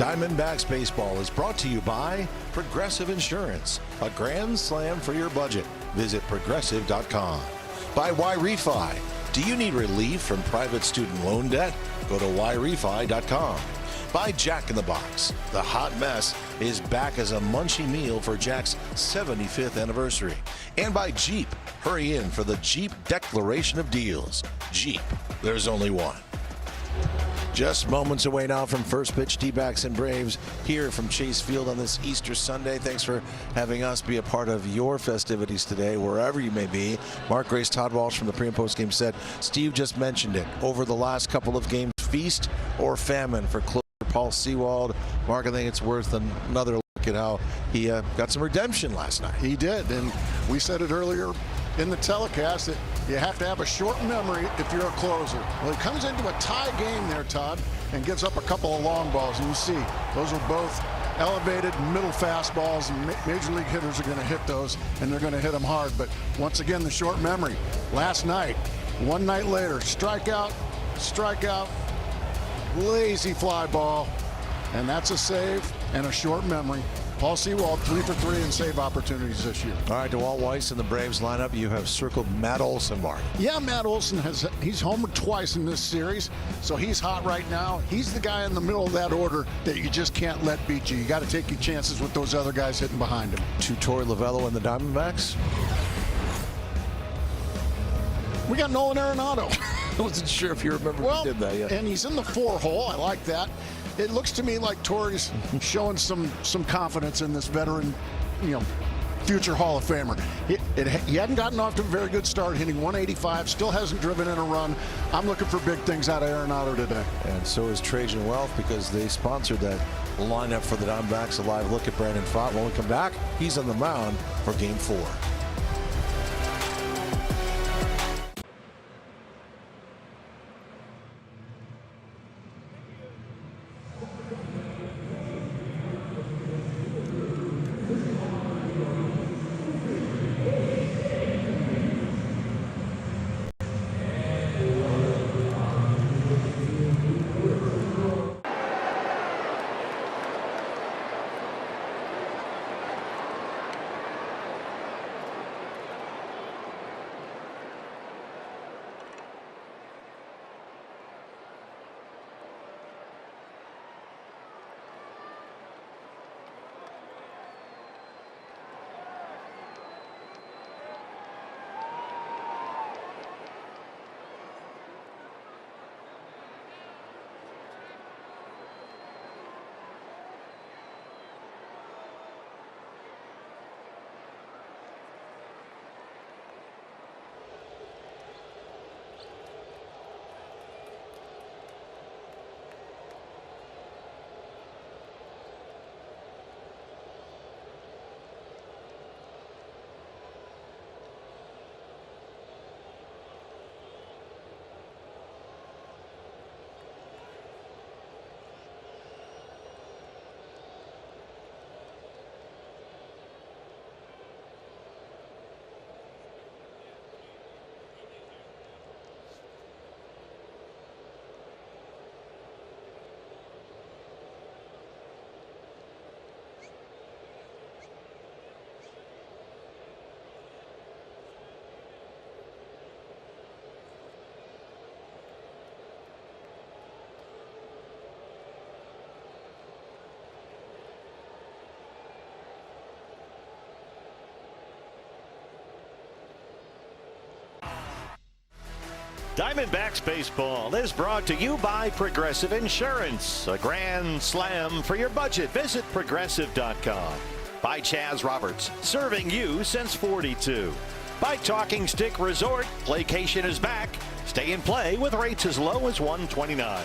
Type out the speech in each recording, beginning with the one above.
Diamondbacks baseball is brought to you by Progressive Insurance, a grand slam for your budget. Visit progressive.com. By Y-Refi. Do you need relief from private student loan debt? Go to yrefi.com. By Jack in the Box. The hot mess is back as a munchy meal for Jack's 75th anniversary. And by Jeep. Hurry in for the Jeep Declaration of Deals. Jeep, there's only one. Just moments away now from first pitch, D-backs and Braves here from Chase Field on this Easter Sunday. Thanks for having us be a part of your festivities today, wherever you may be. Mark Grace, Todd Walsh from the pre and post game said, Steve just mentioned it. Over the last couple of games, feast or famine for closer Paul Sewald. Mark, I think it's worth another look at how he got some redemption last night. He did, and we said it earlier in the telecast that you have to have a short memory if you're a closer. Well, he comes into a tie game there, Todd, and gives up a couple of long balls, and you see those are both elevated middle fastballs, and major league hitters are going to hit those, and they're going to hit them hard. But once again, the short memory. Last night, one night later, strikeout, lazy fly ball, and that's a save and a short memory. Paul Sewald 3 for 3 in save opportunities this year. All right, DeWalt Weiss in the Braves lineup. You have circled Matt Olson, Mark. Yeah, Matt Olson he's homered twice in this series, so he's hot right now. He's the guy in the middle of that order that you just can't let beat you. You got to take your chances with those other guys hitting behind him. To Torey Lovullo and the Diamondbacks. We got Nolan Arenado. I wasn't sure if you remember who did that yet. And he's in the 4-hole. I like that. It looks to me like Torey's showing some confidence in this veteran, future Hall of Famer. He hadn't gotten off to a very good start, hitting 185, still hasn't driven in a run. I'm looking for big things out of Arenado today. And so is Trajan Wealth, because they sponsored that lineup for the Diamondbacks. A live look at Brandon Pfaadt. When we come back, he's on the mound for Game 4. Diamondbacks baseball is brought to you by Progressive Insurance, a grand slam for your budget. Visit progressive.com. By Chaz Roberts, serving you since 42. By Talking Stick Resort, Playcation is back. Stay and play with rates as low as $129.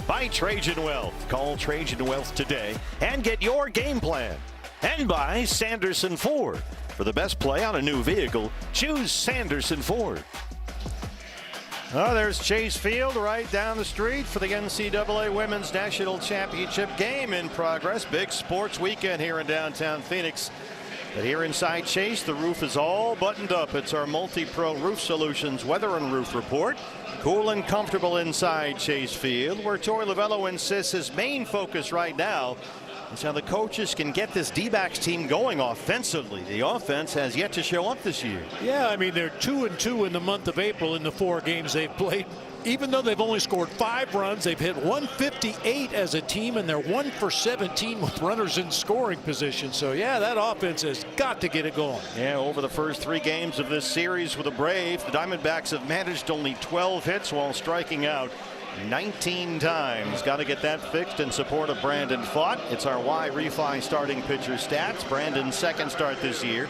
By Trajan Wealth, call Trajan Wealth today and get your game plan. And by Sanderson Ford, for the best play on a new vehicle, choose Sanderson Ford. Oh, there's Chase Field right down the street for the NCAA Women's National Championship game in progress. Big sports weekend here in downtown Phoenix. But here inside Chase, the roof is all buttoned up. It's our Multi-Pro Roof Solutions Weather and Roof Report. Cool and comfortable inside Chase Field, where Torey Lovullo insists his main focus right now is how the coaches can get this D-backs team going offensively. The offense has yet to show up this year. Yeah, I mean, they're 2-2 in the month of April in the 4 games they've played. Even though they've only scored 5 runs, they've hit 158 as a team, and they're 1 for 17 with runners in scoring position. So, yeah, that offense has got to get it going. Yeah, over the first 3 games of this series with the Braves, the Diamondbacks have managed only 12 hits while striking out 19 times. Got to get that fixed in support of Brandon Pfaadt. It's our Y Refi starting pitcher stats. Brandon's second start this year.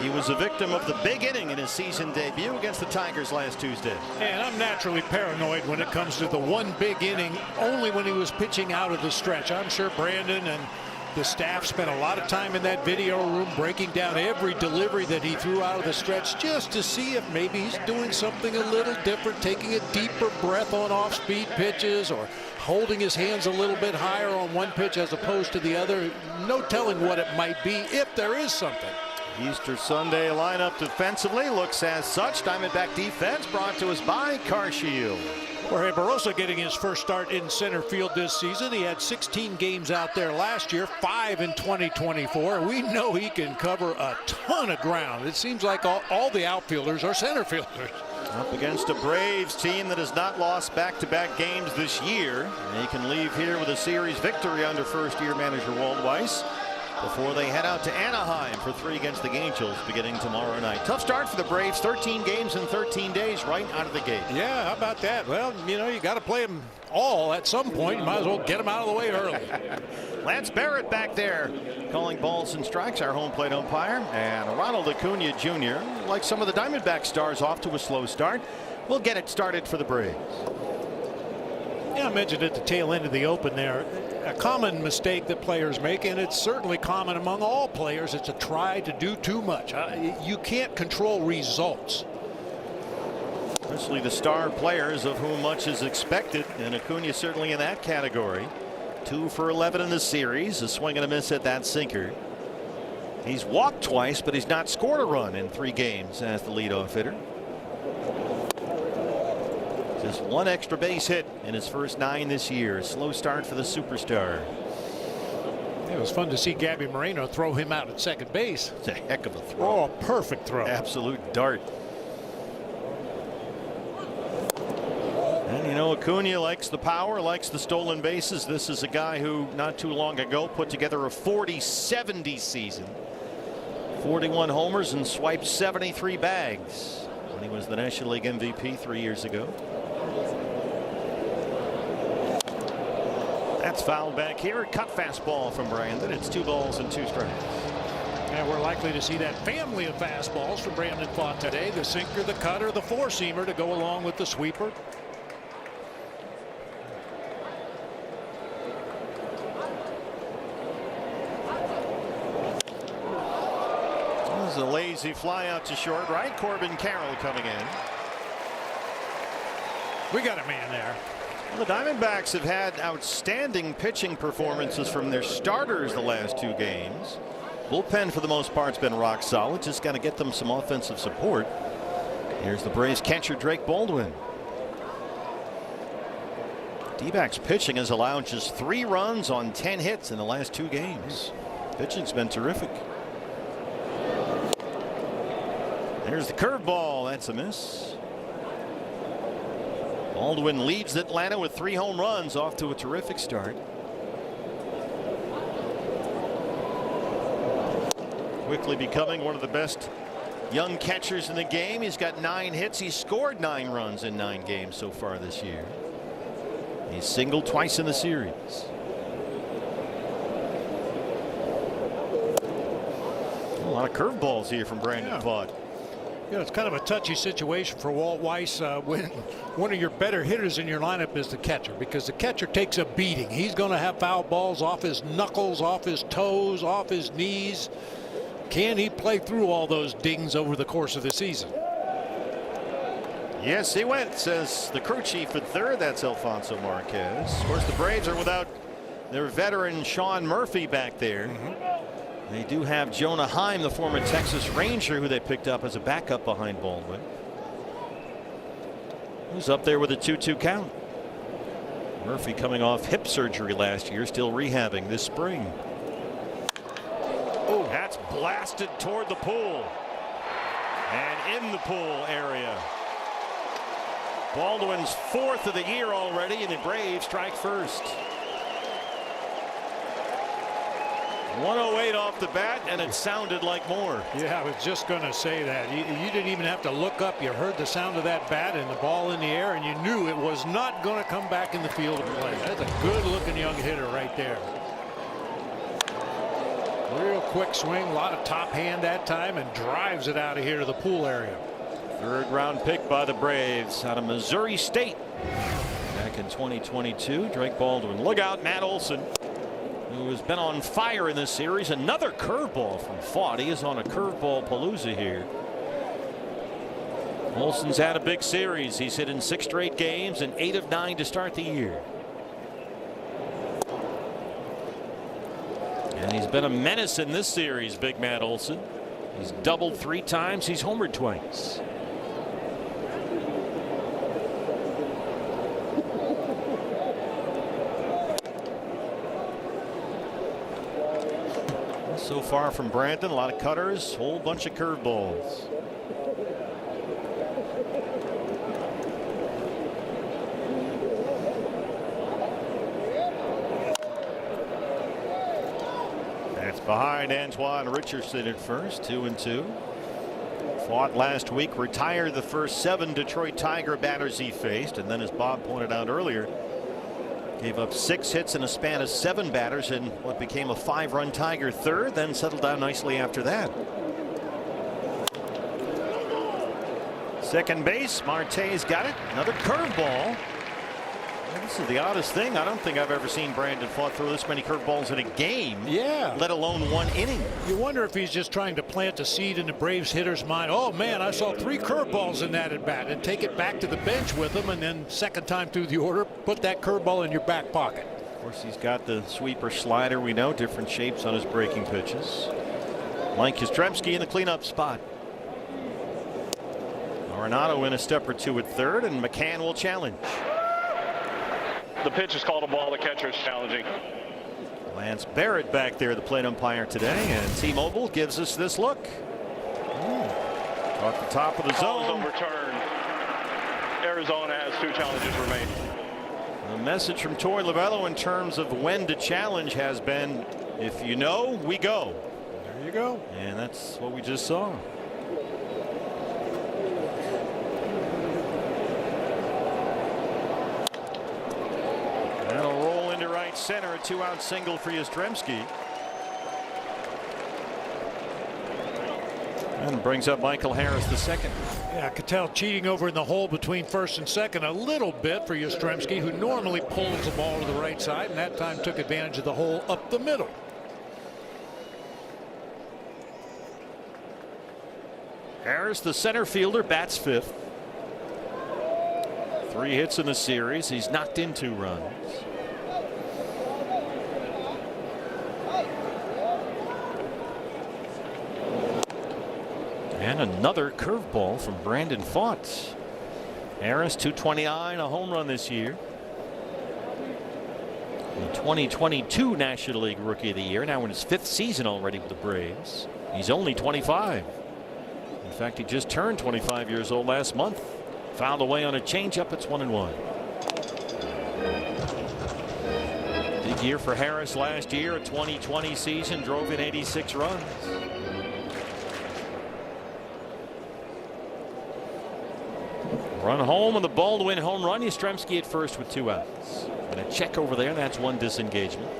He was a victim of the big inning in his season debut against the Tigers last Tuesday. And I'm naturally paranoid when it comes to the one big inning, only when he was pitching out of the stretch. I'm sure Brandon and the staff spent a lot of time in that video room breaking down every delivery that he threw out of the stretch just to see if maybe he's doing something a little different, taking a deeper breath on off-speed pitches or holding his hands a little bit higher on one pitch as opposed to the other. No telling what it might be if there is something. Easter Sunday lineup defensively looks as such. Diamondback defense brought to us by CarShield. Jorge Barroso getting his first start in center field this season. He had 16 games out there last year, 5 in 2024. We know he can cover a ton of ground. It seems like all the outfielders are center fielders. Up against a Braves team that has not lost back-to-back games this year. They can leave here with a series victory under first-year manager Walt Weiss before they head out to Anaheim for 3 against the Angels beginning tomorrow night. Tough start for the Braves. 13 games in 13 days right out of the gate. Yeah, how about that? Well, you know, you got to play them all at some point. You might as well get them out of the way early. Lance Barrett back there calling balls and strikes, our home plate umpire. And Ronald Acuna Jr., like some of the Diamondback stars, off to a slow start. We'll get it started for the Braves. Yeah, I mentioned at the tail end of the open there, a common mistake that players make, and it's certainly common among all players, is to try to do too much. You can't control results. Especially the star players of whom much is expected, and Acuna certainly in that category. 2 for 11 in the series, a swing and a miss at that sinker. He's walked twice, but he's not scored a run in 3 games as the leadoff hitter. Just 1 extra base hit in his first 9 this year. Slow start for the superstar. It was fun to see Gabby Moreno throw him out at second base. It's a heck of a throw. Oh, a perfect throw. Absolute dart. And you know, Acuna likes the power, likes the stolen bases. This is a guy who not too long ago put together a 40-70 season. 41 homers and swiped 73 bags when he was the National League MVP 3 years ago. That's fouled back here. A cut fastball from Brandon. It's 2 balls and 2 strikes. And we're likely to see that family of fastballs from Brandon Pfaadt today. The sinker, the cutter, the 4-seamer to go along with the sweeper. This is a lazy fly out to short right. Corbin Carroll coming in. We got a man there. Well, the Diamondbacks have had outstanding pitching performances from their starters the last 2 games. Bullpen for the most part has been rock solid. Just got to get them some offensive support. Here's the Braves catcher Drake Baldwin. D-backs pitching has allowed just 3 runs on 10 hits in the last 2 games. Pitching's been terrific. There's the curveball. That's a miss. Baldwin leads Atlanta with 3 home runs, off to a terrific start. Quickly becoming one of the best young catchers in the game. He's got 9 hits. He's scored 9 runs in 9 games so far this year. He's singled twice in the series. A lot of curveballs here from Brandon Pfaadt. You know, it's kind of a touchy situation for Walt Weiss when one of your better hitters in your lineup is the catcher, because the catcher takes a beating. He's going to have foul balls off his knuckles, off his toes, off his knees. Can he play through all those dings over the course of the season? Yes, he went, says the crew chief at third. That's Alfonso Marquez. Of course, the Braves are without their veteran Sean Murphy back there. They do have Jonah Heim, the former Texas Ranger, who they picked up as a backup behind Baldwin, who's up there with a 2-2 count. Murphy coming off hip surgery last year, still rehabbing this spring. Oh, that's blasted toward the pool and in the pool area. Baldwin's 4th of the year already, and the Braves strike first. 108 off the bat, and it sounded like more. Yeah, I was just going to say that. You didn't even have to look up. You heard the sound of that bat and the ball in the air, and you knew it was not going to come back in the field of play. That's a good-looking young hitter right there. Real quick swing, a lot of top hand that time, and drives it out of here to the pool area. 3rd round pick by the Braves out of Missouri State back in 2022. Drake Baldwin. Look out, Matt Olson, who has been on fire in this series. Another curveball from Fought. He is on a curveball palooza here. Olson's had a big series. He's hit in 6 straight games and 8 of 9 to start the year. And he's been a menace in this series, big Matt Olson. He's doubled 3 times. He's homered twice. So far from Brandon, a lot of cutters, whole bunch of curveballs. That's behind Antoine Richardson at first, 2-2. Fought last week, retired the first 7 Detroit Tiger batters he faced, and then, as Bob pointed out earlier, gave up 6 hits in a span of 7 batters in what became a 5-run Tiger 3rd, then settled down nicely after that. Second base, Marte's got it. Another curveball. This is the oddest thing. I don't think I've ever seen Brandon Fought throw this many curveballs in a game. Yeah. Let alone 1 inning. You wonder if he's just trying to plant a seed in the Braves hitter's mind. Oh man, I saw 3 curveballs in that at bat, and take it back to the bench with him, and then second time through the order, put that curveball in your back pocket. Of course, he's got the sweeper slider. We know different shapes on his breaking pitches. Mike Yastrzemski in the cleanup spot. Arenado in a step or 2 at 3rd, and McCann will challenge. The pitch is called a ball. The catcher is challenging. Lance Barrett back there, the plate umpire today, and T-Mobile gives us this look. Off the top of the Call zone. is overturned. Arizona has 2 challenges remaining. The message from Torey Lovullo in terms of when to challenge has been, if you know, we go. There you go. And that's what we just saw. That'll roll into right center, a 2-out single for Yastrzemski. And brings up Michael Harris, the second. Yeah, I could tell cheating over in the hole between first and second a little bit for Yastrzemski, who normally pulls the ball to the right side, and that time took advantage of the hole up the middle. Harris, the center fielder, bats 5th. 3 hits in the series. He's knocked in 2 runs. And another curveball from Brandon Fought. Harris, 229, a home run this year. The 2022 National League Rookie of the Year, now in his 5th season already with the Braves. He's only 25. In fact, he just turned 25 years old last month. Fouled away on a changeup. It's 1-1. Big year for Harris last year. A 2020 season, drove in 86 runs. Run home on the Baldwin home run. Yastrzemski at first with 2 outs. And a check over there. That's 1 disengagement.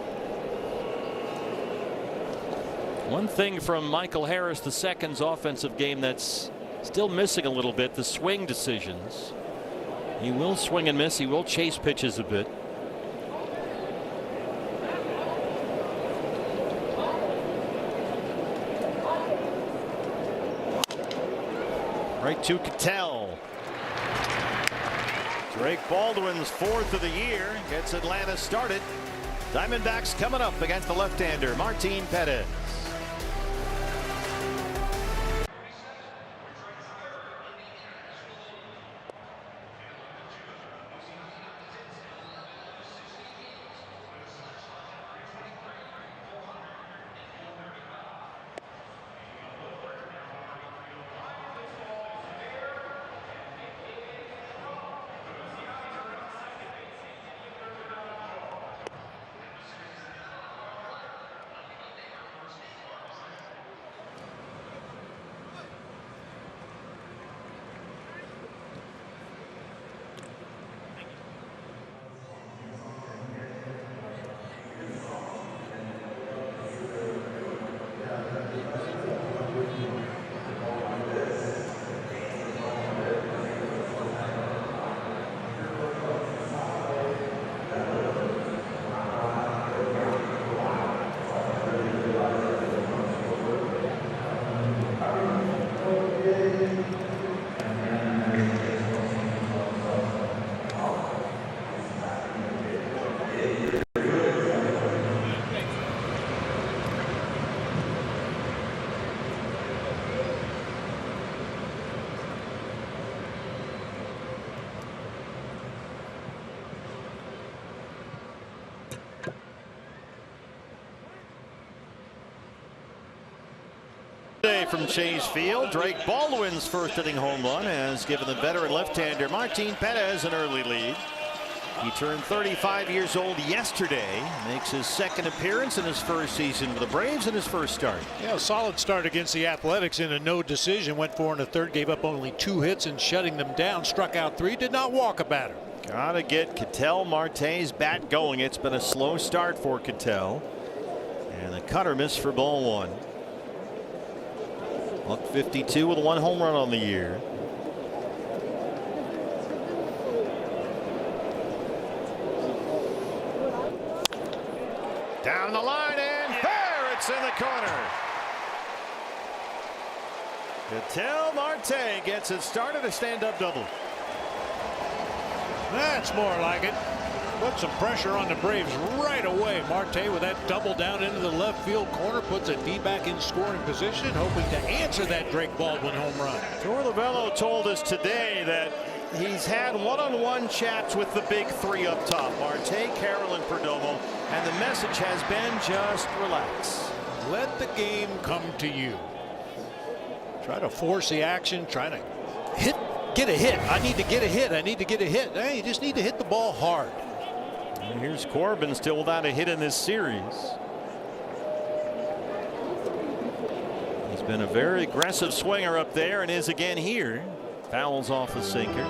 One thing from Michael Harris II's offensive game that's still missing a little bit, the swing decisions. He will swing and miss. He will chase pitches a bit. Right to Cattell. Drake Baldwin's 4th of the year gets Atlanta started. Diamondbacks coming up against the left-hander Martin Perez. fly from Chase Field. Drake Baldwin's first inning home run has given the veteran left-hander Martin Perez an early lead. He turned 35 years old yesterday, makes his second appearance in his first season with the Braves in his first start. Yeah, a solid start against the Athletics in a no decision. Went 4 1/3, gave up only 2 hits and shutting them down. Struck out 3, did not walk a batter. Gotta get Ketel Marte's bat going. It's been a slow start for Ketel. And the cutter missed for ball 1. Buck 52 with 1 home run on the year. Down the line and there, it's in the corner. Ketel Marte gets it started, a stand-up double. That's more like it. Put some pressure on the Braves right away. Marte with that double down into the left field corner puts a D-back in scoring position, hoping to answer that Drake Baldwin home run. Torey Lovullo told us today that he's had one-on-one chats with the big 3 up top, Marte, Carroll, and Perdomo, and the message has been just relax. Let the game come to you. Try to force the action, trying to get a hit. I need to get a hit. I need to get a hit. Hey, you just need to hit the ball hard. And here's Corbin still without a hit in this series. He's been a very aggressive swinger up there and is again here. Fouls off a sinker.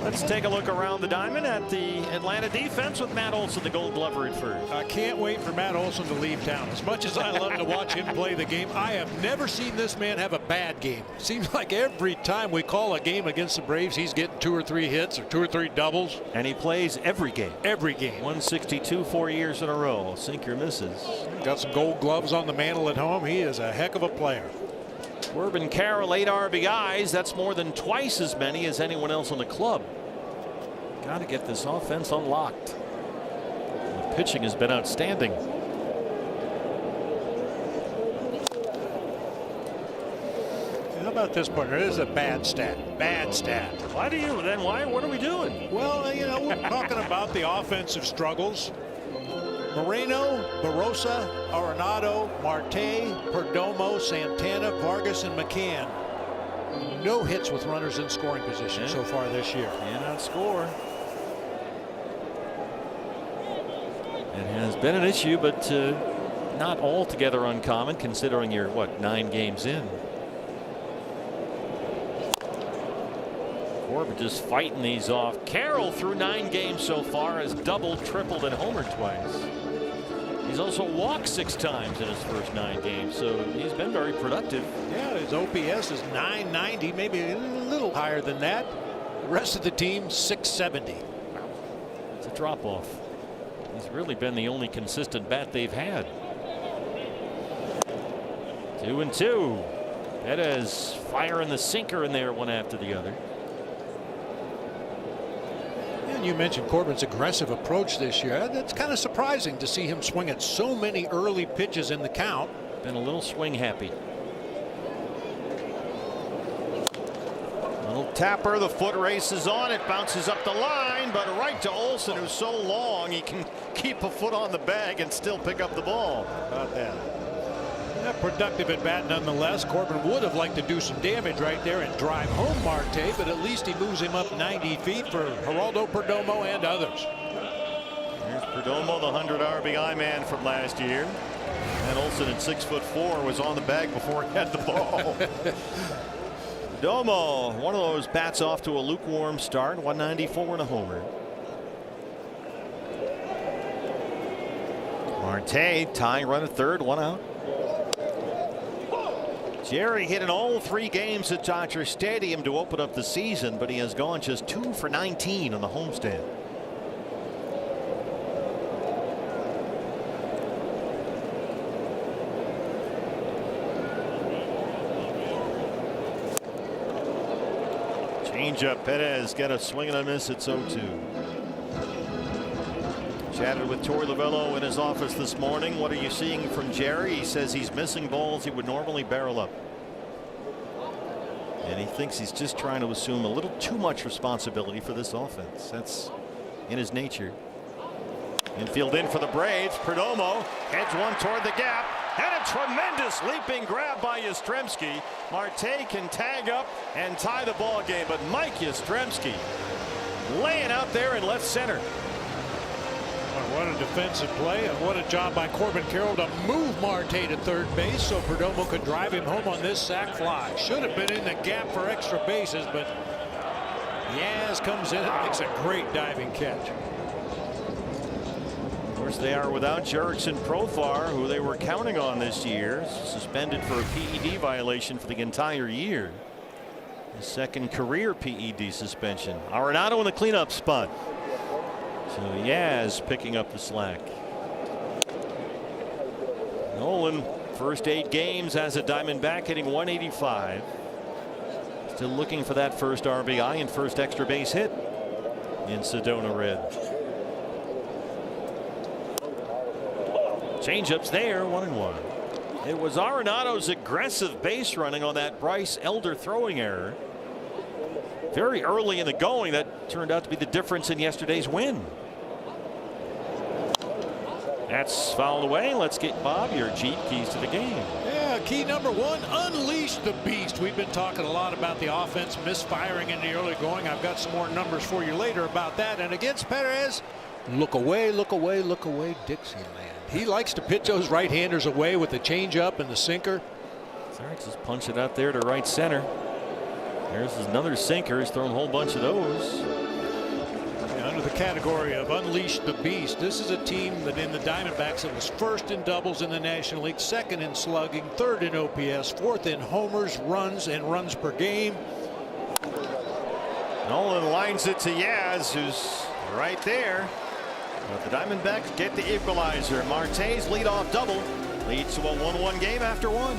Let's take a look around the diamond at the Atlanta defense with Matt Olson, the Gold Glover, at first. I can't wait for Matt Olson to leave town. As much as I love to watch him play the game, I have never seen this man have a bad game. Seems like every time we call a game against the Braves, he's getting 2 or 3 hits or 2 or 3 doubles. And he plays every game. Every game. 162 4 years in a row. Sinker misses. Got some gold gloves on the mantle at home. He is a heck of a player. Corbin Carroll, 8 RBIs. That's more than twice as many as anyone else on the club. Got to get this offense unlocked. The pitching has been outstanding. How about this, partner? This is a bad stat. Bad stat. Why do you then? What are we doing? Well, you know, we're talking about the offensive struggles. Moreno, Barosa, Arenado, Marte, Perdomo, Santana, Vargas, and McCann. No hits with runners in scoring position so far this year. Cannot score. It has been an issue, but not altogether uncommon considering you're, 9 games in. Corbin just fighting these off. Carroll through 9 games so far has doubled, tripled, and homered twice. He's also walked 6 times in his first 9 games, so he's been very productive. Yeah, his OPS is 990, maybe a little higher than that. The rest of the team 670. It's a drop off. He's really been the only consistent bat they've had. 2-2. Perez firing the sinker in there one after the other. And you mentioned Corbin's aggressive approach this year. That's kind of surprising to see him swing at so many early pitches in the count. Been a little swing happy. Little tapper, the foot races on, it bounces up the line, but right to Olson, who's so long he can keep a foot on the bag and still pick up the ball. How about that? Yeah, productive at bat nonetheless. Corbin would have liked to do some damage right there and drive home Marte, but at least he moves him up 90 feet for Geraldo Perdomo and others. Here's Perdomo, the 100 RBI man from last year. And Olson at 6'4" was on the bag before he had the ball. Perdomo, one of those bats off to a lukewarm start, 194 and a homer. Marte tying run at third, 1 out. Jerry hit in all 3 games at Dodger Stadium to open up the season, but he has gone just 2 for 19 on the homestand. Changeup, Perez got a swing and a miss. It's 0-2. Chatted with Torey Lovullo in his office this morning. What are you seeing from Jerry? He says he's missing balls he would normally barrel up. And he thinks he's just trying to assume a little too much responsibility for this offense. That's in his nature. Infield in for the Braves. Perdomo heads one toward the gap. And a tremendous leaping grab by Yastrzemski. Marte can tag up and tie the ball game, but Mike Yastrzemski laying out there in left center. What a defensive play, and what a job by Corbin Carroll to move Marte to third base so Perdomo could drive him home on this sac fly. Should have been in the gap for extra bases, but Yaz comes in and makes a great diving catch. Of course, they are without Jurickson Profar, who they were counting on this year, suspended for a PED violation for the entire year. His second career PED suspension. Arenado in the cleanup spot. So Yaz picking up the slack. Nolan, first 8 games as a Diamondback, hitting 185. Still looking for that first RBI and first extra base hit in Sedona Red. Changeup's there, 1-1. It was Arenado's aggressive base running on that Bryce Elder throwing error very early in the going that turned out to be the difference in yesterday's win. That's fouled away. Let's get Bob your Jeep keys to the game. Yeah, key number 1, unleash the beast. We've been talking a lot about the offense misfiring in the early going. I've got some more numbers for you later about that. And against Perez, look away, look away, look away, Dixieland. He likes to pitch those right-handers away with the changeup and the sinker. Sarek just punch it out there to right center. There's another sinker. He's thrown a whole bunch of those. Under the category of unleash the beast, this is a team that in the Diamondbacks that was first in doubles in the National League, second in slugging, third in OPS, fourth in homers, runs, and runs per game. Nolan lines it to Yaz, who's right there. But the Diamondbacks get the equalizer. Marte's leadoff double leads to a 1-1 game after 1.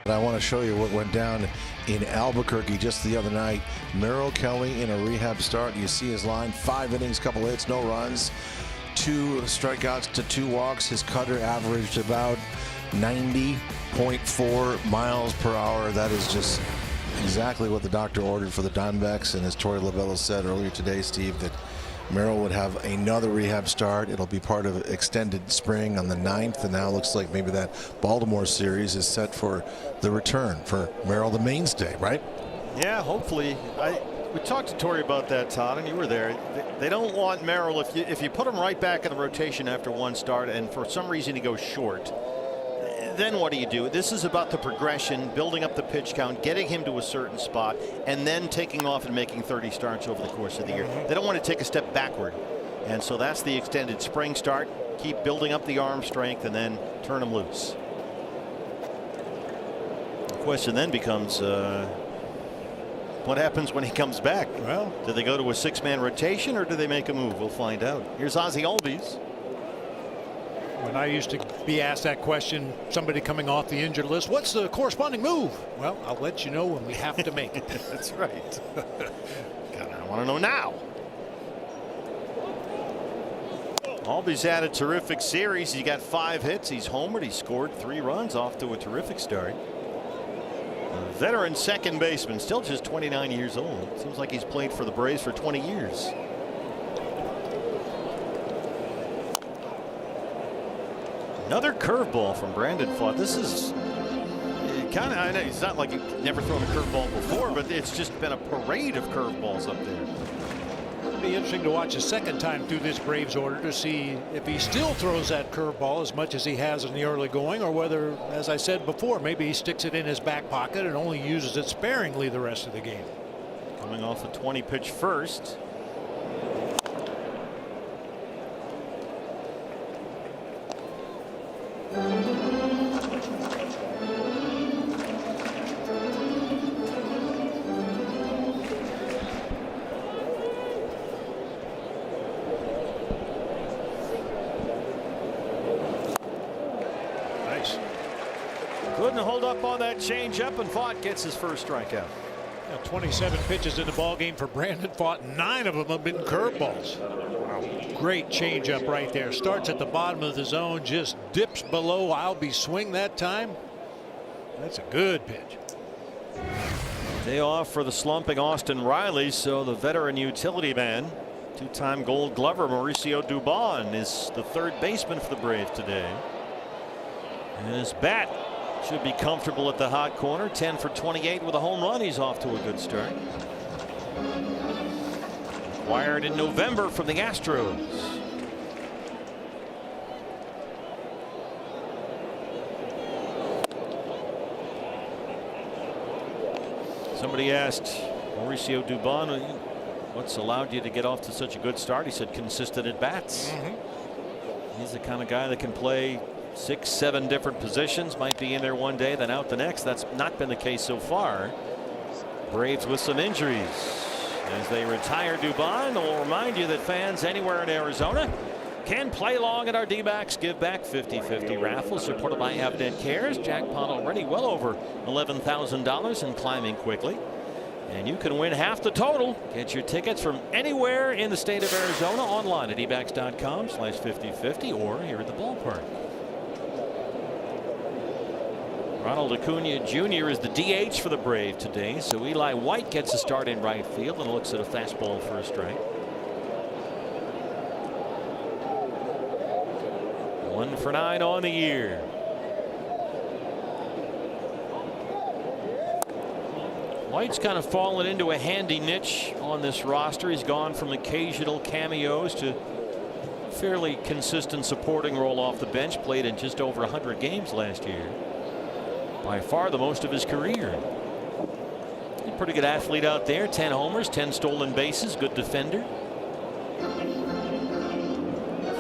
I want to show you what went down in Albuquerque just the other night. Merrill Kelly in a rehab start. You see his line: 5 innings, couple hits, no runs, 2 strikeouts to 2 walks. His cutter averaged about 90.4 miles per hour. That is just exactly what the doctor ordered for the Diamondbacks. And as Torey Lovullo said earlier today, Steve, that Merrill would have another rehab start. It'll be part of extended spring on the 9th, and now it looks like maybe that Baltimore series is set for the return for Merrill, the mainstay, right? Yeah, hopefully. We talked to Torey about that, Todd, and you were there. They don't want Merrill, if you put him right back in the rotation after one start and for some reason he goes short, then what do? This is about the progression, building up the pitch count, getting him to a certain spot, and then taking off and making 30 starts over the course of the year. They don't want to take a step backward. And so that's the extended spring start. Keep building up the arm strength and then turn him loose. The question then becomes, what happens when he comes back? Well, do they go to a 6-man rotation or do they make a move? We'll find out. Here's Ozzie Albies. When I used to be asked that question, somebody coming off the injured list, what's the corresponding move? Well, I'll let you know when we have to make it. That's right. God, I want to know now. Albies had a terrific series. He got 5 hits. He's homered. He scored 3 runs, off to a terrific start. A veteran second baseman, still just 29 years old. Seems like he's played for the Braves for 20 years. Another curveball from Brandon Pfaadt. This is kind of, I know it's not like he's never thrown a curveball before, but it's just been a parade of curveballs up there. It'll be interesting to watch a second time through this Braves order to see if he still throws that curveball as much as he has in the early going, or whether, as I said before, maybe he sticks it in his back pocket and only uses it sparingly the rest of the game. Coming off a 20-pitch first. Couldn't hold up on that changeup, and Pfaadt gets his first strikeout. 27 pitches in the ball game for Brandon Pfaadt. 9 of them have been curveballs. Wow. Great changeup right there. Starts at the bottom of the zone, just dips below Albie's swing that time. That's a good pitch. Day off for the slumping Austin Riley, so the veteran utility man, 2-time Gold Glover Mauricio Dubon, is the third baseman for the Braves today. And his bat should be comfortable at the hot corner. 10 for 28 with a home run. He's off to a good start. Acquired in November from the Astros. Somebody asked Mauricio Dubon, what's allowed you to get off to such a good start? He said consistent at bats. He's the kind of guy that can play 6, 7 different positions, might be in there one day, then out the next. That's not been the case so far. Braves with some injuries. As they retire Dubon, we'll remind you that fans anywhere in Arizona can play along at our D-backs Give Back 50/50 raffle, supported by Avnet Cares. Jackpot already well over $11,000 and climbing quickly. And you can win half the total. Get your tickets from anywhere in the state of Arizona online at ebacks.com/50/50 or here at the ballpark. Ronald Acuna Jr. is the DH for the Braves today, so Eli White gets a start in right field and looks at a fastball for a strike. 1 for 9 on the year. White's kind of fallen into a handy niche on this roster. He's gone from occasional cameos to fairly consistent supporting role off the bench. Played in just over 100 games last year. By far the most of his career. A pretty good athlete out there. 10 homers, 10 stolen bases. Good defender.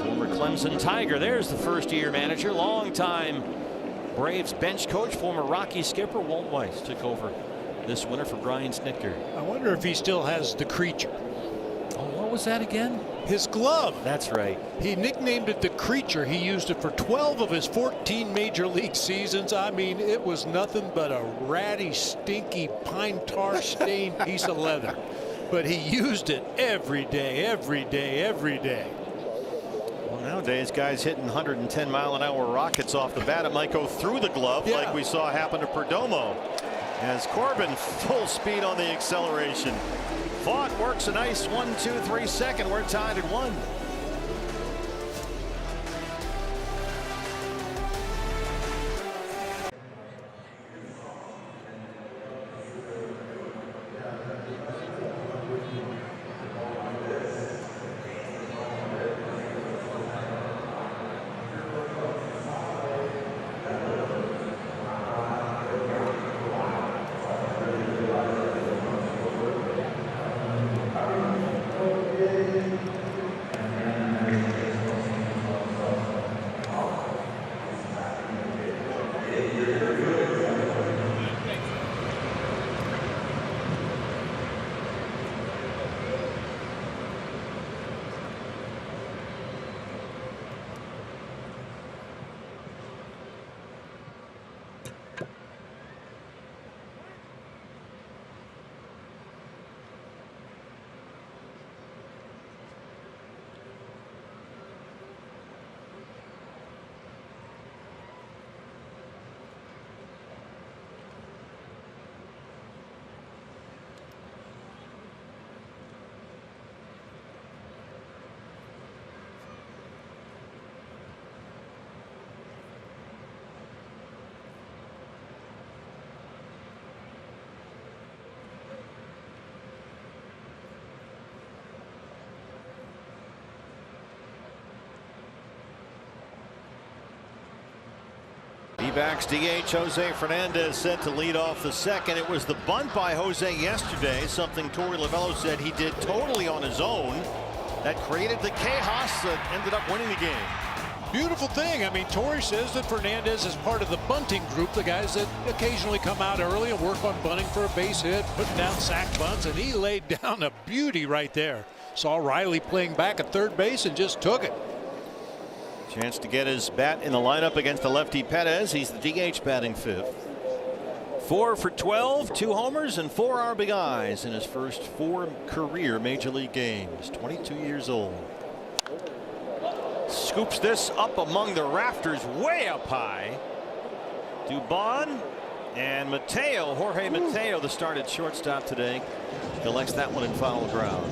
Former Clemson Tiger. There's the first-year manager. Longtime Braves bench coach. Former Rocky skipper Walt Weiss took over this winter for Brian Snitker. I wonder if he still has the creature. Oh, what was that again? His glove. That's right. He nicknamed it the creature. He used it for 12 of his 14 major league seasons. I mean, it was nothing but a ratty, stinky, pine tar stained piece of leather. But he used it every day, every day, every day. Well, nowadays, guys hitting 110-mile-an-hour rockets off the bat. It might go through the glove, like we saw happen to Perdomo. As Corbin full speed on the acceleration. Pfaadt works a nice 1-2-3 second. We're tied at 1. D-backs DH Jose Fernandez set to lead off the second. It was the bunt by Jose yesterday, something Torey Lovullo said he did totally on his own. That created the chaos that ended up winning the game. Beautiful thing. I mean, Torey says that Fernandez is part of the bunting group, the guys that occasionally come out early and work on bunting for a base hit, putting down sac bunts, and he laid down a beauty right there. Saw Riley playing back at third base and just took it. Chance to get his bat in the lineup against the lefty Perez. He's the DH batting fifth. 4 for 12, 2 homers and 4 RBIs in his first 4 career major league games. 22 years old. Scoops this up among the rafters way up high. Dubon and Mateo, Jorge Mateo, the started shortstop today, collects that one in foul ground.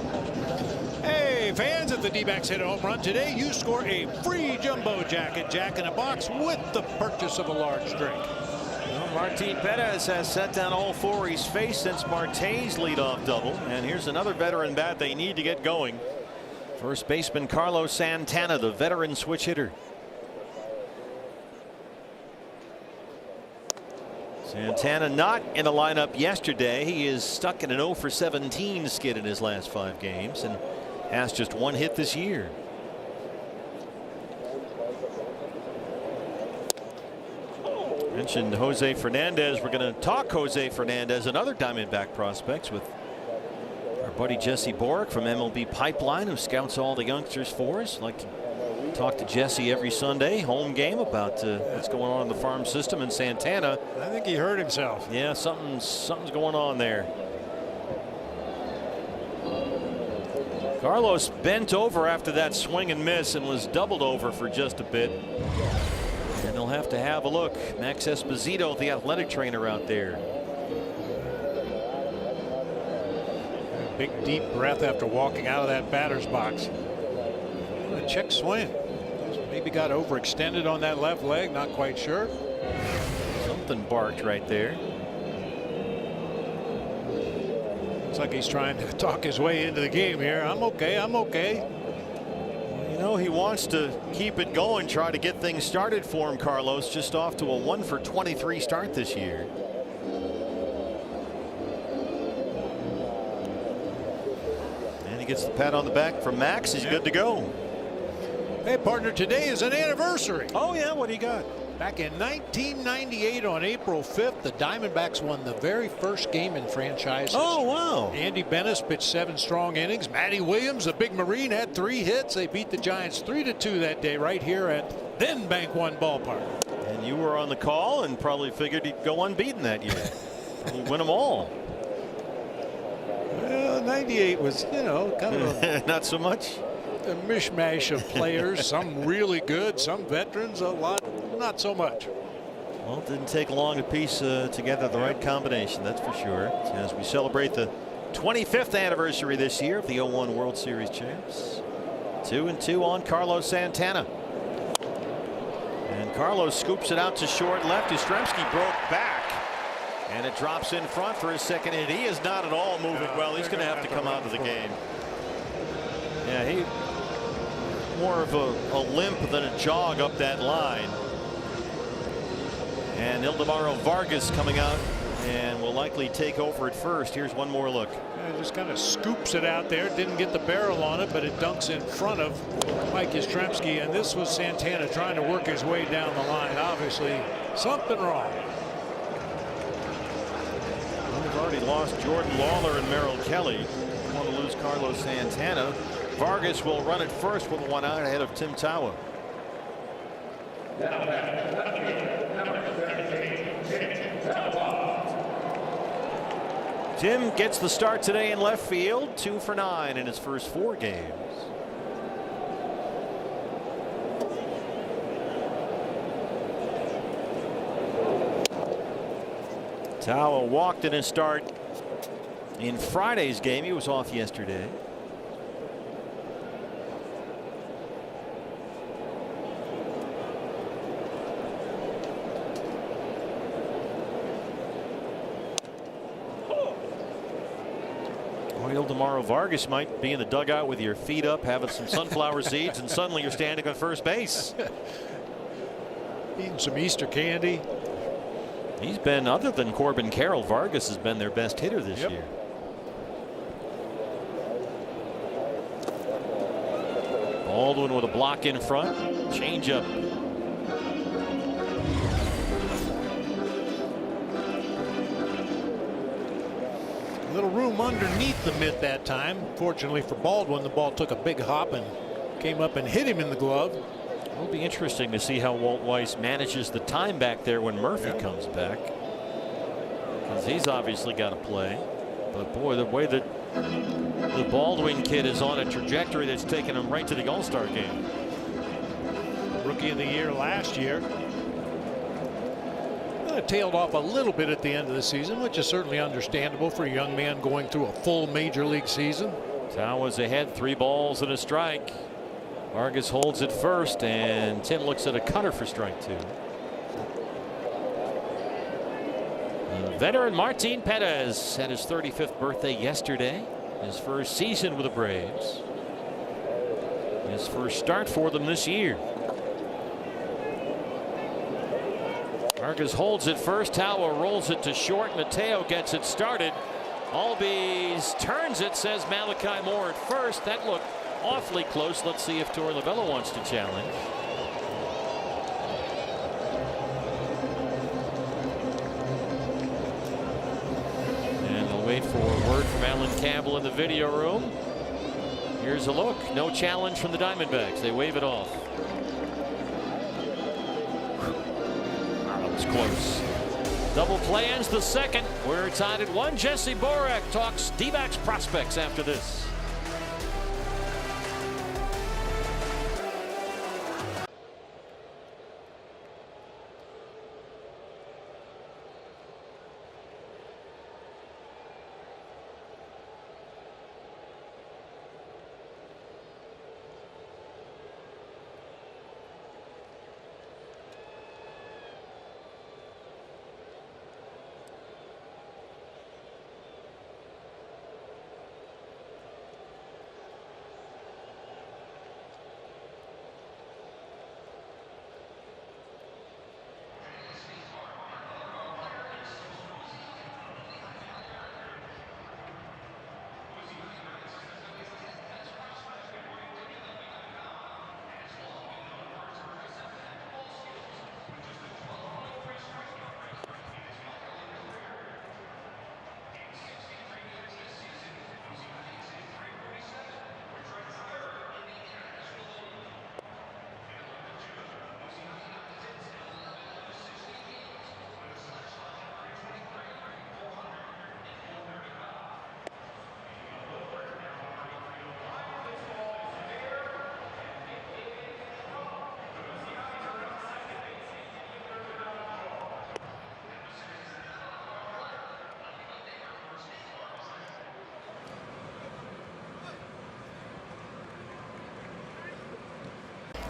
Hey, fans, if the D-backs hit a home run today, you score a free jumbo jacket, Jack in a Box, with the purchase of a large drink. Well, Martin Perez has set down all 4 he's faced since Marte's leadoff double. And here's another veteran bat they need to get going. First baseman Carlos Santana, the veteran switch hitter. Santana not in the lineup yesterday. He is stuck in an 0 for 17 skid in his last 5 games and has just 1 hit this year. Mentioned Jose Fernandez. We're going to talk Jose Fernandez and other Diamondback prospects with our buddy Jesse Borick from MLB Pipeline, who scouts all the youngsters for us. Like to talk to Jesse every Sunday, home game, about what's going on in the farm system in Santana. I think he hurt himself. Yeah, something's going on there. Carlos bent over after that swing and miss and was doubled over for just a bit. And they'll have to have a look. Max Esposito, the athletic trainer out there. Big deep breath after walking out of that batter's box. A check swing. Maybe got overextended on that left leg, not quite sure. Something barked right there. Looks like he's trying to talk his way into the game here. I'm okay. I'm okay. You know, he wants to keep it going, try to get things started for him. Carlos just off to a 1 for 23 start this year. And he gets the pat on the back from Max. He's good to go. Hey, partner, today is an anniversary. Oh, yeah. What do you got? Back in 1998 on April 5th, the Diamondbacks won the very first game in franchise history. Oh, wow. Andy Bennis pitched 7 strong innings. Matty Williams, the big Marine, had 3 hits. They beat the Giants 3-2 that day right here at then Bank One Ballpark. And you were on the call and probably figured he'd go unbeaten that year. He'd win them all. Well, 98 was, you know, kind of a not so much. A mishmash of players, some really good, some veterans, a lot not so much. Well, it didn't take long to piece together the right combination, that's for sure. As we celebrate the 25th anniversary this year of the 01 World Series champs. 2-2 on Carlos Santana. And Carlos scoops it out to short left. Yastrzemski broke back. And it drops in front for his second hit. He is not at all moving well. He's going to have to come out of the game. Yeah, he more of a limp than a jog up that line. And Ildemaro Vargas coming out and will likely take over at first. Here's one more look. Yeah, just kind of scoops it out there. Didn't get the barrel on it, but it dunks in front of Mike Yastrzemski. And this was Santana trying to work his way down the line. Obviously, something wrong. We've already lost Jordan Lawler and Merrill Kelly. We want to lose Carlos Santana. Vargas will run it first with 1 out ahead of Tim Tawa. Tim gets the start today in left field, 2 for 9 in his first 4 games. Tawa walked in his start in Friday's game. He was off yesterday. Ildemaro Vargas might be in the dugout with your feet up, having some sunflower seeds, and suddenly you're standing on first base. Eating some Easter candy. He's been, other than Corbin Carroll, Vargas has been their best hitter this year. Baldwin with a block in front. Changeup. A little room underneath the mitt that time. Fortunately for Baldwin, the ball took a big hop and came up and hit him in the glove. It'll be interesting to see how Walt Weiss manages the time back there when Murphy comes back, because he's obviously got to play. But boy, the way that the Baldwin kid is on a trajectory that's taken him right to the All-Star game. Rookie of the year last year. Tailed off a little bit at the end of the season, which is certainly understandable for a young man going through a full major league season. Tawas ahead, 3 balls and a strike. Vargas holds it first, and Tim looks at a cutter for strike 2. Veteran Martin Perez had his 35th birthday yesterday. His first season with the Braves. His first start for them this year. Vargas holds it first. Tawa rolls it to short. Mateo gets it started. Albies turns it, says Malachi Moore at first. That looked awfully close. Let's see if Torey Lovullo wants to challenge. And we'll wait for a word from Alan Campbell in the video room. Here's a look. No challenge from the Diamondbacks. They wave it off. That was close. Double play ends the second. We're tied at 1. Jesse Borak talks D-backs prospects after this.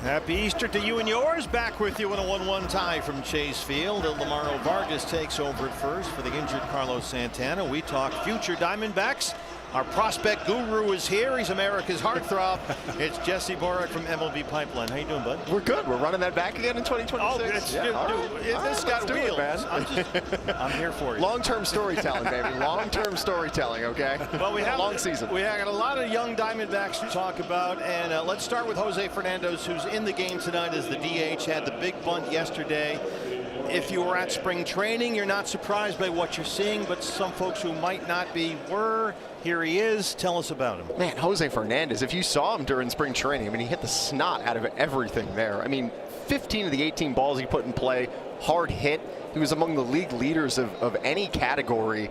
Happy Easter to you and yours. Back with you in a 1-1 tie from Chase Field. Lamaro Vargas takes over at first for the injured Carlos Santana. We talk future Diamondbacks. Our prospect guru is here. He's America's heartthrob. It's Jesse Borak from MLB Pipeline. How you doing, bud? We're good. We're running that back again in 2026. This got wheels. I'm here for you. Long-term storytelling, baby. Long-term storytelling, okay? Well, we have a long season. We have a lot of young Diamondbacks to talk about, and let's start with Jose Fernandez, who's in the game tonight as the DH. Had the big bunt yesterday. If you were at spring training, you're not surprised by what you're seeing, but some folks who might not be were. Here he is. Tell us about him. Man, Jose Fernandez, if you saw him during spring training, I mean, he hit the snot out of everything there. I mean, 15 of the 18 balls he put in play, hard hit. He was among the league leaders of any category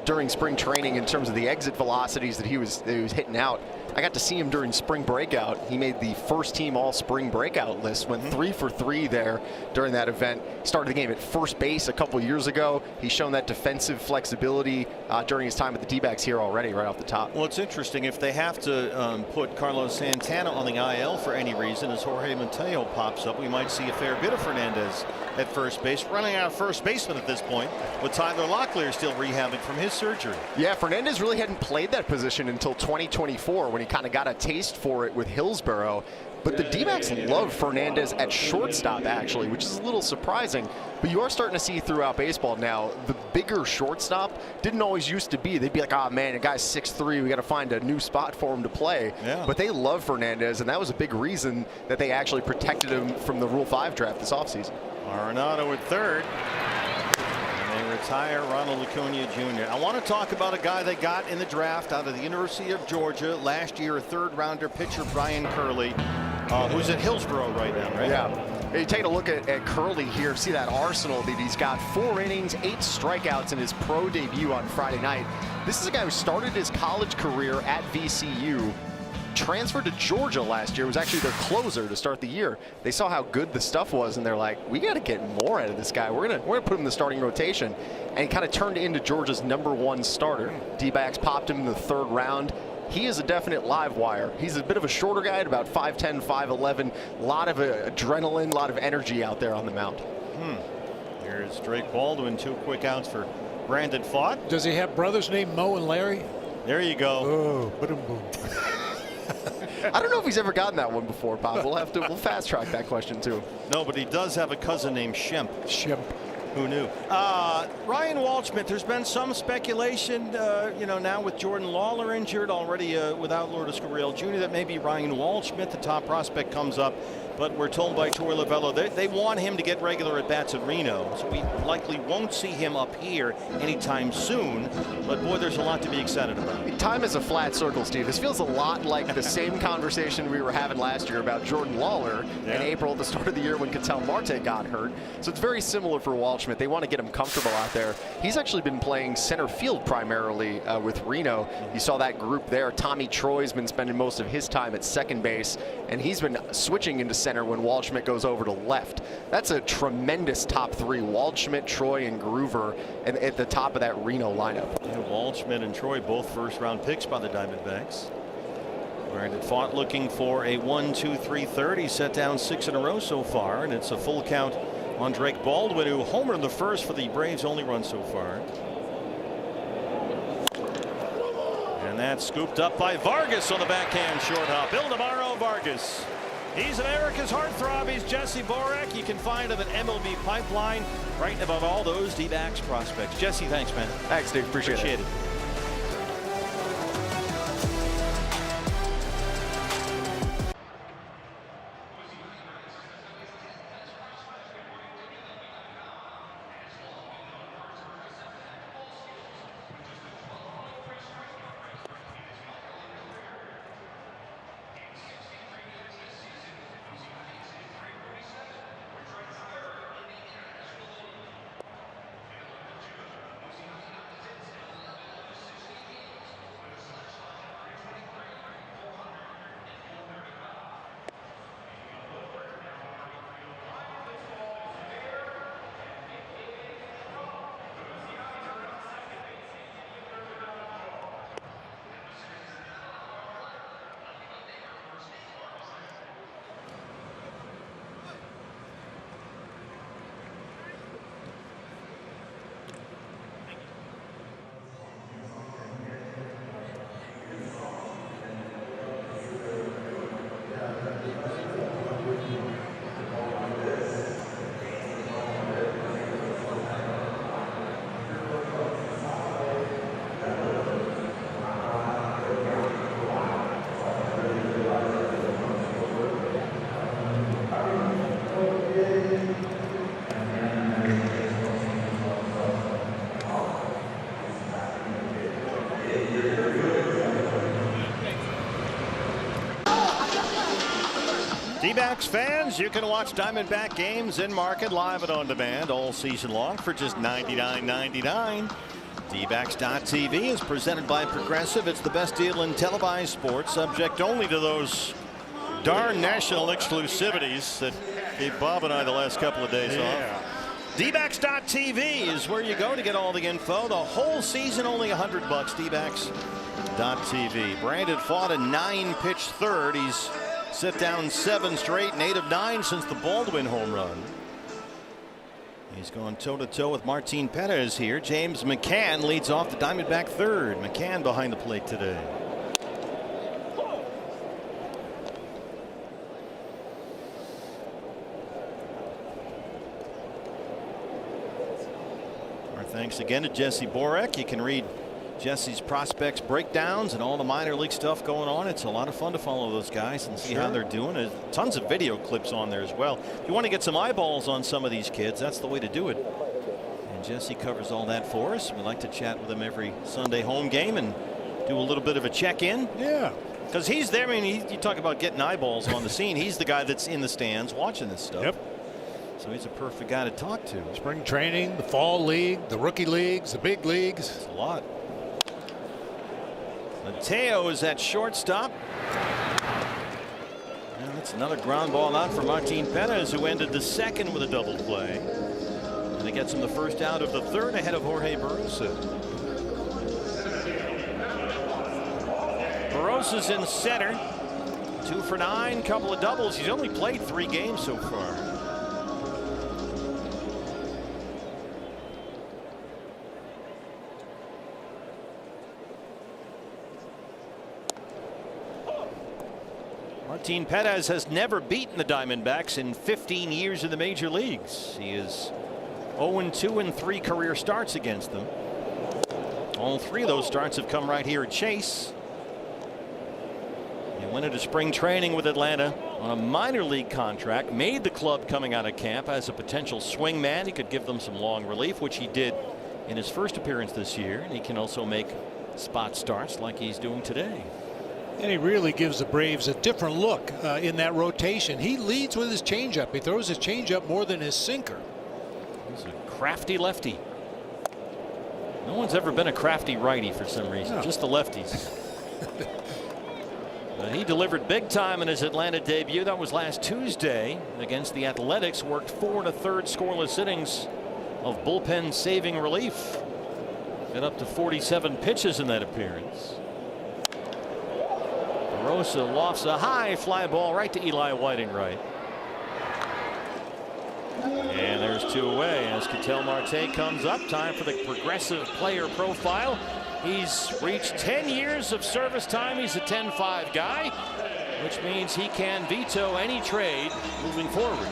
during spring training in terms of the exit velocities that he was hitting out. I got to see him during spring breakout. He made the first team all spring breakout list, went 3 for 3 there during that event. Started the game at first base a couple years ago. He's shown that defensive flexibility during his time with the D-backs here already right off the top. Well, it's interesting. If they have to put Carlos Santana on the IL for any reason, as Jorge Mateo pops up, we might see a fair bit of Fernandez at first base, running out of first baseman at this point, with Tyler Locklear still rehabbing from his surgery. Yeah, Fernandez really hadn't played that position until 2024 when he kind of got a taste for it with Hillsborough. But the D-backs love Fernandez at shortstop, actually, which is a little surprising. But you are starting to see throughout baseball now, the bigger shortstop didn't always used to be. They'd be like, oh, man, the guy's 6'3", we got to find a new spot for him to play. Yeah. But they love Fernandez, and that was a big reason that they actually protected him from the Rule 5 draft this offseason. Arenado at third. And they retire Ronald Acuna Jr. I want to talk about a guy they got in the draft out of the University of Georgia last year, a third-rounder pitcher, Brian Curley, who's at Hillsborough right now, right? Yeah. Hey, take a look at Curley here. See that arsenal that he's got. 4 innings, 8 strikeouts in his pro debut on Friday night. This is a guy who started his college career at VCU, transferred to Georgia last year, was actually their closer to start the year. They saw how good the stuff was, and they're like, we got to get more out of this guy. We're gonna put him in the starting rotation. And he kind of turned into Georgia's #1 starter. D-backs popped him in the 3rd round. He is a definite live wire. He's a bit of a shorter guy at about 5'10", 5'11". A lot of adrenaline, a lot of energy out there on the mound. Here's Drake Baldwin, 2 quick outs for Brandon Pfaadt. Does he have brothers named Mo and Larry? There you go. Oh, boom. I don't know if he's ever gotten that one before, Bob. We'll fast track that question too. No, but he does have a cousin named Shemp. Shemp. Who knew? Ryan Waldschmidt, there's been some speculation, now with Jordan Lawler injured, already without Lourdes Gurriel Jr., that maybe Ryan Waldschmidt, the top prospect, comes up. But we're told by Troy Lavello they want him to get regular at-bats at Reno. So we likely won't see him up here anytime soon. But, boy, there's a lot to be excited about. Time is a flat circle, Steve. This feels a lot like the same conversation we were having last year about Jordan Lawler in April at the start of the year when Ketel Marte got hurt. So it's very similar for Waldschmidt. They want to get him comfortable out there. He's actually been playing center field primarily with Reno. You saw that group there. Tommy Troy's been spending most of his time at second base, and he's been switching into center when Waldschmidt goes over to left. That's a tremendous top 3. Waldschmidt, Troy, and Groover at the top of that Reno lineup. Yeah, Waldschmidt and Troy both first-round picks by the Diamondbacks. Brandon Pfaadt looking for a 1-2-3-30. He's set down 6 in a row so far, and it's a full count on Drake Baldwin, who homered in the first for the Braves' only run so far. And that's scooped up by Vargas on the backhand short hop. Ildemaro Vargas. He's America's heartthrob. He's Jesse Borek. You can find him at MLB Pipeline, right above all those D-backs prospects. Jesse, thanks, man. Thanks, Dave. Appreciate it. D-backs fans, you can watch Diamondback games in market live and on demand all season long for just $99.99. D-backs.tv is presented by Progressive. It's the best deal in televised sports, subject only to those darn national exclusivities that gave Bob and I the last couple of days off. D-backs.tv is where you go to get all the info. The whole season, only $100. D-backs.tv. Brandon Pfaadt a 9-pitch third. He's sit down 7 straight and 8 of 9 since the Baldwin home run. He's going toe-to-toe with Martin Perez here. James McCann leads off the Diamondback third. McCann behind the plate today. Our thanks again to Jesse Borek. You can read Jesse's prospects breakdowns and all the minor league stuff going on. It's a lot of fun to follow those guys and see how they're doing. There's tons of video clips on there as well. If you want to get some eyeballs on some of these kids, that's the way to do it. And Jesse covers all that for us. We like to chat with him every Sunday home game and do a little bit of a check-in. Yeah. Because he's there. I mean, you talk about getting eyeballs on the scene. He's the guy that's in the stands watching this stuff. Yep. So he's a perfect guy to talk to. Spring training, the fall league, the rookie leagues, the big leagues. It's a lot. Mateo is at shortstop. And that's another ground ball out for Martin Perez, who ended the second with a double play. And it gets him the first out of the third ahead of Jorge Barosa. Barosa's in center. 2 for 9, couple of doubles. He's only played 3 games so far. Martin Perez has never beaten the Diamondbacks in 15 years in the major leagues. He is 0-2 in 3 career starts against them. All 3 of those starts have come right here at Chase. He went into spring training with Atlanta on a minor league contract, made the club coming out of camp as a potential swing man. He could give them some long relief, which he did in his first appearance this year. And he can also make spot starts like he's doing today. And he really gives the Braves a different look in that rotation. He leads with his changeup. He throws his changeup more than his sinker. He's a crafty lefty. No one's ever been a crafty righty for some reason. Just the lefties. He delivered big time in his Atlanta debut. That was last Tuesday against the Athletics. Worked 4 1/3 scoreless innings of bullpen saving relief. Got up to 47 pitches in that appearance. Rosa lofts a high fly ball right to Eli Whiting right. And there's 2 away as Ketel Marte comes up. Time for the progressive player profile. He's reached 10 years of service time. He's a 10-5 guy, which means he can veto any trade moving forward.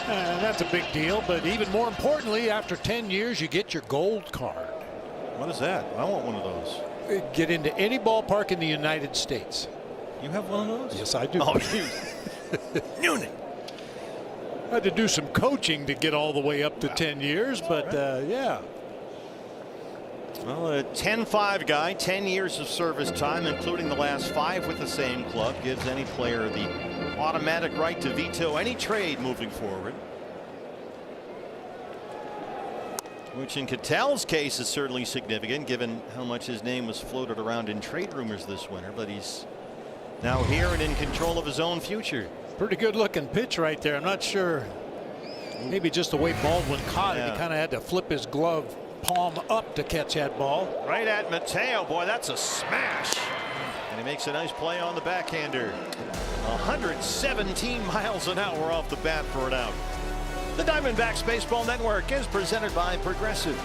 And that's a big deal. But even more importantly, after 10 years, you get your gold card. What is that? I want one of those. Get into any ballpark in the United States. You have one of those? Yes, I do. Oh, Noonan. I had to do some coaching to get all the way up to 10 years, but yeah. Well, a 10-5 guy, 10 years of service time, including the last 5 with the same club, gives any player the automatic right to veto any trade moving forward. Which in Ketel's case is certainly significant given how much his name was floated around in trade rumors this winter, but he's now here and in control of his own future. Pretty good looking pitch right there. I'm not sure, maybe just the way Baldwin caught it. He kind of had to flip his glove palm up to catch that ball. Right at Mateo. Boy, that's a smash. And he makes a nice play on the backhander. 117 miles an hour off the bat for an out. The Diamondbacks Baseball Network is presented by Progressive.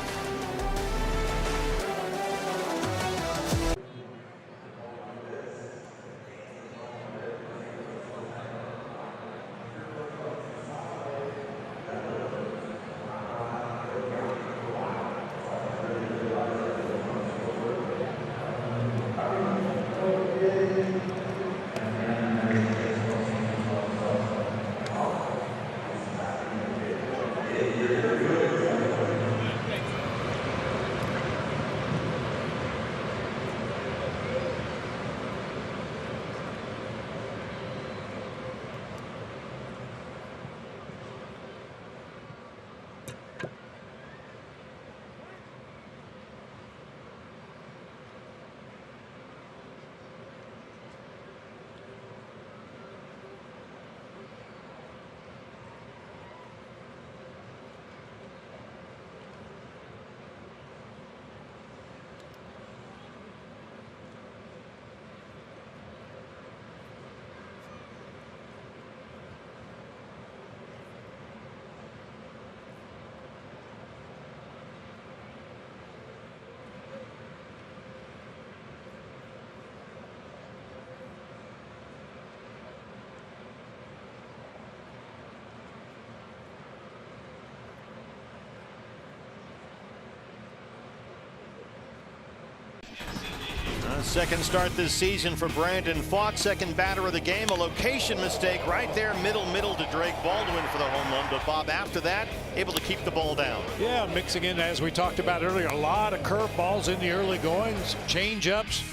Second start this season for Brandon Pfaadt, second batter of the game. A location mistake right there, middle to Drake Baldwin for the home run. But Bob, after that, able to keep the ball down. Yeah, mixing in, as we talked about earlier, a lot of curveballs in the early goings, change-ups.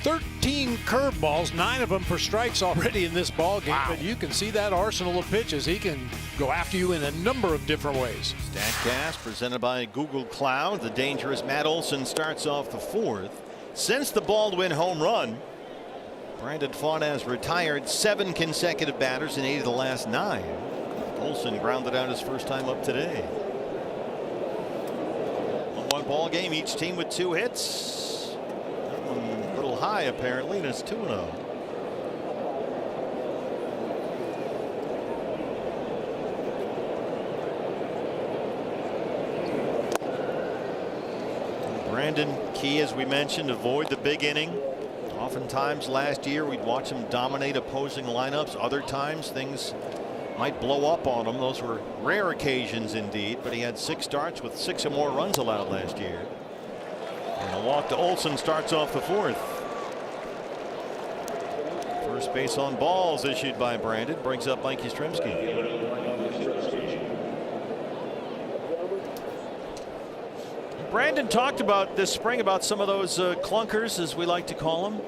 13 curveballs, 9 of them for strikes already in this ball game. Wow. But you can see that arsenal of pitches. He can go after you in a number of different ways. StatCast presented by Google Cloud. The dangerous Matt Olson starts off the fourth. Since the Baldwin home run, Brandon Pfaadt has retired 7 consecutive batters in 8 of the last 9. Olson grounded out his first time up today. 1-1 ball game, each team with 2 hits. That one a little high apparently, and it's 2-0. Brandon key, as we mentioned, avoid the big inning. Oftentimes last year we'd watch him dominate opposing lineups. Other times things might blow up on him. Those were rare occasions indeed, but he had 6 starts with 6 or more runs allowed last year. And a walk to Olson starts off the fourth. First base on balls issued by Brandon, brings up Mike Yastrzemski. Brandon talked about this spring about some of those clunkers, as we like to call them,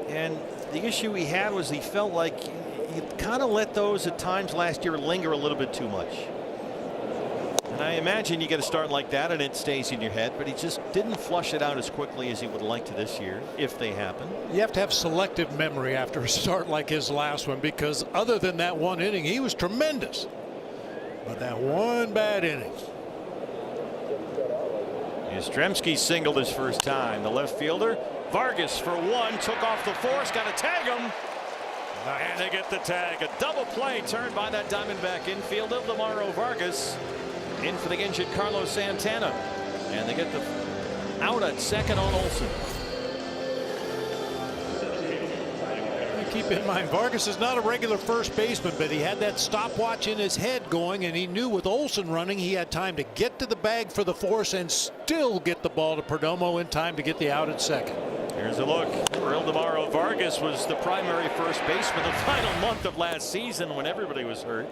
and the issue he had was he felt like he kind of let those at times last year linger a little bit too much. And I imagine you get a start like that and it stays in your head, but he just didn't flush it out as quickly as he would like to this year, if they happen. You have to have selective memory after a start like his last one, because other than that one inning, he was tremendous. But that one bad inning. Yastrzemski singled his first time. The left fielder, Vargas, for 1, took off the force, got to tag him. And they get the tag. A double play turned by that Diamondback infielder, Lamaro Vargas, in for the injured Carlos Santana. And they get the out at second on Olson. Keep in mind, Vargas is not a regular first baseman, but he had that stopwatch in his head going, and he knew with Olson running he had time to get to the bag for the force and still get the ball to Perdomo in time to get the out at second. Here's a look. Ildemaro Vargas was the primary first baseman the final month of last season when everybody was hurt.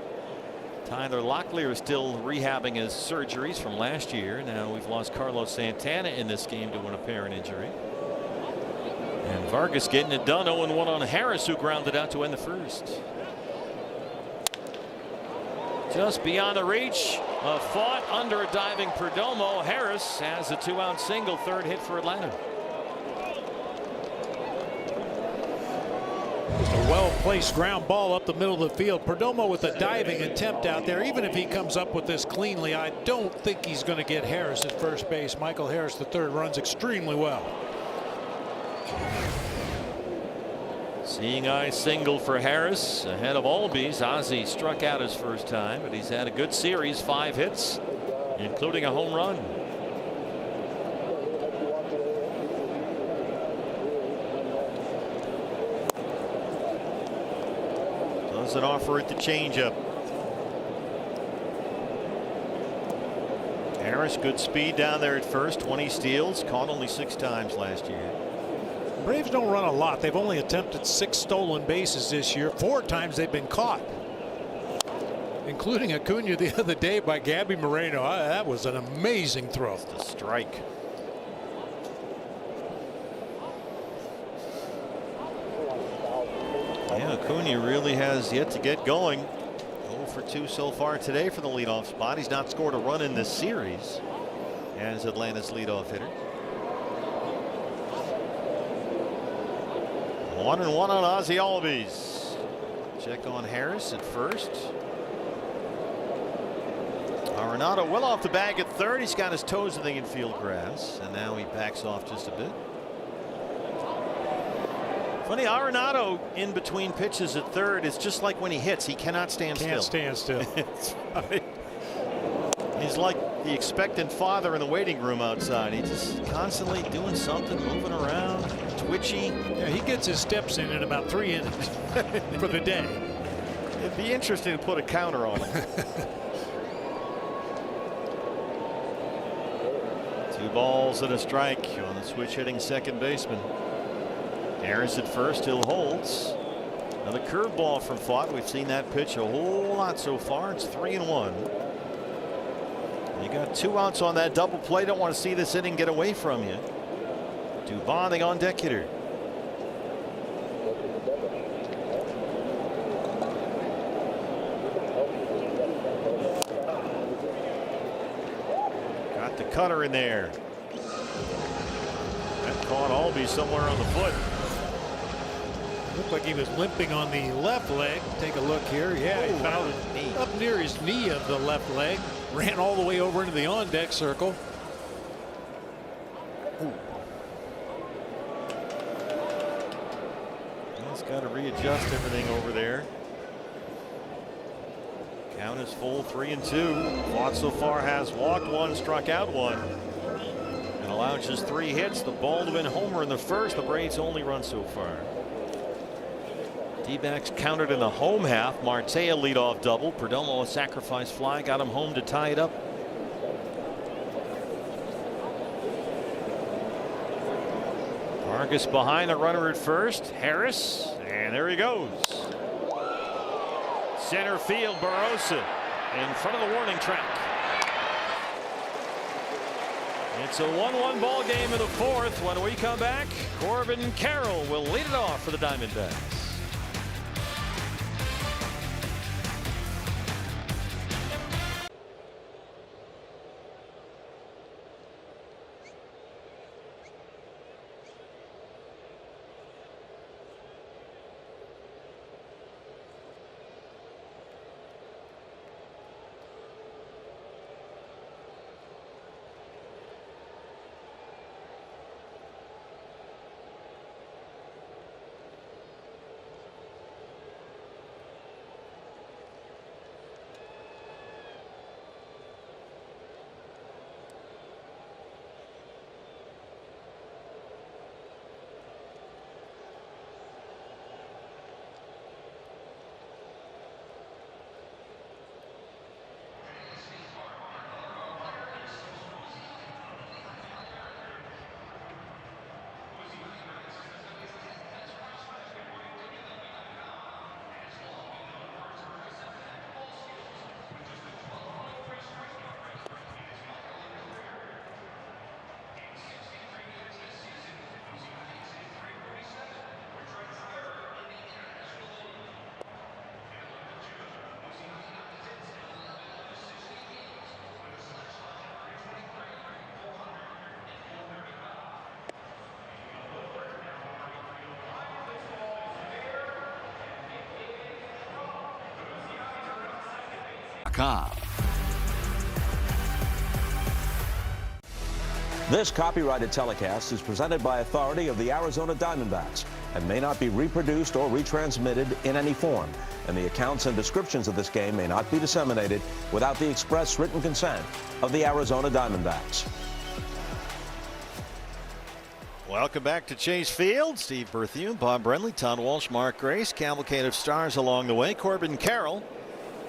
Tyler Locklear is still rehabbing his surgeries from last year. Now we've lost Carlos Santana in this game to an apparent injury. And Vargas getting it done. 0-1 on Harris, who grounded out to end the first. Just beyond the reach of Pfaadt under a diving Perdomo. Harris has a 2-out single, third hit for Atlanta. Just a well-placed ground ball up the middle of the field. Perdomo with a diving attempt out there. Even if he comes up with this cleanly, I don't think he's going to get Harris at first base. Michael Harris, the third, runs extremely well. Seeing eye single for Harris ahead of Albies. Ozzie struck out his first time, but he's had a good series, 5 hits, including a home run. Doesn't offer it the changeup. Harris, good speed down there at first, 20 steals, caught only 6 times last year. Braves don't run a lot. They've only attempted 6 stolen bases this year. 4 times they've been caught, including Acuna the other day by Gabby Moreno. That was an amazing throw. It's a strike. Yeah, Acuna really has yet to get going. 0 for 2 so far today for the leadoff spot. He's not scored a run in this series as Atlanta's leadoff hitter. 1-1 on Ozzie Albies. Check on Harris at first. Arenado well off the bag at third. He's got his toes in the infield grass, and now he backs off just a bit. Funny, Arenado in between pitches at third is just like when he hits, he cannot stand still. Can't stand still. He's like the expectant father in the waiting room outside. He's just constantly doing something, moving around, twitchy. Yeah, he gets his steps in about 3 innings for the day. It'd be interesting to put a counter on him. 2 balls and a strike on the switch hitting second baseman. Harris at first, still holds. Another curveball from Fott. We've seen that pitch a whole lot so far. It's 3-1. You got 2 outs on that double play. Don't want to see this inning get away from you. Dubon, the on deck hitter. Got the cutter in there. That caught Albee somewhere on the foot. Looked like he was limping on the left leg. Take a look here. Yeah, he found it up near his knee of the left leg. Ran all the way over into the on deck circle. He's got to readjust everything over there. Count is full, 3-2. Fought so far has walked 1, struck out 1, and allowed just 3 hits. The Baldwin homer in the first. The Braves only run so far. D-backs countered in the home half. Marte a leadoff double. Perdomo a sacrifice fly, got him home to tie it up. Vargas behind the runner at first. Harris, and there he goes. Center field, Barossa in front of the warning track. It's a 1-1 ball game in the 4th. When we come back, Corbin Carroll will lead it off for the Diamondbacks. This copyrighted telecast is presented by authority of the Arizona Diamondbacks and may not be reproduced or retransmitted in any form, and the accounts and descriptions of this game may not be disseminated without the express written consent of the Arizona Diamondbacks. Welcome back to Chase Field. Steve Berthune, Bob Brenly, Todd Walsh, Mark Grace. Cavalcade of stars along the way. Corbin Carroll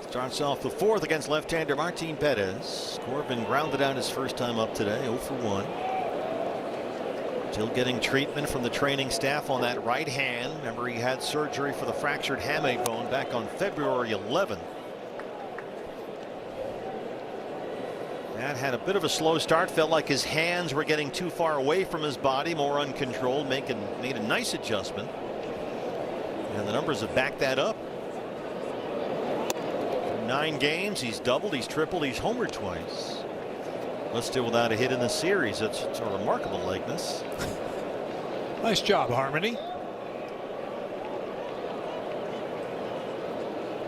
starts off the 4th against left-hander Martin Perez. Corbin grounded out his first time up today, 0 for 1. Still getting treatment from the training staff on that right hand. Remember, he had surgery for the fractured hamate bone back on February 11th. That had a bit of a slow start. Felt like his hands were getting too far away from his body, more uncontrolled. Made a nice adjustment, and the numbers have backed that up. 9 games, he's doubled, he's tripled, he's homered twice. But still without a hit in the series. It's a remarkable likeness. Nice job, Harmony.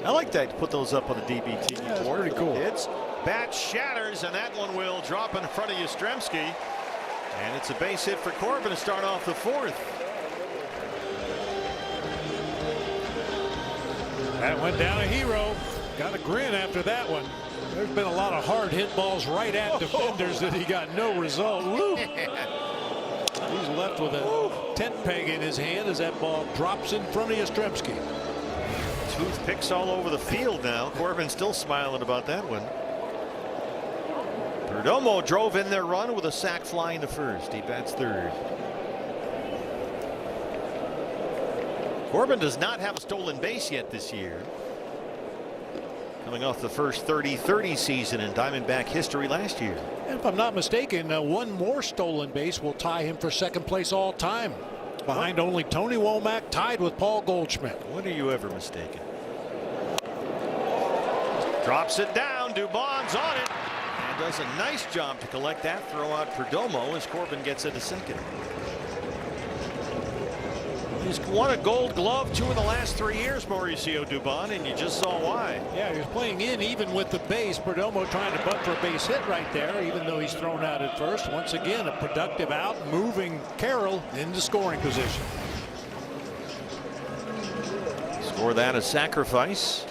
I like that. Put those up on the DBT. Yeah, that's pretty cool. Hits, bat shatters, and that one will drop in front of Yastrzemski. And it's a base hit for Corbin to start off the 4th. That went down a hero. Got a grin after that one. There's been a lot of hard hit balls right at defenders that he got no result. Woo. He's left with a tent peg in his hand as that ball drops in front of Yastrzemski. Toothpicks all over the field now. Corbin still smiling about that one. Perdomo drove in their run with a sac fly in the first. He bats third. Corbin does not have a stolen base yet this year. Coming off the first 30-30 season in Diamondback history last year. And if I'm not mistaken, one more stolen base will tie him for second place all time. Behind only Tony Womack, tied with Paul Goldschmidt. When are you ever mistaken? Drops it down. Dubon's on it. And does a nice job to collect that throw out Perdomo as Corbin gets into second. He's won a Gold Glove 2 in the last 3 years, Mauricio Dubon, and you just saw why. Yeah, he was playing in even with the base. Perdomo trying to bunt for a base hit right there, even though he's thrown out at first. Once again, a productive out, moving Carroll into scoring position. Score that a sacrifice.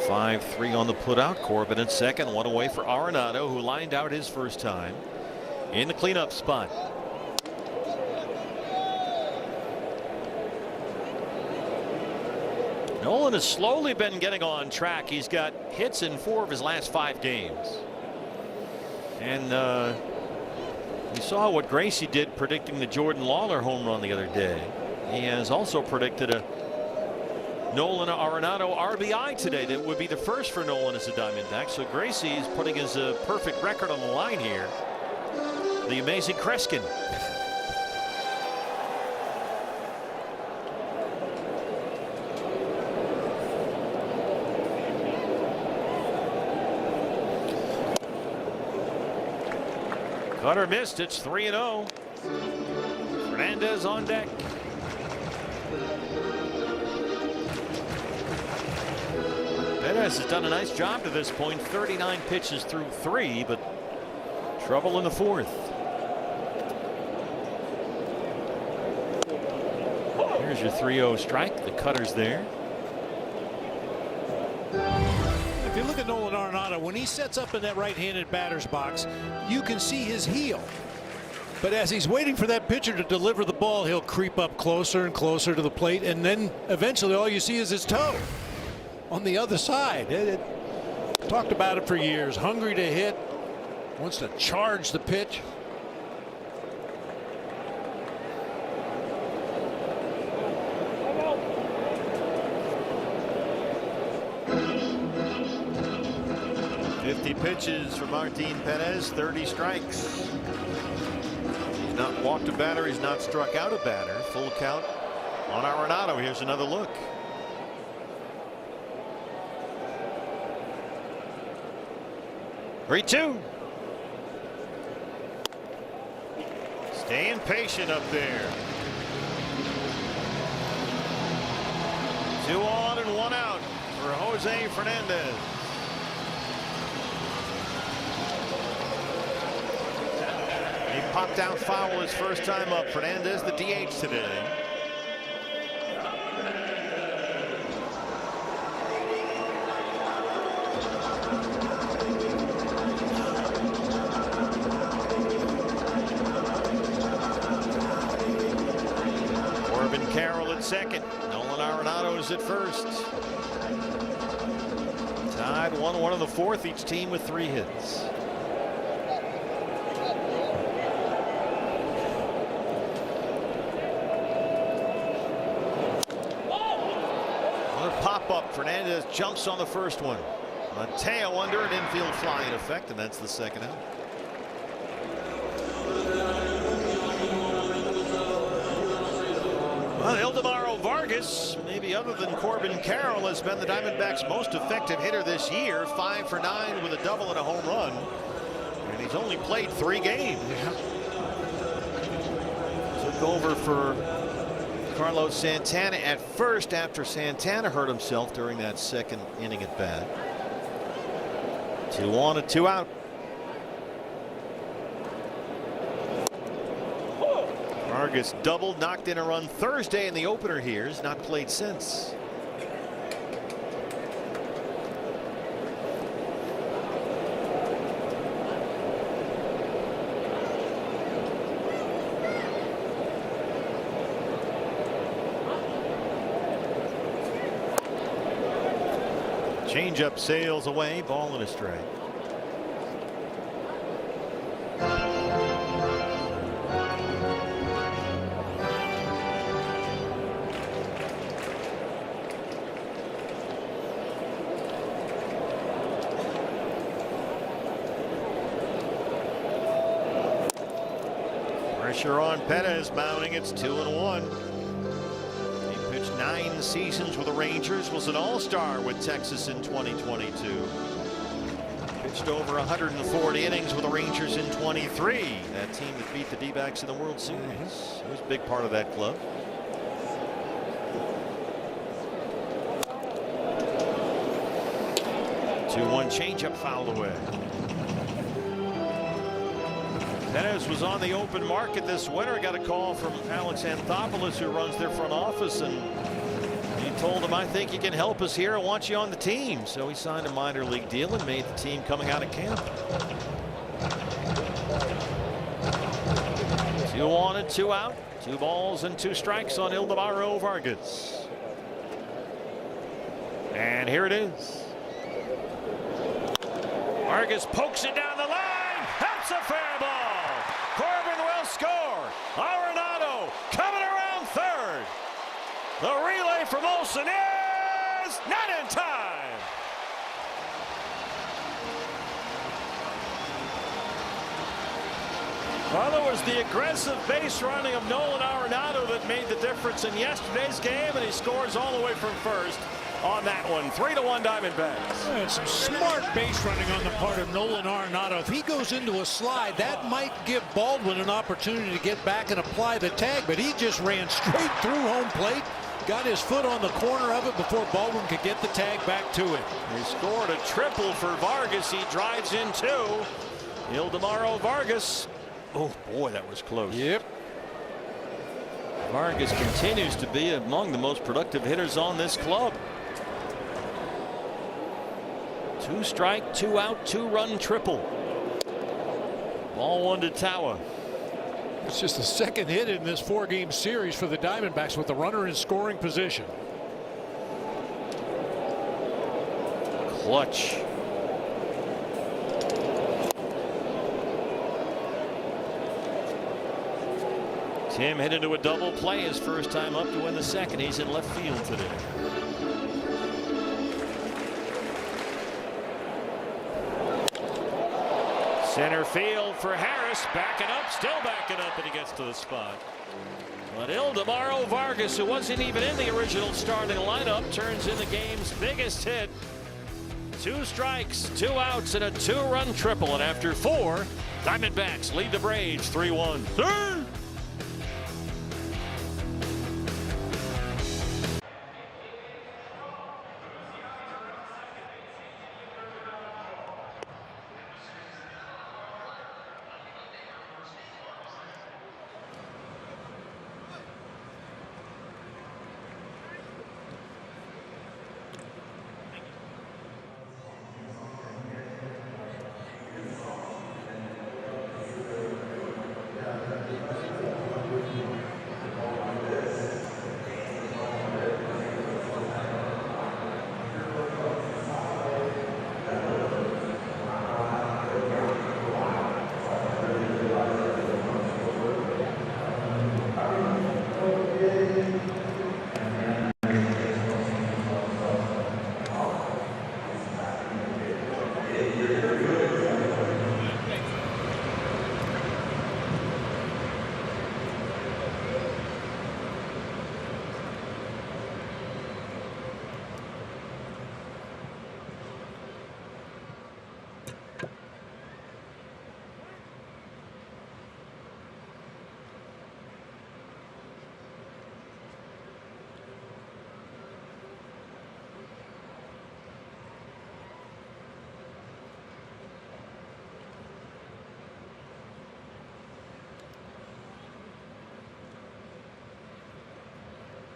5-3 on the putout. Corbin at second, one away for Arenado, who lined out his first time in the cleanup spot. Nolan has slowly been getting on track. He's got hits in 4 of his last 5 games. And you saw what Gracie did predicting the Jordan Lawler home run the other day. He has also predicted a Nolan Arenado RBI today that would be the first for Nolan as a Diamondback. So Gracie is putting his perfect record on the line here. The amazing Kreskin. Cutter missed. It's 3-0. Fernandez on deck. Perez has done a nice job to this point. 39 pitches through 3, but trouble in the 4th. Here's your 3-0 strike. The cutter's there. If you look at Nolan Arenado, when he sets up in that right-handed batter's box, you can see his heel. But as he's waiting for that pitcher to deliver the ball, he'll creep up closer and closer to the plate, and then eventually all you see is his toe on the other side. Talked about it for years. Hungry to hit, wants to charge the pitch. Pitches for Martin Perez, 30 strikes. He's not walked a batter. He's not struck out a batter. Full count on Arenado. Here's another look. Three-two. Staying patient up there. 2 on and 1 out for Jose Fernandez. He popped out foul his first time up. Fernandez the DH today. Corbin Carroll at second. Nolan Arenado is at first. Tied 1-1 in the 4th. Each team with 3 hits. Pop-up. Fernandez jumps on the first one. Mateo under an infield fly in effect, and that's the second out. Well, Ildemaro Vargas, maybe other than Corbin Carroll, has been the Diamondbacks' most effective hitter this year. 5 for 9 with a double and a home run. And he's only played 3 games. Took over for Carlos Santana at first after Santana hurt himself during that second inning at bat. 2 on and 2 out. Vargas doubled, knocked in a run Thursday in the opener here. Has not played since. Changeup sails away, ball and a strike. Pressure on Perez mounting. It's 2-1. He pitched 9 seasons with the Rangers, was an all-star with Texas in 2022. Pitched over 140 innings with the Rangers in 23. That team that beat the D-backs in the World Series. He was a big part of that club. One changeup fouled away. Perez was on the open market this winter. Got a call from Alex Anthopoulos, who runs their front office, and he told him, "I think you can help us here. I want you on the team." So he signed a minor league deal and made the team coming out of camp. 2 on and 2 out. 2 balls and 2 strikes on Ildemaro Vargas. And here it is. Vargas pokes it down the line. That's a fair ball. Corbin will score. Arenado coming around third. The relay from Olsen is not in time. Well, it was the aggressive base running of Nolan Arenado that made the difference in yesterday's game, and he scores all the way from first on that one. 3-1 Diamondbacks. And some smart base running on the part of Nolan Arenado. If he goes into a slide, that might give Baldwin an opportunity to get back and apply the tag, but he just ran straight through home plate, got his foot on the corner of it before Baldwin could get the tag back to it. He scored a triple for Vargas. He drives in 2. Ildemaro Vargas. Oh boy, that was close. Yep. Vargas continues to be among the most productive hitters on this club. 2 strike, 2 out, 2-run triple. Ball 1 to Tawa. It's just the second hit in this 4-game series for the Diamondbacks with the runner in scoring position. Clutch. Tim hit into a double play, his first time up to win the second. He's in left field today. Center field for Harris, backing up, still backing up, and he gets to the spot. But Ildemaro Vargas, who wasn't even in the original starting lineup, turns in the game's biggest hit. 2 strikes, 2 outs, and a 2-run triple. And after 4, Diamondbacks lead the Braves 3-1. Sir!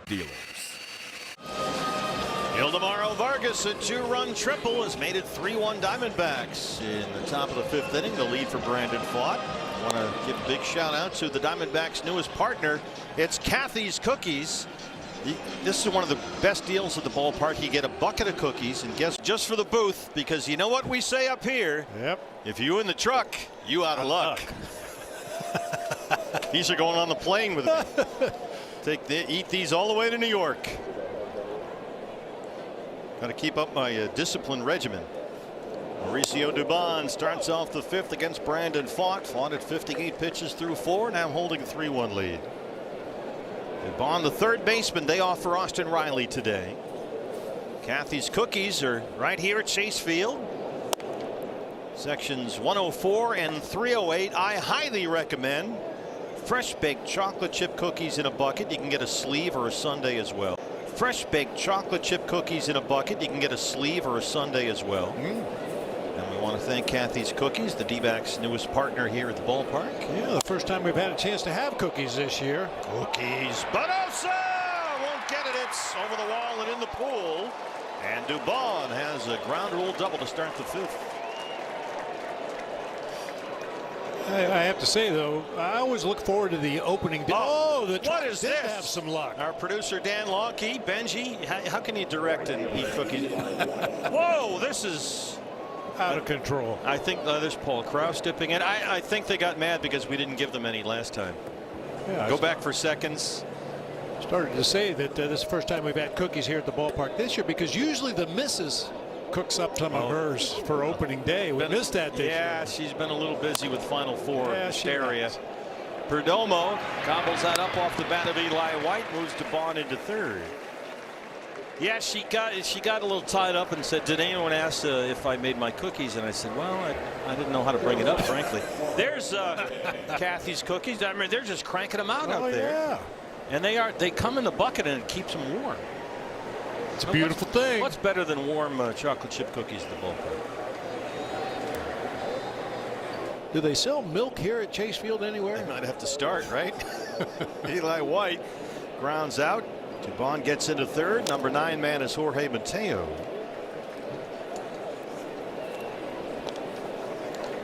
Dealers. Ildemaro Vargas, a 2-run triple, has made it 3-1 Diamondbacks. In the top of the 5th inning, the lead for Brandon Pfaadt. I want to give a big shout out to the Diamondbacks' newest partner. It's Kathy's Cookies. This is one of the best deals at the ballpark. You get a bucket of cookies, and guess, just for the booth, because you know what we say up here. Yep. If you in the truck, you out of luck. These are going on the plane with me. Eat these all the way to New York. Got to keep up my discipline regimen. Mauricio Dubon starts off the 5th against Brandon Pfaadt. Pfaadt at 58 pitches through 4, now holding a 3-1 lead. Dubon, the third baseman, day off for Austin Riley today. Kathy's Cookies are right here at Chase Field. Sections 104 and 308. I highly recommend fresh baked chocolate chip cookies in a bucket. You can get a sleeve or a sundae as well. Fresh baked chocolate chip cookies in a bucket. You can get a sleeve or a sundae as well. And we want to thank Kathy's Cookies, the D-backs' newest partner here at the ballpark. Yeah, the first time we've had a chance to have cookies this year. Cookies. Badosa won't get it. It's over the wall and in the pool. And Dubon has a ground rule double to start the 5th. I have to say, though, I always look forward to the opening. What is this? Have some luck. Our producer Dan Longkey, Benji, how can you direct and eat cookies? Whoa, this is out of control. I think there's Paul Krause dipping in. I think they got mad because we didn't give them any last time. Yeah, Go back for seconds. Started to say that this is the first time we've had cookies here at the ballpark this year, because usually the missus cooks up some of hers for opening day. We missed that this year. Yeah, she's been a little busy with Final Four hysteria. She Perdomo gobbles that up off the bat of Eli White, moves Dubon into 3rd. Yeah, she got a little tied up and said, did anyone ask if I made my cookies? And I said, well, I didn't know how to bring it up, frankly. There's Kathy's Cookies. I mean, they're just cranking them out there. Yeah. And they come in the bucket and it keeps them warm. It's a beautiful thing. What's better than warm chocolate chip cookies at the ballpark? Do they sell milk here at Chase Field anywhere? They might have to start, right? Eli White grounds out. Dubon gets into 3rd. Number 9 man is Jorge Mateo.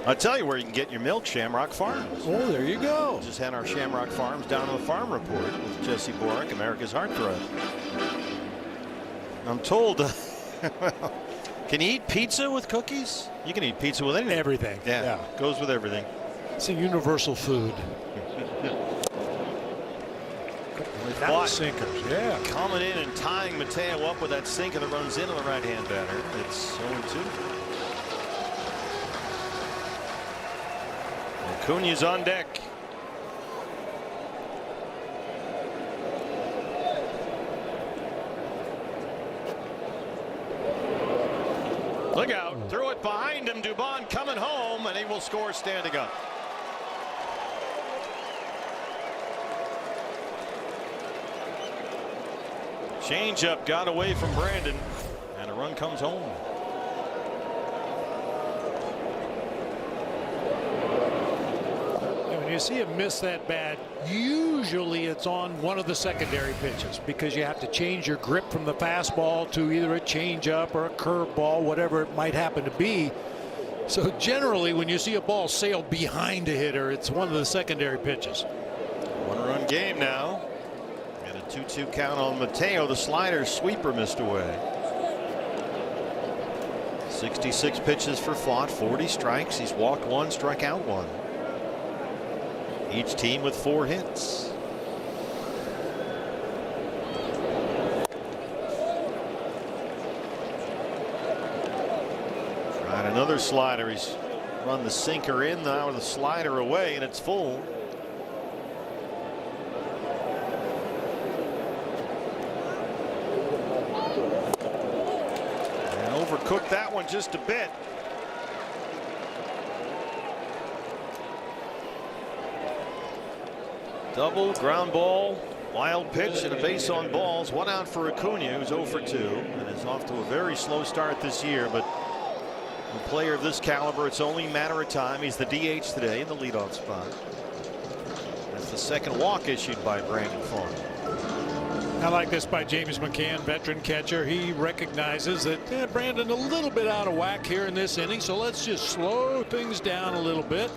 I'll tell you where you can get your milk, Shamrock Farms. Oh, there you go. Just had our Shamrock Farms Down on the Farm report with Jesse Borick, America's Heartthrob. I'm told, can you eat pizza with cookies? You can eat pizza with anything. Everything. Yeah, goes with everything. It's a universal food. Not sinkers, yeah. Coming in and tying Mateo up with that sinker that runs into the right-hand batter. It's 0-2. Acuña's on deck. Look out, threw it behind him. Dubon coming home, and he will score standing up. Changeup got away from Brandon, and a run comes home. When you see him miss that bat, usually it's on one of the secondary pitches, because you have to change your grip from the fastball to either a changeup or a curveball, whatever it might happen to be. So generally, when you see a ball sail behind a hitter, it's one of the secondary pitches. 1-run game now. 2-2 count on Mateo. The slider sweeper missed away. 66 pitches for Pfaadt, 40 strikes. He's walked 1, struck out 1. Each team with 4 hits. Tried another slider. He's run the sinker in, now the slider away, and it's full. Overcooked that one just a bit. Double, ground ball, wild pitch, and a base on balls. 1 out for Acuña, who's 0 for 2, and is off to a very slow start this year. But a player of this caliber, it's only a matter of time. He's the DH today in the leadoff spot. That's the second walk issued by Brandon Pfaadt. I like this by James McCann, veteran catcher. He recognizes that Brandon a little bit out of whack here in this inning, so let's just slow things down a little bit.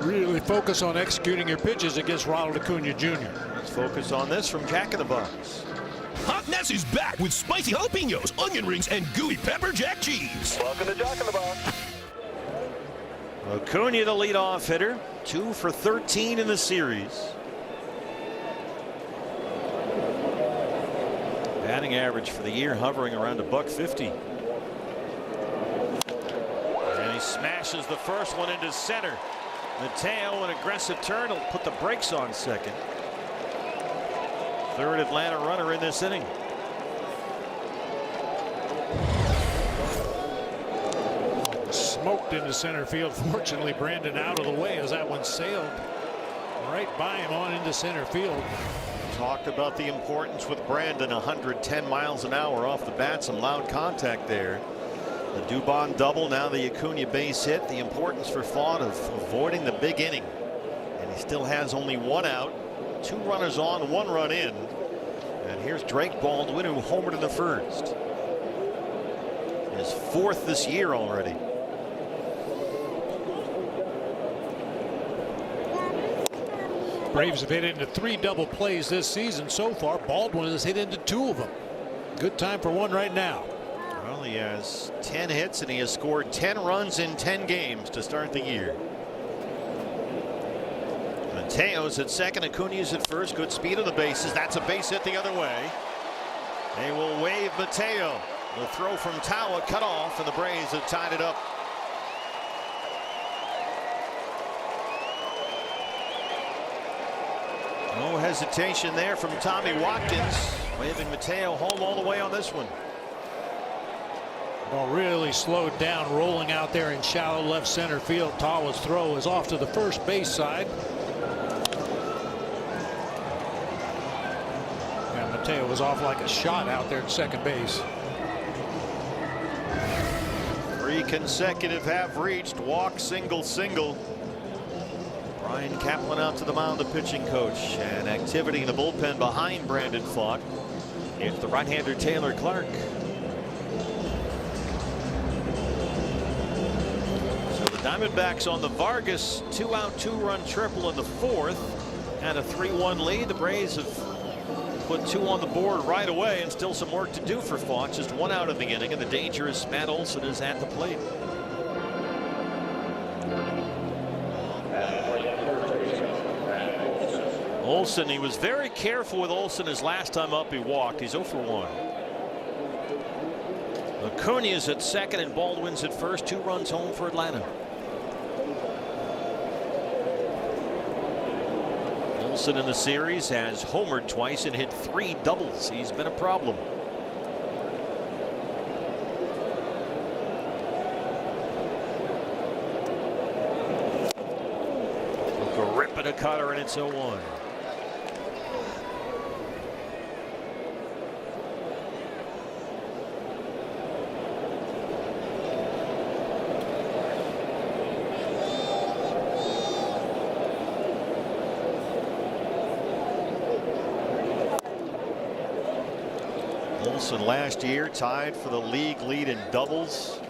Really focus on executing your pitches against Ronald Acuña Jr. Let's focus on this from Jack in the Box. Hot Ness is back with spicy jalapenos, onion rings, and gooey pepper jack cheese. Welcome to Jack in the Box. Acuña, the leadoff hitter, 2 for 13 in the series. Batting average for the year hovering around $150. smashes the first one into center. Mateo, an aggressive turn, will put the brakes on second. Third Atlanta runner in this inning. Smoked into center field. Fortunately, Brandon out of the way as that one sailed right by him on into center field. Talked about the importance with Brandon, 110 miles an hour off the bat, some loud contact there. The Dubon double, now the Acuna base hit. The importance for Font of avoiding the big inning. And he still has only one out, 2 runners on, 1 run in. And here's Drake Baldwin, who homered in the first. His 4th this year already. Braves have hit into 3 double plays this season so far. Baldwin has hit into 2 of them. Good time for one right now. Well, he has 10 hits and he has scored 10 runs in 10 games to start the year. Mateo's at second, Acuna's at first. Good speed on the bases. That's a base hit the other way. They will wave Mateo. The throw from Tawa cut off, and the Braves have tied it up. No hesitation there from Tommy Watkins, waving Mateo home all the way on this one. Ball really slowed down, rolling out there in shallow left center field. Tawa's throw is off to the first base side. And Mateo was off like a shot out there at second base. 3 consecutive have reached. Walk, single, single. Brian Kaplan out to the mound, the pitching coach, and activity in the bullpen behind Brandon Pfaadt. It's the right-hander Taylor Clark. So the Diamondbacks on the Vargas 2-out 2-run triple in the 4th and a 3-1 lead. The Braves have put 2 on the board right away, and still some work to do for Pfaadt. Just 1 out in the inning, and the dangerous Matt Olson is at the plate. Olson, he was very careful with Olson his last time up. He walked. He's 0 for 1. Acuna's at second and Baldwin's at first. 2 runs home for Atlanta. Olson in the series has homered twice and hit 3 doubles. He's been a problem. Took a rip at a cutter, and it's 0-1. Olson last year tied for the league lead in doubles.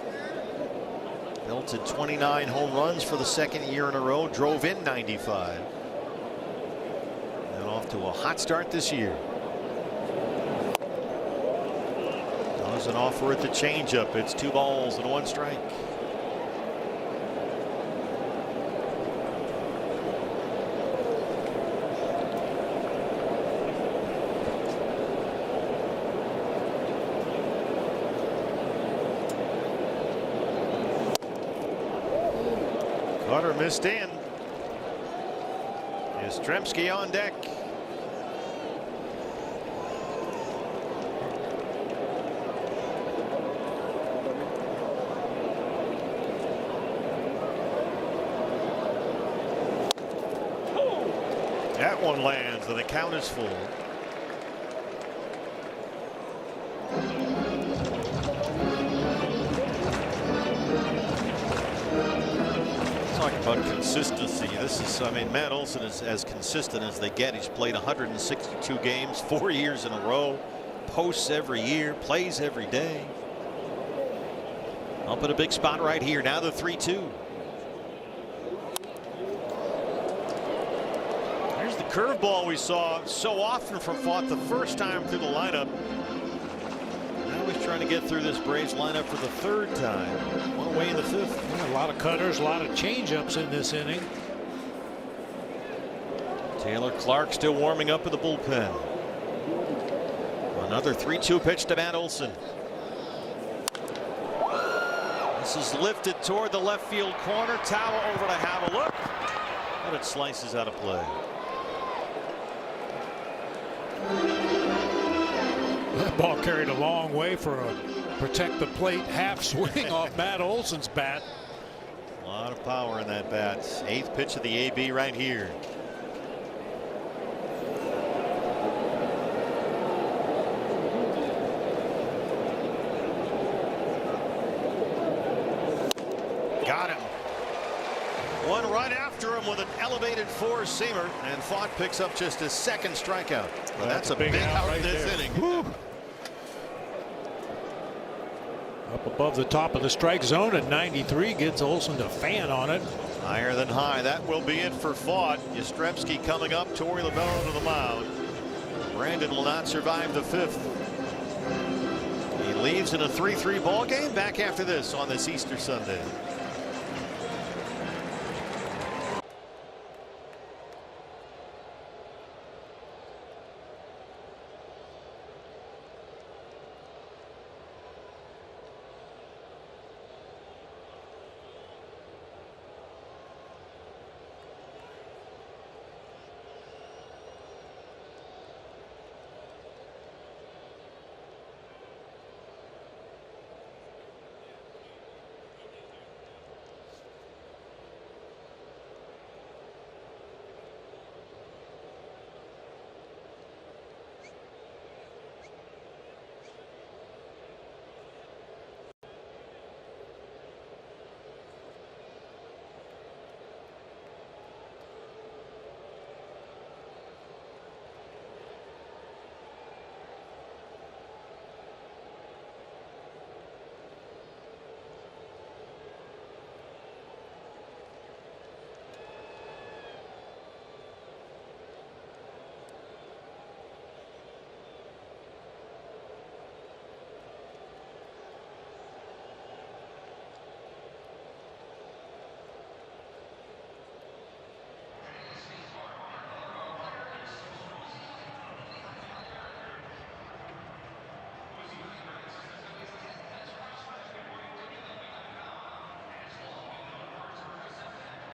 Belted 29 home runs for the 2nd year in a row. Drove in 95. And off to a hot start this year. Does an offer at the changeup. It's 2 balls and 1 strike. Carter missed in. Yastrzemski on deck. That one lands and the count is full. Talk about consistency. This is, I mean, Matt Olson is as consistent as they get. He's played 162 games, 4 years in a row, posts every year, plays every day. Up in a big spot right here. Now the 3-2. Here's the curveball we saw so often from Pfaadt the first time through the lineup. Now he's trying to get through this Braves lineup for the 3rd time. One away in the 5th. Yeah, a lot of cutters, a lot of changeups in this inning. Taylor Clark still warming up in the bullpen. Another 3-2 pitch to Matt Olson. This is lifted toward the left field corner. Tawa over to have a look, but it slices out of play. That ball carried a long way for a protect the plate half swing off Matt Olson's bat. A lot of power in that bat. 8th pitch of the AB right here. Got him. One right after him with an elevated four-seamer, and Fott picks up just his 2nd strikeout. Well, that's a big out right in this there. inning. Woo. Up above the top of the strike zone at 93, gets Olson to fan on it. Higher than high. That will be it for Fott. Yastrzemski coming up. Torey Lovullo to the mound. Brandon will not survive the 5th. He leaves in a 3-3 ball game. Back after this on this Easter Sunday.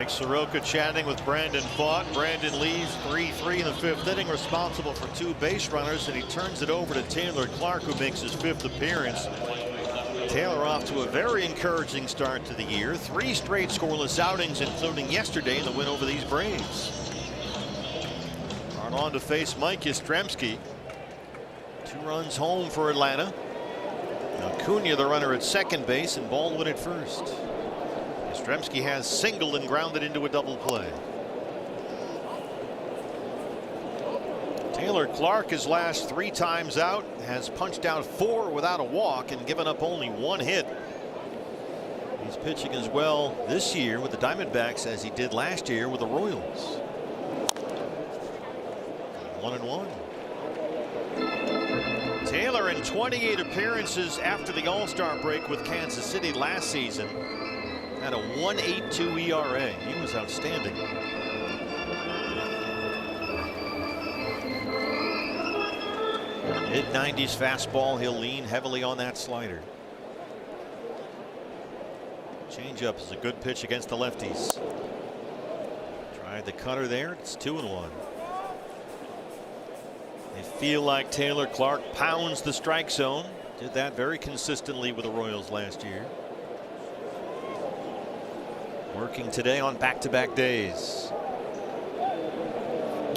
Soroka chatting with Brandon Fott. Brandon leaves 3-3 in the 5th inning, responsible for 2 base runners, and he turns it over to Taylor Clark, who makes his 5th appearance. Taylor off to a very encouraging start to the year. 3 straight scoreless outings, including yesterday in the win over these Braves. On to face Mike Yastrzemski. 2 runs home for Atlanta. Acuna the runner at 2nd base and Baldwin at 1st. Yastrzemski has singled and grounded into a double play. Taylor Clark his last 3 times out has punched out 4 without a walk and given up only 1 hit. He's pitching as well this year with the Diamondbacks as he did last year with the Royals. 1-1. Taylor in 28 appearances after the All-Star break with Kansas City last season had a 1.82 ERA. He was outstanding. Mid-90s fastball. He'll lean heavily on that slider. Changeup is a good pitch against the lefties. Tried the cutter there. It's 2-1. They feel like Taylor Clark pounds the strike zone. Did that very consistently with the Royals last year. Working today on back-to-back days.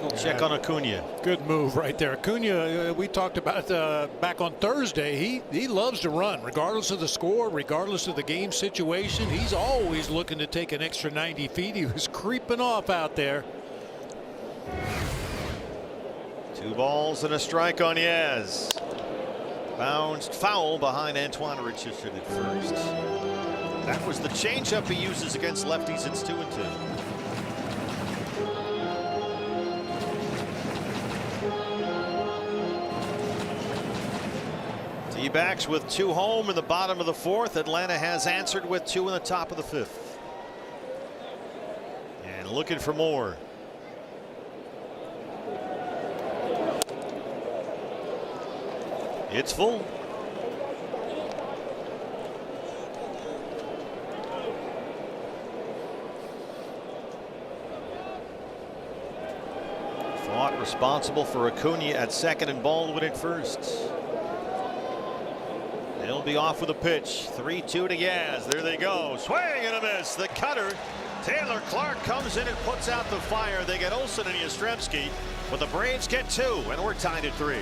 We'll check on Acuna. Good move right there. Acuna, we talked about back on Thursday. He loves to run, regardless of the score, regardless of the game situation. He's always looking to take an extra 90 feet. He was creeping off out there. 2 balls and a strike on Yaz. Bounced foul behind Antoine Richardson at first. That was the changeup he uses against lefties. It's 2-2. D-backs with 2 home in the bottom of the 4th. Atlanta has answered with 2 in the top of the 5th. And looking for more. It's full. responsible for Acuna at second and Baldwin at first. They'll be off with a pitch. 3-2 to Yaz. There they go. Swing and a miss. The cutter. Taylor Clark comes in and puts out the fire. They get Olsen and Yastrzemski, but the Braves get 2, and we're tied at 3.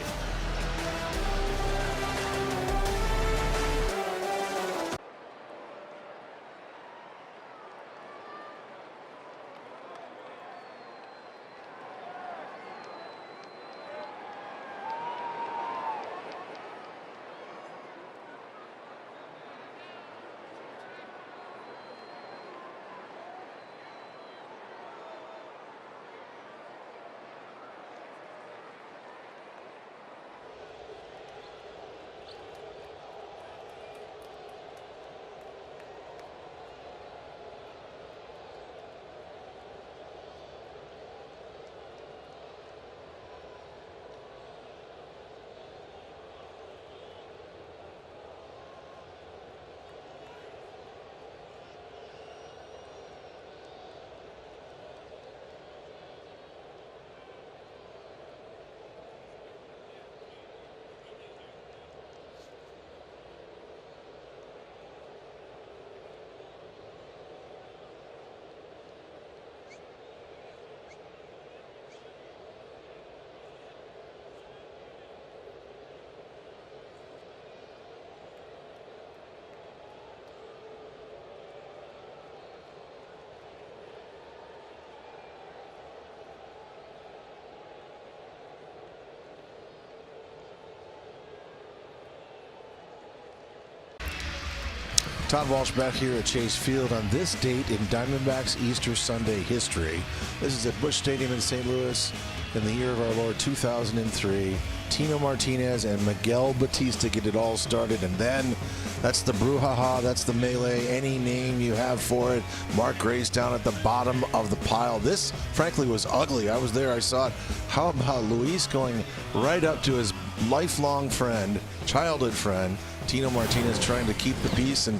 Todd Walsh back here at Chase Field on this date in Diamondbacks Easter Sunday history. This is at Busch Stadium in St. Louis in the year of our Lord 2003. Tino Martinez and Miguel Batista get it all started, and then that's the brouhaha, that's the melee, any name you have for it. Mark Gray's down at the bottom of the pile. This, frankly, was ugly. I was there, I saw it. How about Luis going right up to his lifelong friend, childhood friend, Tino Martinez, trying to keep the peace. And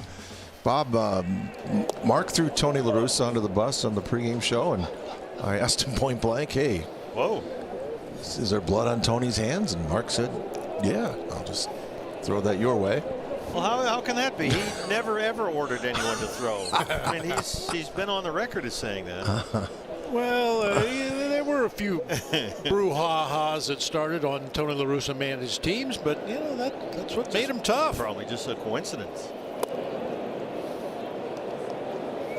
Bob, Mark threw Tony La Russa under the bus on the pregame show, and I asked him point blank, hey, whoa, is there blood on Tony's hands? And Mark said, yeah, I'll just throw that your way. Well, how can that be? He never ever ordered anyone to throw. I mean, he's been on the record as saying that. Well, there were a few brouhahas that started on Tony La Russa managed teams, but you know that's what made him tough. Probably just a coincidence.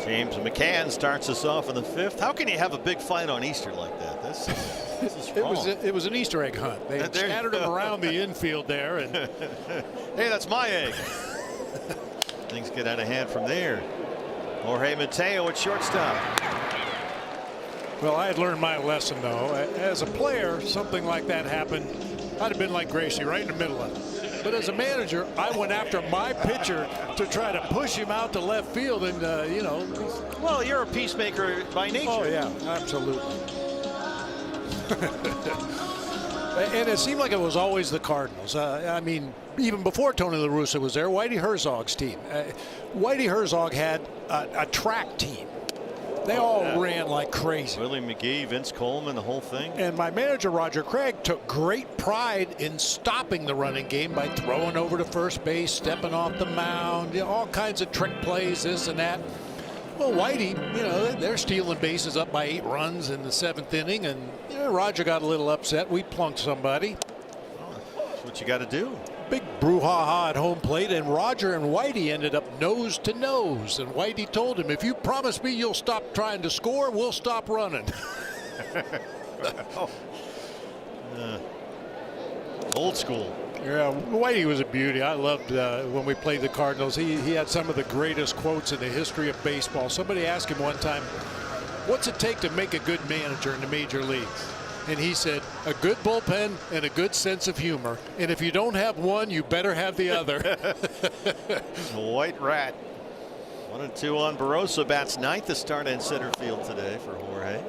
James McCann starts us off in the 5th. How can you have a big fight on Easter like that? This is wrong. It was an Easter egg hunt. They scattered them around the infield there, and hey, that's my egg. Things get out of hand from there. Jorge Mateo at shortstop. Well, I had learned my lesson, though. As a player, something like that happened, I'd have been like Gracie, right in the middle of it. But as a manager, I went after my pitcher to try to push him out to left field, and you know. Well, you're a peacemaker by nature. Oh yeah, absolutely. And it seemed like it was always the Cardinals. I mean, even before Tony La Russa was there, Whitey Herzog's team. Whitey Herzog had a track team. They all ran like crazy. Willie McGee, Vince Coleman, the whole thing. And my manager, Roger Craig, took great pride in stopping the running game by throwing over to first base, stepping off the mound, you know, all kinds of trick plays, this and that. Well, Whitey, you know, they're stealing bases up by 8 runs in the 7th inning, and you know, Roger got a little upset. We plunked somebody. That's what you got to do. Big brouhaha at home plate, and Roger and Whitey ended up nose to nose. And Whitey told him, if you promise me you'll stop trying to score, we'll stop running. Old school. Yeah, Whitey was a beauty. I loved when we played the Cardinals. He had some of the greatest quotes in the history of baseball. Somebody asked him one time, what's it take to make a good manager in the major leagues? And he said, a good bullpen and a good sense of humor. And if you don't have one, you better have the other. White rat. 1-2 on Barossa. Bats 9th to start in center field today for Jorge.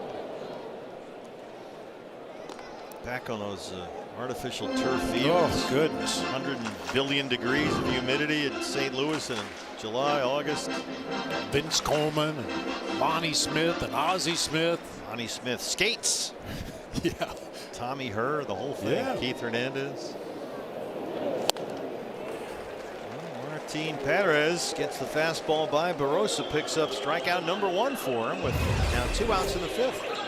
Back on those artificial turf fields. Oh, goodness. 100 billion degrees of humidity in St. Louis in July, August. Vince Coleman and Lonnie Smith and Ozzie Smith. Lonnie Smith skates. Yeah. Tommy Herr, the whole thing. Yeah. Keith Hernandez. Martin Perez gets the fastball by Barossa, picks up strikeout number 1 for him with now 2 outs in the 5th.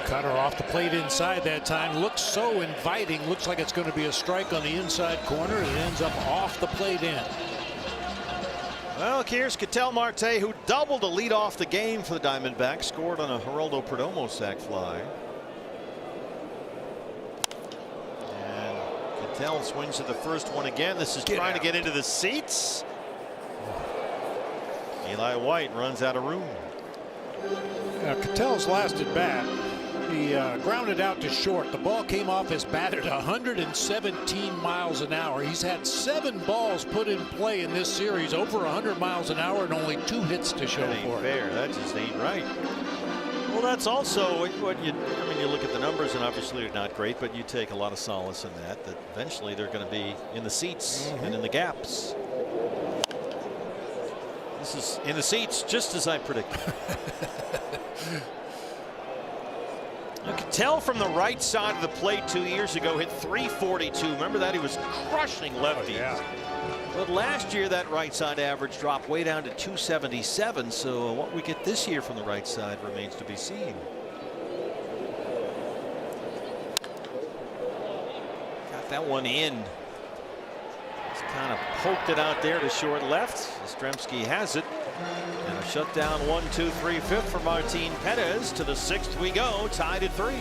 Cutter off the plate inside that time. Looks so inviting. Looks like it's going to be a strike on the inside corner. It ends up off the plate in. Well, here's Ketel Marte, who doubled to lead off the game for the Diamondbacks, scored on a Geraldo Perdomo sac fly. And Ketel swings at the first one again. This is trying to get into the seats. Eli White runs out of room. Ketel's last at bat, he grounded out to short. The ball came off his bat at 117 miles an hour. He's had 7 balls put in play in this series over 100 miles an hour and only 2 hits to show for it. Fair. That just ain't right. Well, that's also what you, I mean, you look at the numbers and obviously they're not great, but you take a lot of solace in that eventually they're going to be in the seats and in the gaps. This is in the seats, just as I predicted. You can tell from the right side of the plate 2 years ago, hit .342. Remember that? He was crushing lefties. Yeah. But last year, that right side average dropped way down to .277. So what we get this year from the right side remains to be seen. Got that one in. Just kind of poked it out there to short left. Yastrzemski has it. And a shutdown 1, 2, 3, 5th for Martin Perez. To the 6th we go, tied at 3.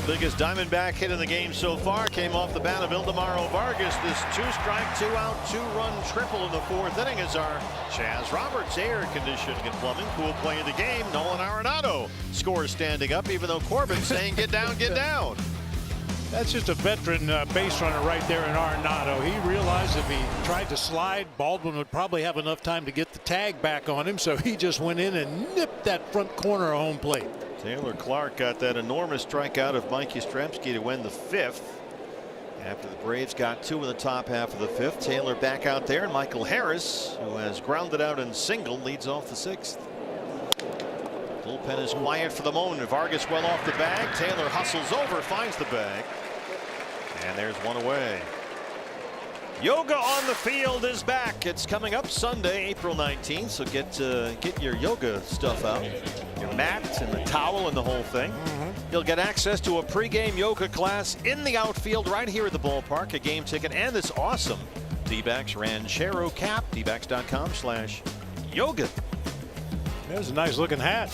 Biggest Diamondback hit in the game so far came off the bat of Ildemaro Vargas. This 2-strike, 2-out, 2-run triple in the 4th inning as our Chaz Roberts, air conditioning and plumbing, cool play of the game. Nolan Arenado scores standing up, even though Corbin's saying get down, get down. That's just a veteran base runner right there in Arenado. He realized if he tried to slide, Baldwin would probably have enough time to get the tag back on him, so he just went in and nipped that front corner of home plate. Taylor Clark got that enormous strikeout of Mike Yastrzemski to win the 5th. After the Braves got 2 in the top half of the 5th, Taylor back out there, and Michael Harris, who has grounded out and singled, leads off the 6th. Bullpen is quiet for the moment. Vargas well off the bag. Taylor hustles over, finds the bag, and there's one away. Yoga on the field is back. It's coming up Sunday, April 19th. So get your yoga stuff out, your mat and the towel and the whole thing. You'll get access to a pregame yoga class in the outfield right here at the ballpark, a game ticket, and this awesome D-backs Ranchero cap. dbacks.com/yoga. There's a nice looking hat.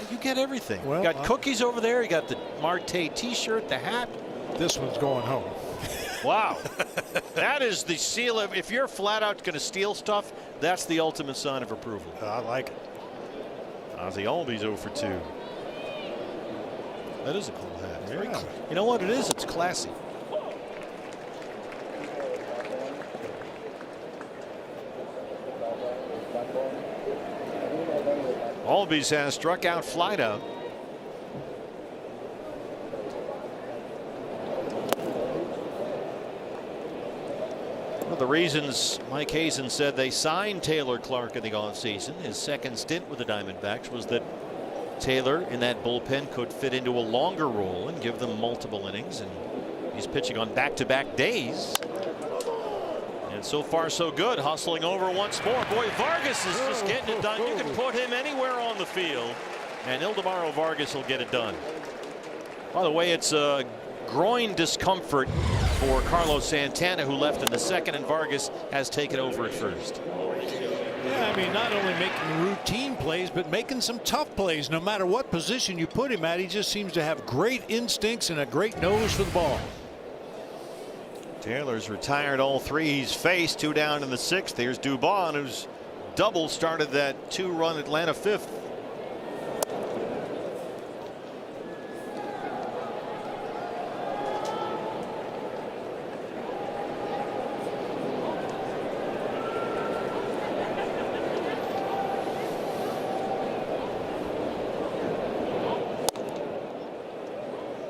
You get everything. Well, you got cookies over there. You got the Marte t-shirt, the hat. This one's going home. Wow. That is the seal of, if you're flat out going to steal stuff, that's the ultimate sign of approval. I like it. Ozzie Albies 0 for 2. That is a cool hat. Yeah. You know what it is? It's classy. Albies has struck out flight out. One of the reasons Mike Hazen said they signed Taylor Clark in the offseason, his second stint with the Diamondbacks, was that Taylor in that bullpen could fit into a longer role and give them multiple innings, and he's pitching on back-to-back days. And so far so good, hustling over once more. Boy, Vargas is just getting it done. You can put him anywhere on the field and Ildemaro Vargas will get it done. By the way, it's a groin discomfort for Carlos Santana, who left in the second, and Vargas has taken over at first. Yeah, I mean, not only making routine plays, but making some tough plays. No matter what position you put him at, he just seems to have great instincts and a great nose for the ball. Taylor's retired all three he's faced, 2 down in the 6th. Here's Dubon, who's double started that 2-run Atlanta 5th.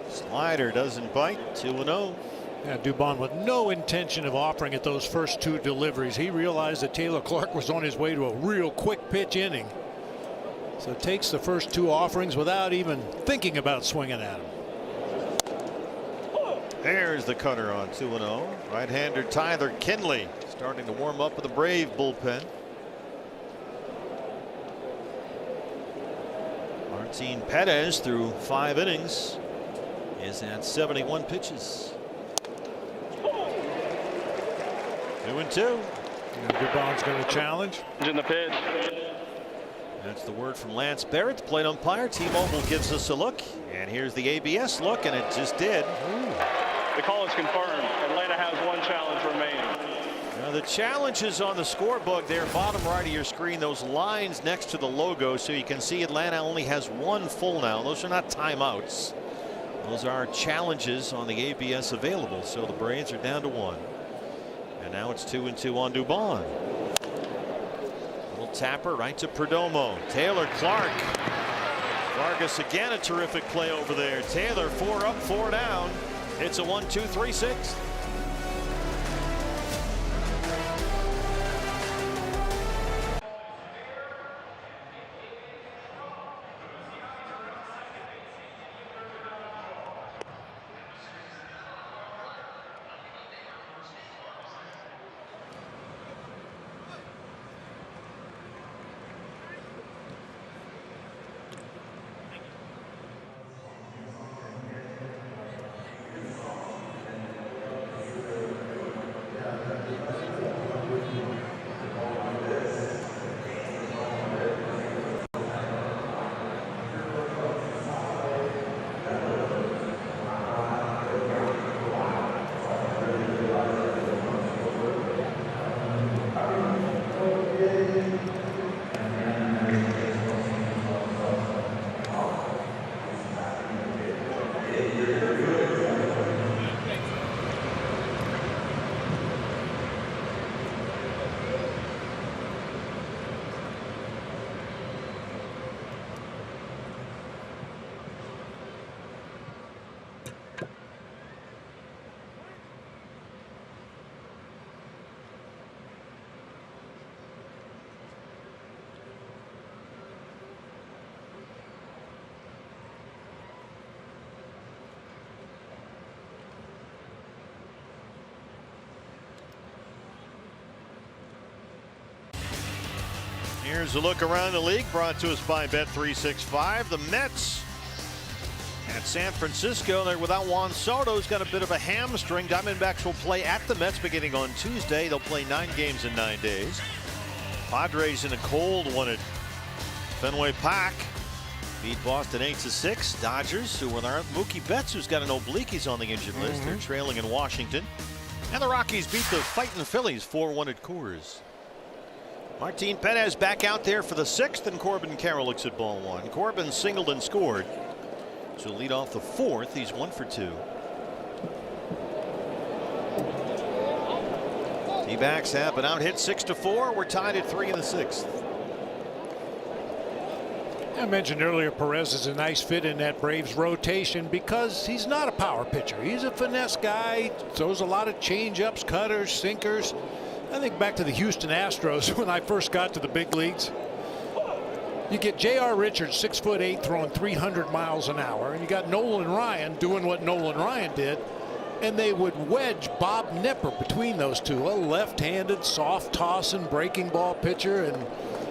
Slider doesn't bite. 2-0. Yeah, Dubon with no intention of offering at those first 2 deliveries. He realized that Taylor Clark was on his way to a real quick pitch inning. So takes the first 2 offerings without even thinking about swinging at him. There's the cutter on 2-0. Right-hander Tyler Kinley starting to warm up with the Brave bullpen. Martin Perez through 5 innings is at 71 pitches. 2-2. Dubon's going to challenge. In the pitch. That's the word from Lance Barrett, the plate umpire. T-Mobile gives us a look, and here's the ABS look, and it just did. The call is confirmed. Atlanta has 1 challenge remaining. Now the challenge is on the scorebook there, bottom right of your screen, those lines next to the logo, so you can see Atlanta only has 1 full now. Those are not timeouts. Those are challenges on the ABS available, so the Braves are down to 1. And now it's 2-2 on Dubon. Little tapper right to Perdomo. Taylor Clark. Vargas again, a terrific play over there. Taylor 4 up, 4 down. It's a 1-2-3-6. Here's a look around the league brought to us by Bet365. The Mets at San Francisco. They're without Juan Soto. He's got a bit of a hamstring. Diamondbacks will play at the Mets beginning on Tuesday. They'll play 9 games in 9 days. Padres in a cold one at Fenway Park. Beat Boston 8-6. Dodgers, who were there. Mookie Betts, who's got an oblique, he's on the injured list. They're trailing in Washington. And the Rockies beat the fighting Phillies 4-1 at Coors. Martin Perez back out there for the 6th, and Corbin Carroll looks at ball 1. Corbin singled and scored. So lead off the 4th. He's 1 for 2. D-backs have been out hit 6-4. We're tied at 3 in the 6th. I mentioned earlier Perez is a nice fit in that Braves rotation because he's not a power pitcher. He's a finesse guy, throws a lot of change-ups, cutters, sinkers. I think back to the Houston Astros when I first got to the big leagues. You get J.R. Richards, 6'8", throwing 300 miles an hour, and you got Nolan Ryan doing what Nolan Ryan did, and they would wedge Bob Nipper between those two, a left-handed, soft-tossing, breaking ball pitcher. And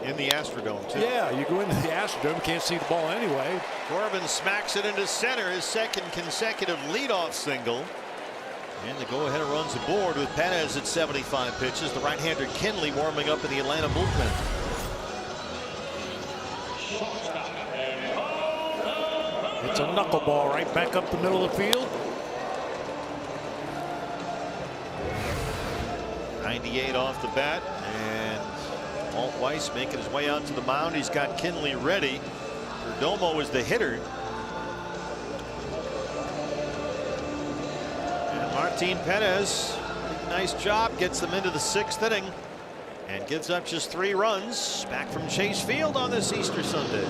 in the Astrodome, too. Yeah, you go into the Astrodome, can't see the ball anyway. Corbin smacks it into center, his second consecutive leadoff single. And the go-ahead runs aboard with Perez at 75 pitches. The right-hander Kinley warming up in the Atlanta bullpen. It's a knuckleball right back up the middle of the field. 98 off the bat, and Walt Weiss making his way out to the mound. He's got Kinley ready. Perdomo is the hitter. And Martin Perez, nice job, gets them into the 6th inning and gives up just 3 runs. Back from Chase Field on this Easter Sunday.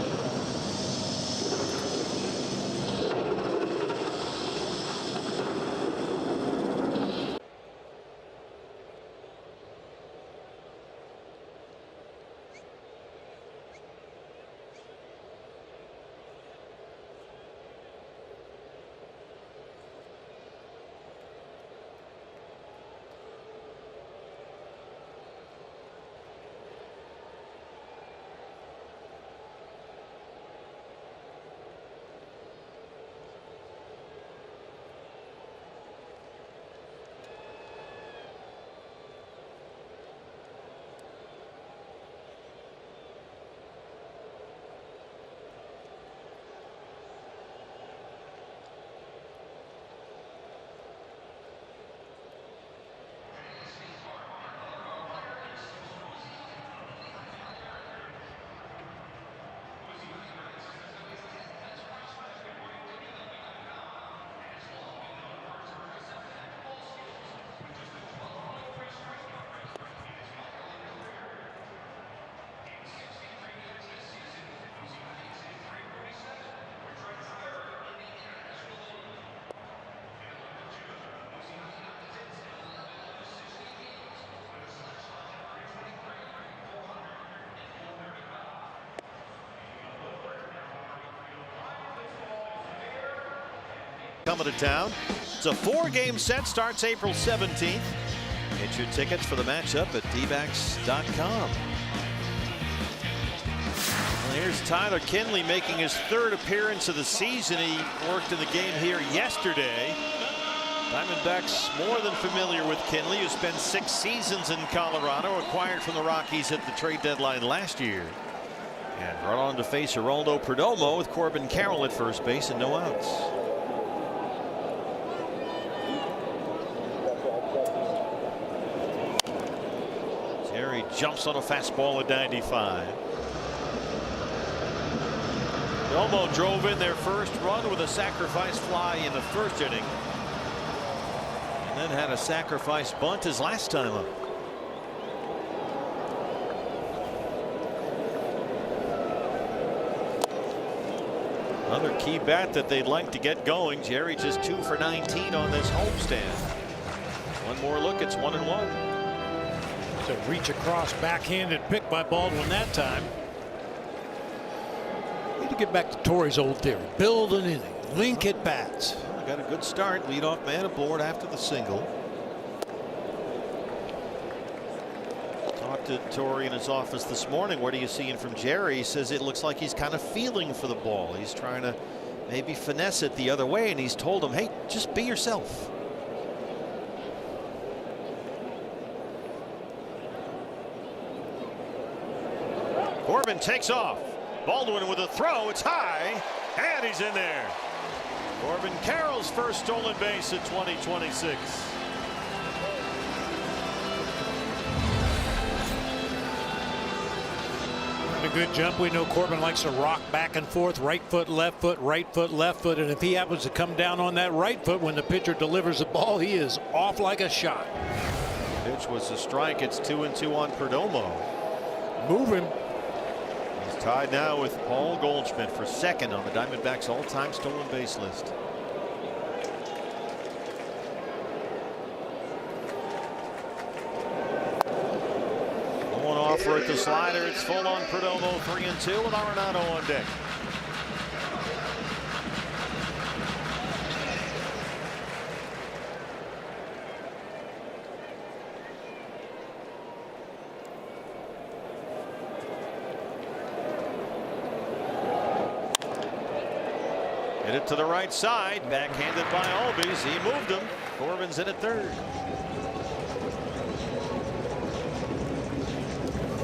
Coming to town. It's a 4-game set, starts April 17th. Get your tickets for the matchup at dbacks.com. Well, here's Tyler Kinley making his 3rd appearance of the season. He worked in the game here yesterday. Diamondbacks more than familiar with Kinley, who spent 6 seasons in Colorado, acquired from the Rockies at the trade deadline last year. And brought on to face Geraldo Perdomo with Corbin Carroll at first base and no outs. Jerry jumps on a fastball at 95. Perdomo drove in their first run with a sacrifice fly in the 1st inning. And then had a sacrifice bunt his last time up. Another key bat that they'd like to get going. Jerry just 2 for 19 on this homestand. One more look, it's 1-1. To reach across, backhanded pick by Baldwin that time. Need to get back to Torrey's old theory. Build an inning. Link at bats. Well, got a good start. Leadoff man aboard after the single. Talked to Torrey in his office this morning. What are you seeing from Jerry? He says it looks like he's kind of feeling for the ball. He's trying to maybe finesse it the other way, and he's told him, hey, just be yourself. Corbin takes off. Baldwin with a throw. It's high, and he's in there. Corbin Carroll's first stolen base at 2026. A good jump. We know Corbin likes to rock back and forth, right foot, left foot, right foot, left foot, and if he happens to come down on that right foot when the pitcher delivers the ball, he is off like a shot. Pitch was a strike. It's 2-2 on Perdomo. Move him. He's Tied now with Paul Goldschmidt for second on the Diamondbacks all-time stolen base list. Going off at the slider. It's full on Perdomo, 3-2 with Arenado on deck. Hit it to the right side, backhanded by Albies. He moved him. Corbin's in at third.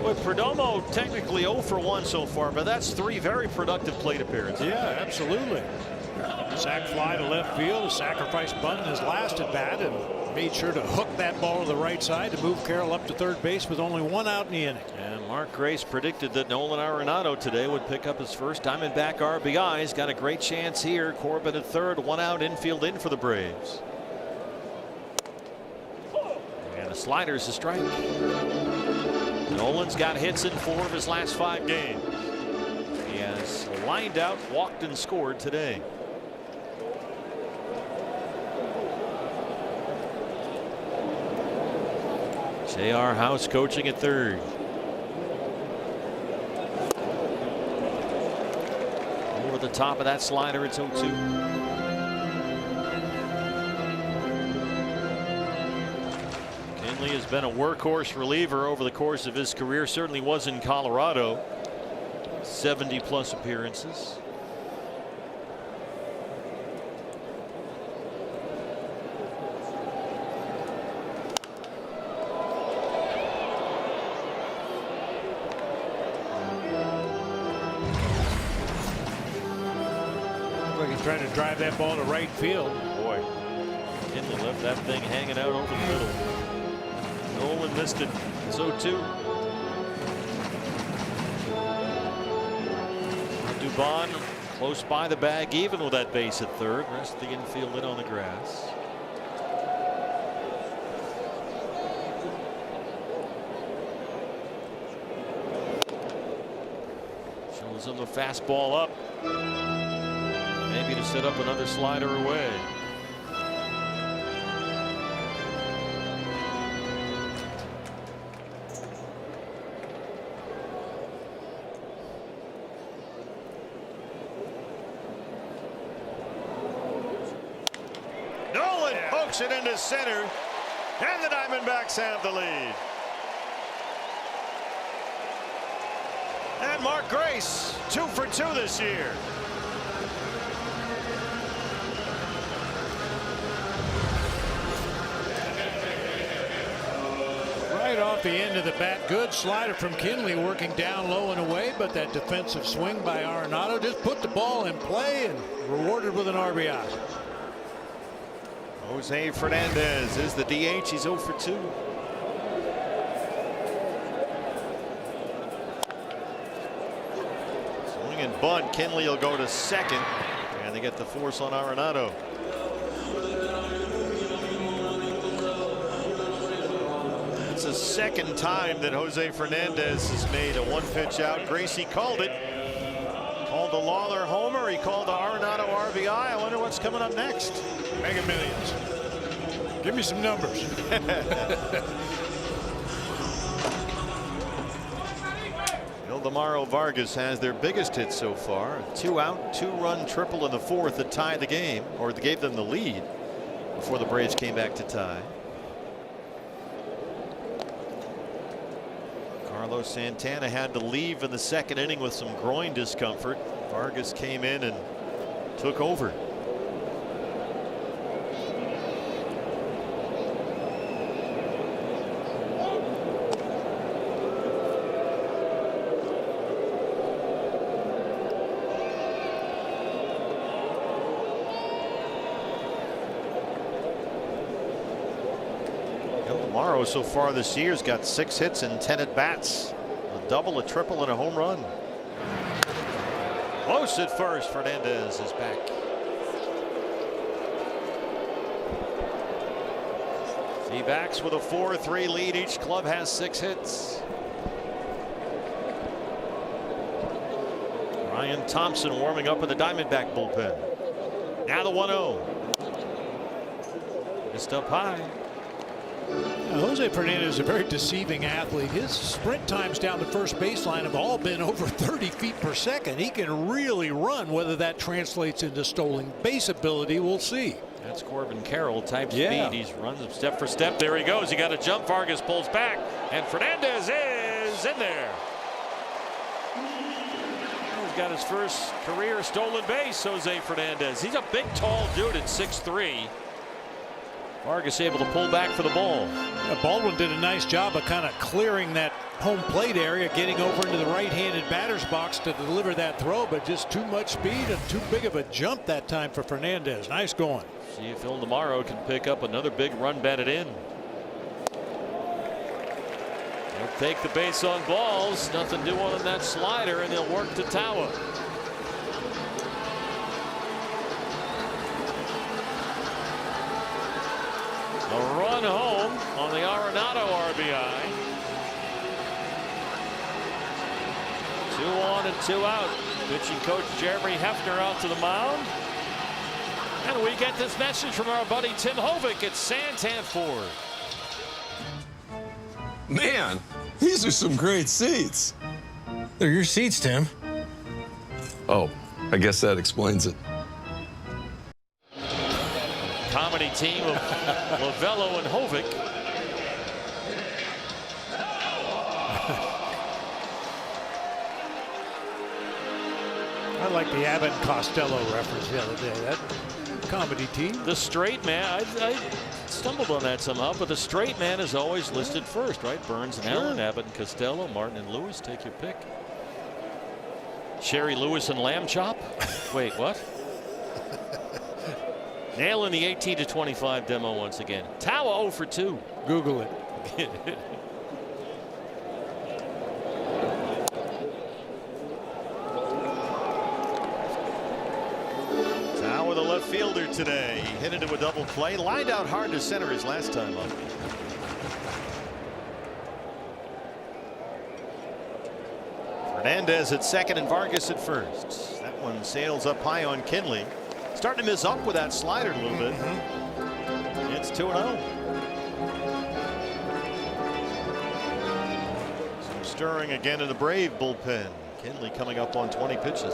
Boy, Perdomo technically 0 for 1 so far, but that's 3 very productive plate appearances. Yeah, absolutely. Sac fly to left field, a sacrifice bunt in his last at bat, and made sure to hook that ball to the right side to move Carroll up to third base with only 1 out in the inning. And Mark Grace predicted that Nolan Arenado today would pick up his first Diamondback RBI. He's got a great chance here. Corbin at third, 1 out, infield in for the Braves. And a slider's a strike. Nolan's got hits in 4 of his last 5 games. He has lined out, walked, and scored today. J.R. House coaching at third. Over the top of that slider, it's 0-2. Kinley has been a workhorse reliever over the course of his career. Certainly was in Colorado. 70+ appearances. Trying to drive that ball to right field. Boy, Kinley left that thing hanging out over the middle. Nolan missed it. It's 0-2. Dubon close by the bag, even with that base at third. Rest of the infield in on the grass. Shows him the fastball up. Maybe to set up another slider away. Nolan pokes it into center, and the Diamondbacks have the lead. And Mark Grace, 2 for 2 this year. Right off the end of the bat, good slider from Kinley, working down low and away, but that defensive swing by Arenado just put the ball in play and rewarded with an RBI. Jose Fernandez is the DH. He's 0 for 2. Swing and bunt. Kinley will go to second, and they get the force on Arenado. It's the second time that Jose Fernandez has made a 1-pitch out. Gracie called it. Called the Lawler homer. He called the Arenado RBI. I wonder what's coming up next. Mega Millions. Give me some numbers. Ildemaro Vargas has their biggest hit so far. A 2-out, 2-run triple in the 4th that tied the game, or gave them the lead before the Braves came back to tie. Carlos Santana had to leave in the 2nd inning with some groin discomfort. Vargas came in and took over. Morrow so far this year has got 6 hits and 10 at bats. A double, a triple, and a home run. Close at first. Fernandez is back. D-backs with a 4-3 lead. Each club has 6 hits. Ryan Thompson warming up in the Diamondback bullpen. Now the 1-0. Just up high. Now, Jose Fernandez is a very deceiving athlete. His sprint times down the first baseline have all been over 30 feet per second. He can really run. Whether that translates into stolen base ability, we'll see. That's Corbin Carroll type speed. He's runs him step for step. There he goes. He got a jump. Vargas pulls back, and Fernandez is in there. He's got his first career stolen base, Jose Fernandez. He's a big, tall dude at 6'3". Vargas able to pull back for the ball. Baldwin did a nice job of kind of clearing that home plate area, getting over into the right-handed batter's box to deliver that throw, but just too much speed and too big of a jump that time for Fernandez. Nice going. See if Phil Demaro can pick up another big run batted in. They'll take the base on balls. Nothing doing on that slider, and they'll work to Tawa. A run home on the Arenado RBI. 2 on and 2 out. Pitching coach Jeremy Hefner out to the mound. And we get this message from our buddy Tim Hovick at Santan Ford. Man, these are some great seats. They're your seats, Tim. Oh, I guess that explains it. Comedy team of Lovello and Hovick. I like the Abbott and Costello reference the other day. That comedy team. The straight man, I stumbled on that somehow, but the straight man is always listed first, right? Burns and Allen, Abbott and Costello, Martin and Lewis, take your pick. Sherry Lewis and Lamb Chop. Wait, what? Nailing the 18-25 demo once again. Tawa 0 for 2. Google it. Tawa, the left fielder today. He hit into a double play. Lined out hard to center his last time up. Fernandez at second and Vargas at first. That one sails up high on Kinley. Starting to miss up with that slider a little bit. It's 2-0. Some stirring again in the Brave bullpen. Kinley coming up on 20 pitches.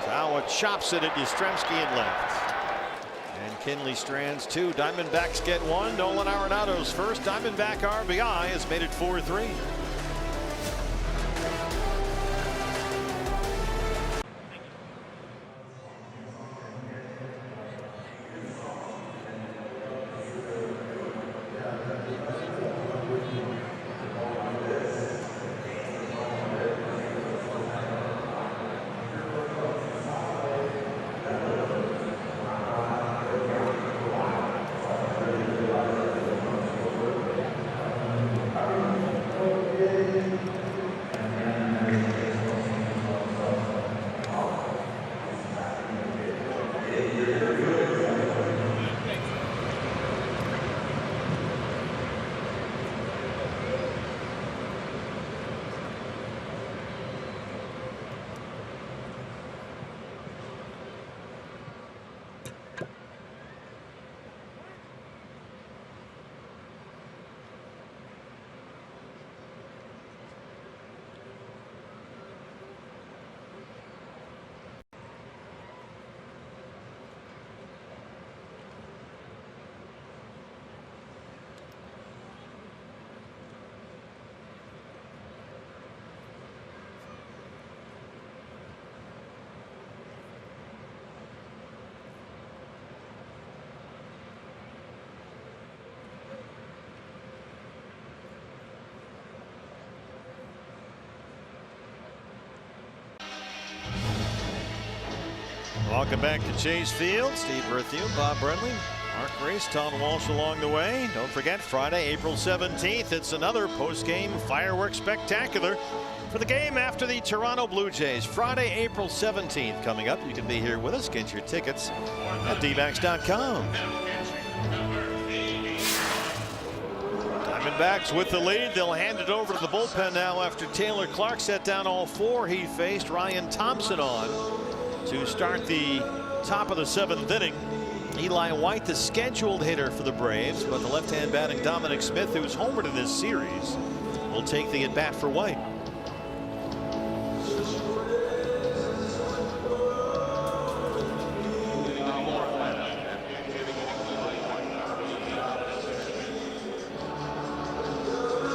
Tawa chops it at Yastrzemski and left. And Kinley strands 2. Diamondbacks get 1. Nolan Arenado's first Diamondback RBI has made it 4-3. Welcome back to Chase Field. Steve Berthew, Bob Brenly, Mark Grace, Tom Walsh along the way. Don't forget, Friday, April 17th, it's another post-game fireworks spectacular for the game after the Toronto Blue Jays. Friday, April 17th coming up. You can be here with us. Get your tickets at dbacks.com. Diamondbacks with the lead. They'll hand it over to the bullpen now after Taylor Clark set down all 4 he faced. Ryan Thompson on to start the top of the 7th inning. Eli White, the scheduled hitter for the Braves, but the left-hand batting Dominic Smith, who's homered in this series, will take the at-bat for White.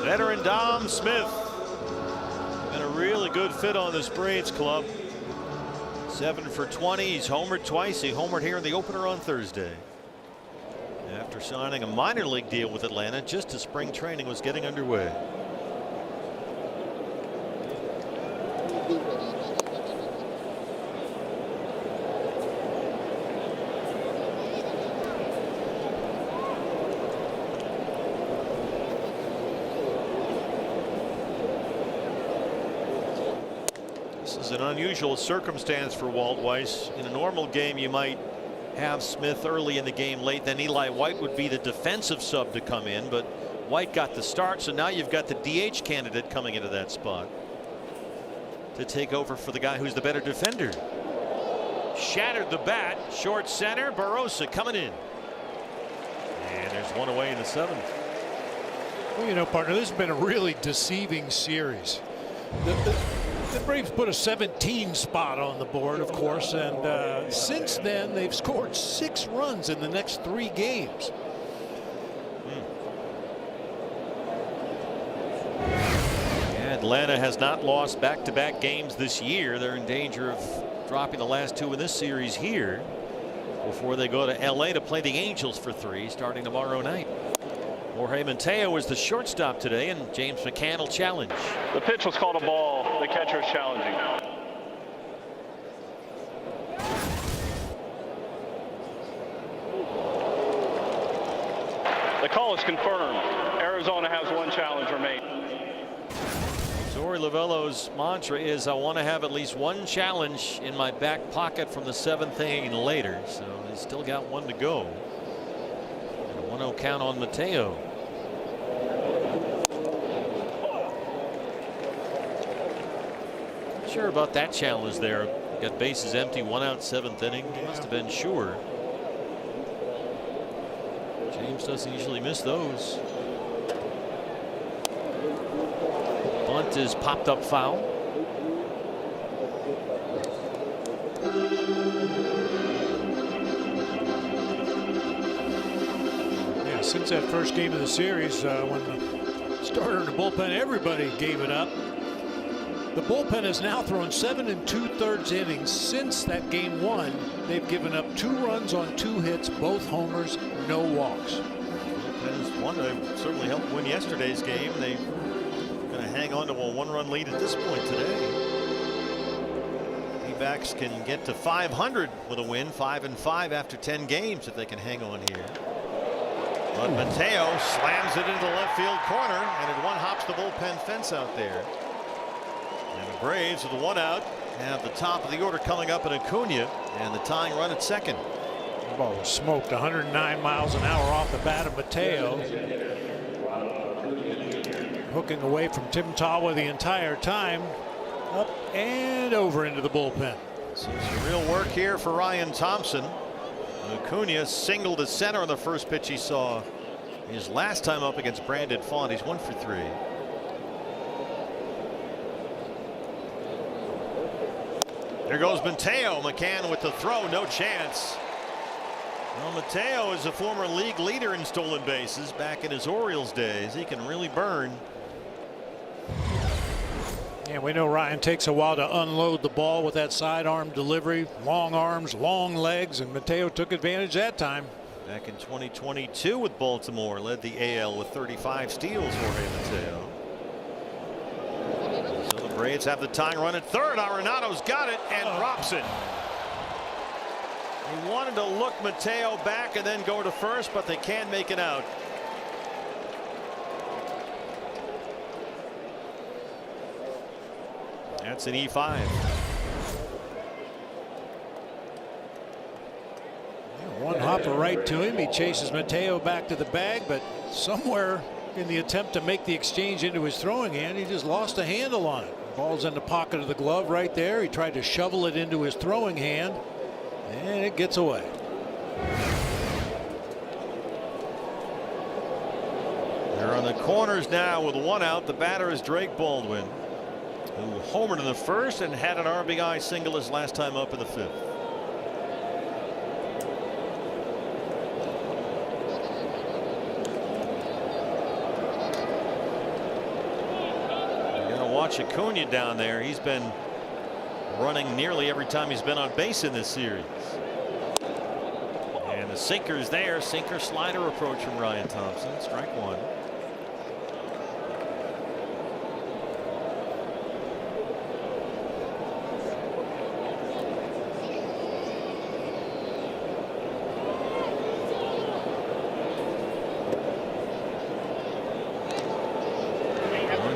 Veteran Dom Smith, been a really good fit on this Braves club. 7 for 20. He's homered twice. He homered here in the opener on Thursday after signing a minor league deal with Atlanta just as spring training was getting underway. An unusual circumstance for Walt Weiss. In a normal game, you might have Smith early in the game, late, then Eli White would be the defensive sub to come in, but White got the start, so now you've got the DH candidate coming into that spot to take over for the guy who's the better defender. Shattered the bat, short center. Barossa coming in, and there's one away in the 7th. Well, you know, partner, this has been a really deceiving series. The Braves put a 17 spot on the board, of course, and since then they've scored 6 runs in the next 3 games. Atlanta has not lost back-to-back games this year. They're in danger of dropping the last 2 in this series here before they go to LA to play the Angels for 3 starting tomorrow night. Jorge Mateo is the shortstop today, and James McCann will challenge. The pitch was called a ball. The catcher is challenging. The call is confirmed. Arizona has 1 challenge remaining. Zory Lovello's mantra is, I want to have at least 1 challenge in my back pocket from the 7th inning and later. So he's still got 1 to go. And a 1-0 count on Mateo. Sure about that challenge there. Got bases empty, 1 out, 7th inning. He must have been sure. James doesn't usually miss those. Bunt is popped up foul. Yeah, since that first game of the series, when the starter in the bullpen, everybody gave it up. The bullpen has now thrown 7 2/3 innings since that game 1. They've given up 2 runs on 2 hits, both homers, no walks. Bullpen's certainly helped win yesterday's game. They're going to hang on to a 1-run lead at this point today. D-backs can get to 500 with a win, 5-5 after 10 games if they can hang on here. But Mateo slams it into the left field corner, and it one-hops the bullpen fence out there. And the Braves with the 1 out have the top of the order coming up in Acuna and the tying run at second. The ball was smoked 109 miles an hour off the bat of Mateo. Hooking away from Tim Tawa the entire time. Up and over into the bullpen. Some real work here for Ryan Thompson. Acuna singled to center on the first pitch he saw his last time up against Brandon Font. He's 1 for 3. There goes Mateo. McCann with the throw, no chance. Well, Mateo is a former league leader in stolen bases back in his Orioles days. He can really burn. Yeah, we know Ryan takes a while to unload the ball with that sidearm delivery. Long arms, long legs, and Mateo took advantage that time. Back in 2022 with Baltimore, led the AL with 35 steals. Jorge Mateo. So the Braves have the tying run at third. Arenado's got it and drops it. He wanted to look Mateo back and then go to first, but they can't make it out. That's an E5. One hopper right to him. He chases Mateo back to the bag, but somewhere in the attempt to make the exchange into his throwing hand. He just lost a handle on it. Ball's in the pocket of the glove right there. He tried to shovel it into his throwing hand, and it gets away. They're on the corners now with one out. The batter is Drake Baldwin, who homered in the first and had an RBI single his last time up in the fifth. You're going to watch Acuna down there. He's been running nearly every time he's been on base in this series. And the sinker's there. Sinker slider approach from Ryan Thompson. Strike one.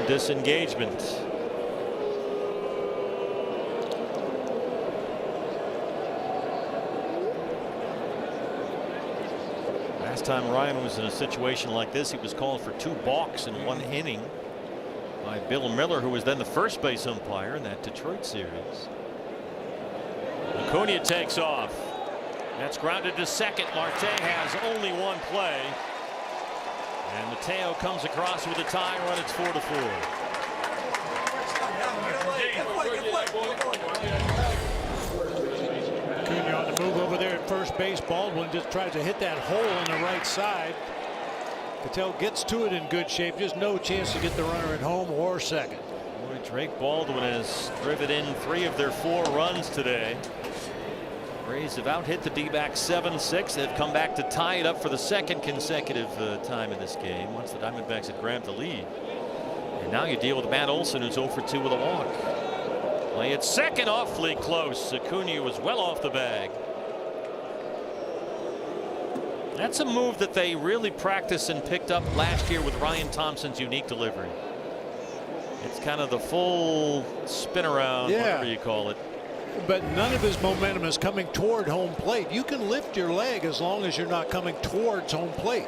Disengagement. Last time Ryan was in a situation like this, he was called for 2 balks in 1 inning by Bill Miller, who was then the first base umpire in that Detroit series. Acuna takes off. That's grounded to second. Marte has only 1 play. And Mateo comes across with a tie run. It's 4-4. Acuna on the move over there at first base. Baldwin just tries to hit that hole on the right side. Patel gets to it in good shape. Just no chance to get the runner at home or second. Boy, Drake Baldwin has driven in 3 of their 4 runs today. Rays have out hit the D-backs 7-6. They've come back to tie it up for the second consecutive time in this game once the Diamondbacks had grabbed the lead. And now you deal with Matt Olson, who's 0 for 2 with a walk. Play at second, awfully close. Acuna was well off the bag. That's a move that they really practiced and picked up last year with Ryan Thompson's unique delivery. It's kind of the full spin around, whatever you call it. But none of his momentum is coming toward home plate. You can lift your leg as long as you're not coming towards home plate.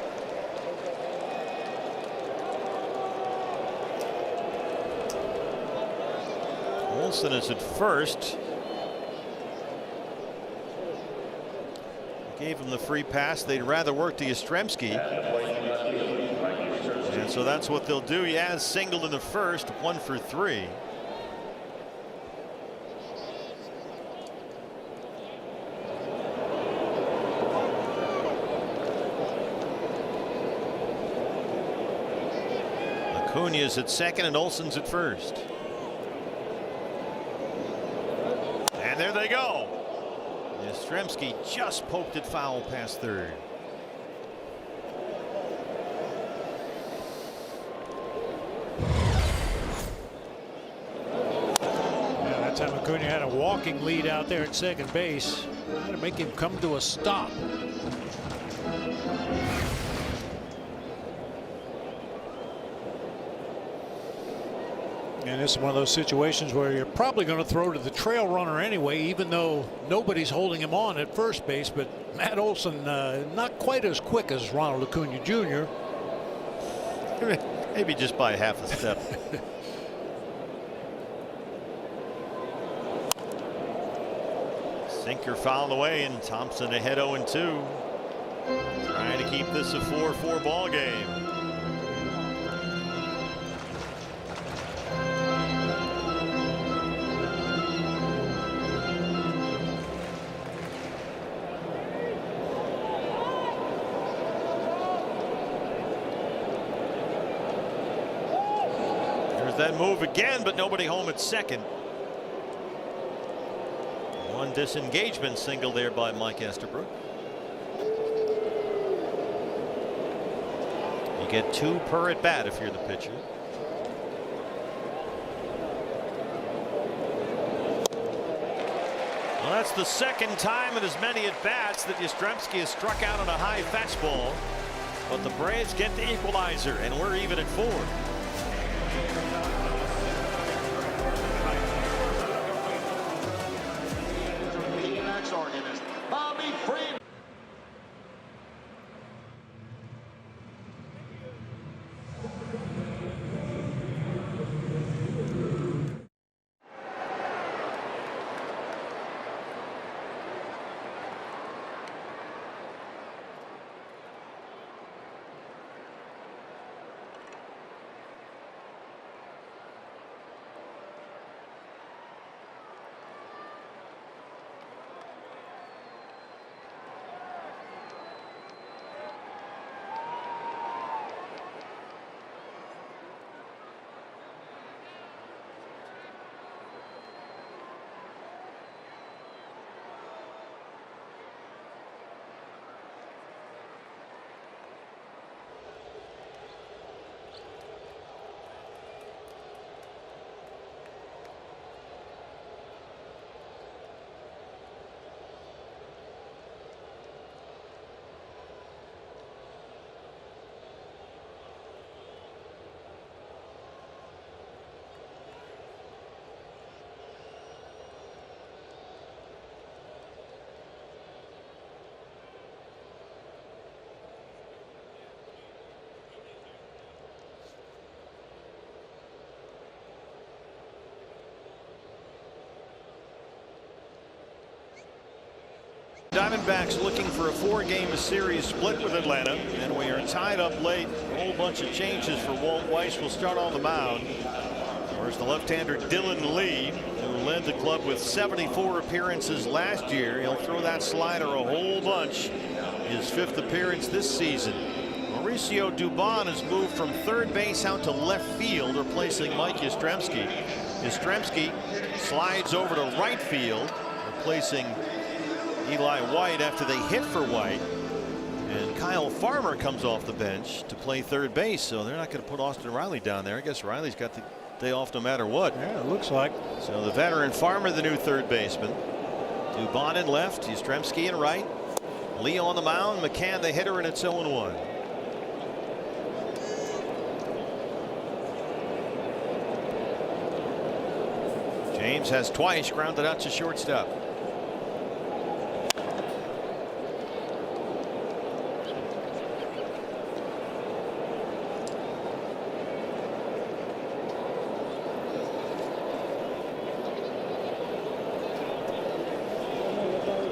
Olson is at first. Gave him the free pass. They'd rather work to Yastrzemski. And so that's what they'll do. He has singled in the first, 1 for 3. Acuna's at second and Olson's at first. And there they go. Yastrzemski just poked it foul past third. Yeah, that time Acuna had a walking lead out there at second base. Had to make him come to a stop. And this is one of those situations where you're probably going to throw to the trail runner anyway, even though nobody's holding him on at first base. But Matt Olson not quite as quick as Ronald Acuna Jr. Maybe just by half a step. Sinker fouled away, and Thompson ahead 0-2. Trying to keep this a 4-4 ball game. That move again, but nobody home at second. One disengagement single there by Mike Estabrook. You get 2 per at bat if you're the pitcher. Well, that's the second time in as many at bats that Yastrzemski has struck out on a high fastball. But the Braves get the equalizer, and we're even at 4. Diamondbacks looking for a 4-game series split with Atlanta, and we are tied up late. A whole bunch of changes for Walt Weiss. Will start on the mound. There's the left-hander Dylan Lee, who led the club with 74 appearances last year. He'll throw that slider a whole bunch. His 5th appearance this season. Mauricio Dubon has moved from third base out to left field, replacing Mike Yastrzemski. Yastrzemski slides over to right field, replacing Eli White after they hit for White. And Kyle Farmer comes off the bench to play third base, so they're not going to put Austin Riley down there. I guess Riley's got the day off no matter what. Yeah, it looks like. So the veteran Farmer, the new third baseman. Dubon in left, Yastrzemski in right. Lee on the mound, McCann the hitter, and it's 0-1. James has twice grounded out to shortstop.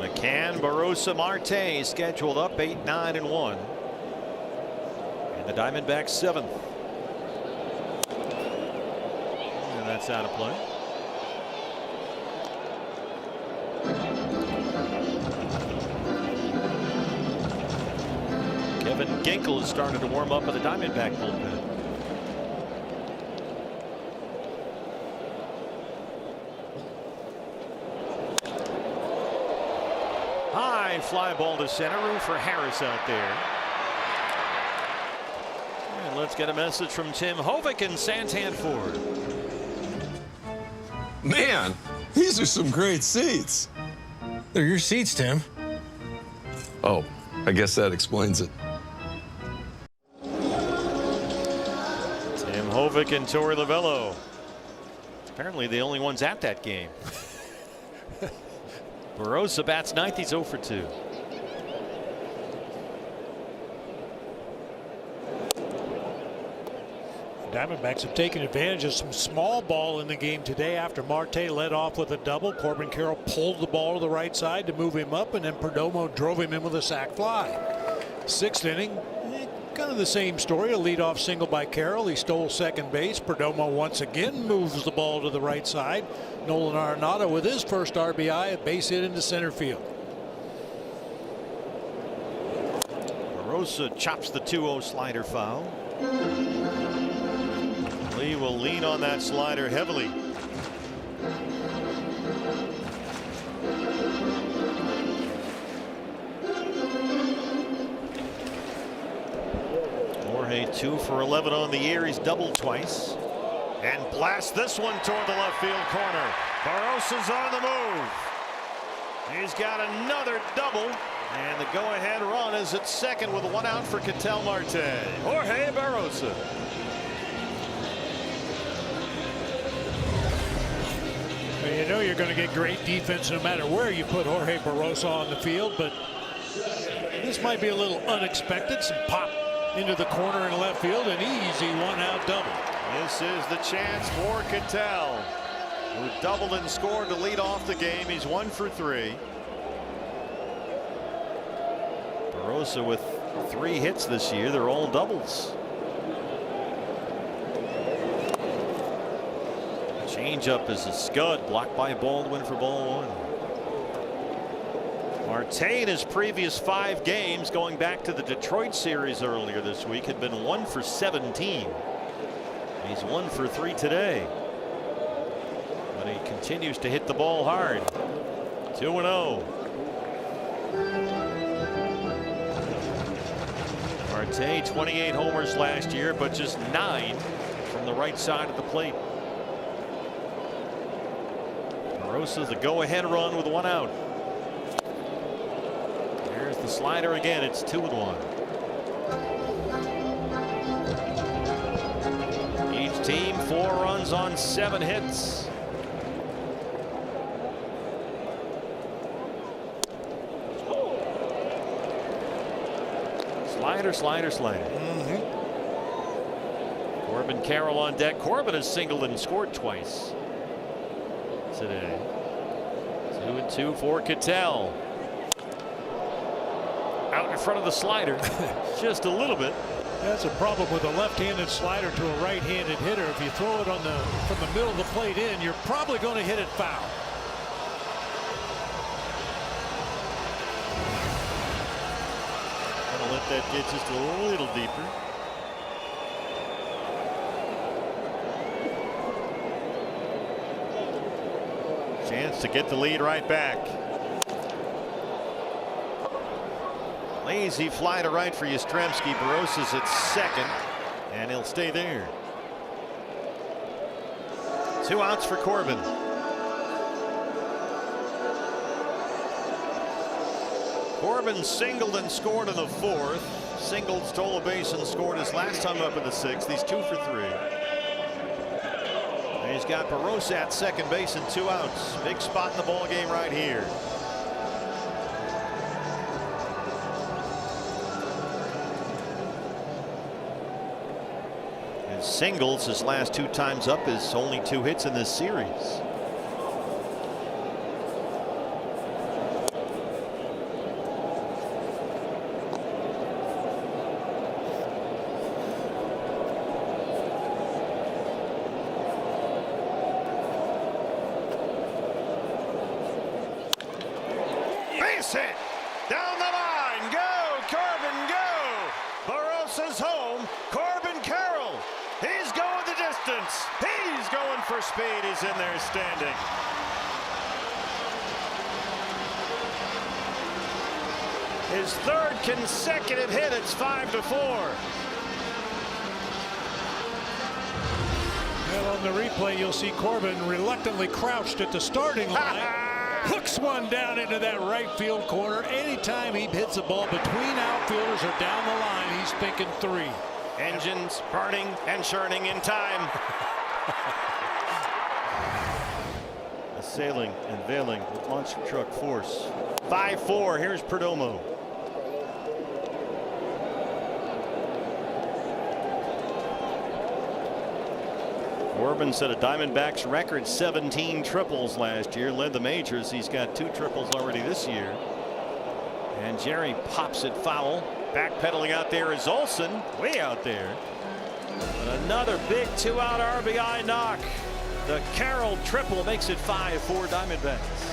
McCann, Barossa, Marte scheduled up 8, 9, and 1. And the Diamondbacks 7th. And that's out of play. Kevin Ginkel has started to warm up at the Diamondback bullpen. High fly ball to center, room for Harris out there. And let's get a message from Tim Hovick in Santanford. Man, these are some great seats. They're your seats, Tim. Oh, I guess that explains it. Tim Hovick and Torey Lovello. Apparently the only ones at that game. Barossa bats 9th. He's 0 for 2. Diamondbacks have taken advantage of some small ball in the game today after Marte led off with a double. Corbin Carroll pulled the ball to the right side to move him up, and then Perdomo drove him in with a sac fly. 6th inning, kind of the same story. A leadoff single by Carroll. He stole second base. Perdomo once again moves the ball to the right side. Nolan Arenado with his first RBI, a base hit into center field. Barossa chops the 2-0 slider foul. Lee will lean on that slider heavily. Jorge 2 for 11 on the year. He's doubled twice. And blasts this one toward the left field corner. Barossa's on the move. He's got another double. And the go-ahead run is at second with 1 out for Ketel Marte. Jorge Barossa. You know you're going to get great defense no matter where you put Jorge Barossa on the field, but this might be a little unexpected. Some pop into the corner in left field, an easy 1-out double. This is the chance for Ketel, who doubled and scored to lead off the game. He's 1 for 3. Barossa with 3 hits this year. They're all doubles. Changeup is a scud, blocked by Baldwin for ball 1. Marte in his previous 5 games, going back to the Detroit series earlier this week, had been 1 for 17. He's 1 for 3 today. But he continues to hit the ball hard. 2-0. Marte 28 homers last year, but just 9 from the right side of the plate. Barossa the go-ahead run with 1 out. There's the slider again. It's 2-1. Each team 4 runs on 7 hits. Slider, slider, slider. Corbin Carroll on deck. Corbin has singled and scored twice today. 2-2 for Ketel. Out in front of the slider. Just a little bit. That's a problem with a left-handed slider to a right-handed hitter. If you throw it from the middle of the plate in, you're probably going to hit it foul. Gonna let that get just a little deeper. Chance to get the lead right back. Lazy fly to right for Yastrzemski. Barossa's at second, and he'll stay there. 2 outs for Corbin. Corbin singled and scored in the 4th. Singled, stole a base, and scored his last time up in the 6th. He's 2 for 3. And he's got Barossa at second base and 2 outs. Big spot in the ball game right here. Singles his last 2 times up is only 2 hits in this series. Base hit down the line. Go Corbin, go. Barossa's home. Corbin Carroll. He's going the distance. He's going for speed. He's in there standing. His 3rd consecutive hit. It's 5-4. And on the replay, you'll see Corbin reluctantly crouched at the starting line. Hooks one down into that right field corner. Anytime he hits a ball between outfielders or down the line, he's thinking 3. Engines burning and churning in time. Assailing and veiling with monster truck force. 5-4. Here's Perdomo. Corbin set a Diamondbacks record 17 triples last year. Led the majors. He's got 2 triples already this year. And Jerry pops it foul. Backpedaling out there is Olsen, way out there. But another big 2-out RBI knock. The Carroll triple makes it 5-4 Diamondbacks.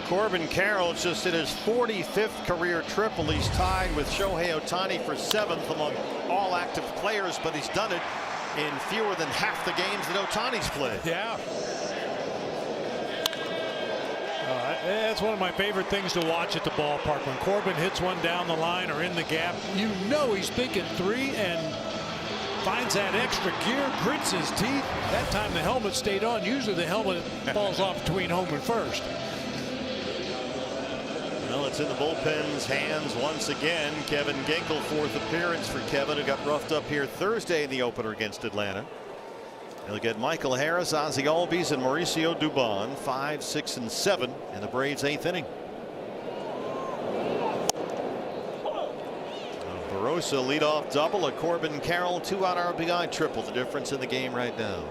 Corbin Carroll just hit his 45th career triple. He's tied with Shohei Ohtani for 7th among all active players, but he's done it in fewer than half the games that Ohtani's played. Yeah. That's one of my favorite things to watch at the ballpark. When Corbin hits one down the line or in the gap, you know he's thinking 3 and finds that extra gear, grits his teeth. That time the helmet stayed on. Usually the helmet falls off between home and first. Well, it's in the bullpen's hands once again. Kevin Ginkel, 4th appearance for Kevin, who got roughed up here Thursday in the opener against Atlanta. They'll get Michael Harris, Ozzie Albies, and Mauricio Dubon 5, 6, and 7 in the Braves' 8th inning. Barossa leadoff double, a Corbin Carroll 2-out RBI triple, the difference in the game right now.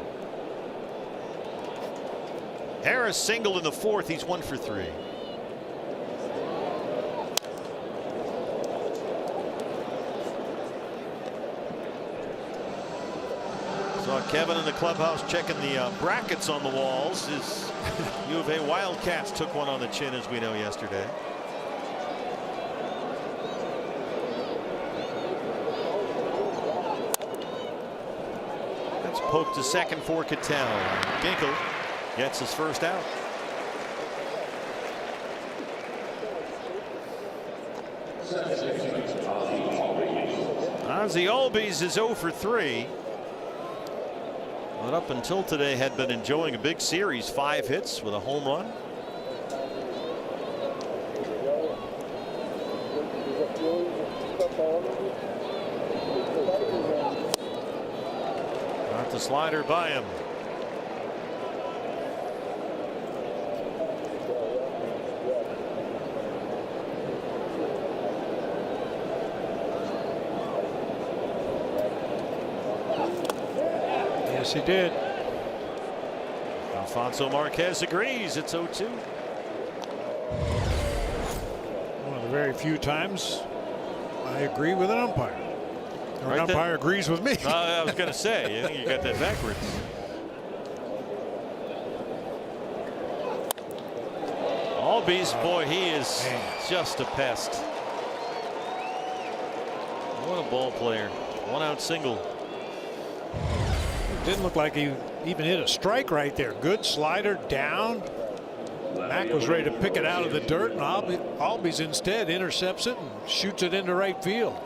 Harris singled in the 4th. He's 1 for 3. Saw Kevin in the clubhouse checking the brackets on the walls. His U of A Wildcats took one on the chin, as we know, yesterday. That's poked to second for Cattell. Ginkel gets his first out. Ozzie Albies is 0 for 3. But up until today had been enjoying a big series, 5 hits with a home run. Got the slider by him. Yes, he did. Alfonso Marquez agrees. It's 0-2. One of the very few times I agree with an umpire. Or an umpire agrees with me. I was going to say, I think you got that backwards. Albies, boy, he is just a pest. What a ball player. 1-out single. Didn't look like he even hit a strike right there. Good slider down. Mack was ready to pick it out of the dirt, and Albies instead intercepts it and shoots it into right field.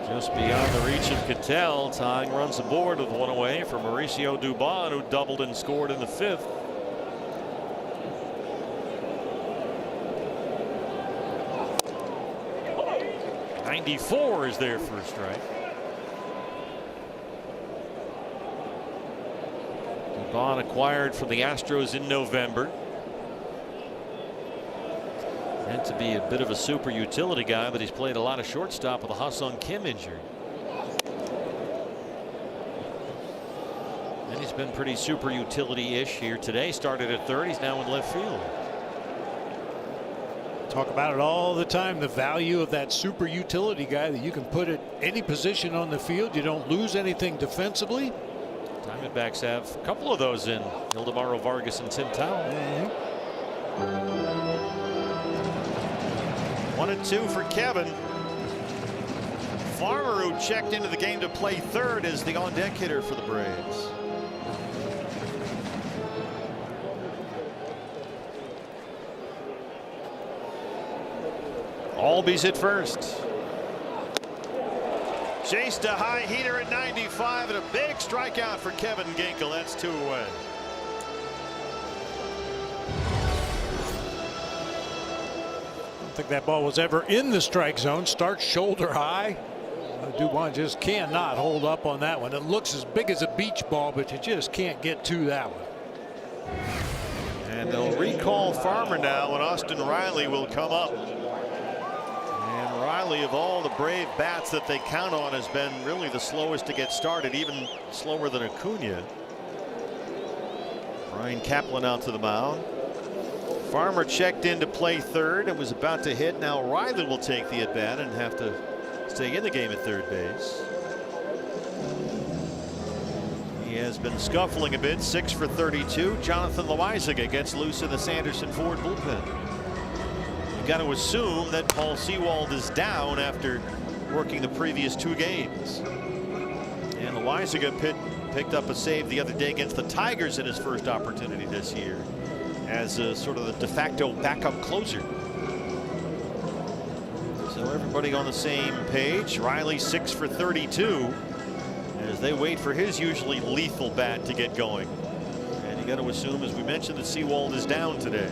Just beyond the reach of Cattell. Tying runs aboard with 1 away for Mauricio Dubon, who doubled and scored in the 5th. .94 is their first strike. Dubon acquired from the Astros in November. Meant to be a bit of a super utility guy, but he's played a lot of shortstop with a Ha-Sung Kim injury. And he's been pretty super utility-ish here today. Started at third. He's now in left field. Talk about it all the time, the value of that super utility guy that you can put at any position on the field. You don't lose anything defensively. Diamondbacks have a couple of those in Ildemaro Vargas and Tim Towle. 1-2 for Kevin. Farmer, who checked into the game to play third, is the on-deck hitter for the Braves. Albies at first. Chased a high heater at 95 and a big strikeout for Kevin Ginkel. That's 2 away. I don't think that ball was ever in the strike zone. Starts shoulder high. Dubon just cannot hold up on that one. It looks as big as a beach ball, but you just can't get to that one. And they'll recall Farmer now, and Austin Riley will come up. Riley, of all the Brave bats that they count on, has been really the slowest to get started, even slower than Acuna. Brian Kaplan out to the mound. Farmer checked in to play third and was about to hit. Now Riley will take the at bat and have to stay in the game at third base. He has been scuffling a bit. 6 for 32. Jonathan Loaizaga gets loose in the Sanderson Ford bullpen. Got to assume that Paul Sewald is down after working the previous 2 games. And Loaizaga picked up a save the other day against the Tigers in his first opportunity this year as a sort of the de facto backup closer. So everybody on the same page. Riley 6 for 32 as they wait for his usually lethal bat to get going. And you got to assume, as we mentioned, that Sewald is down today.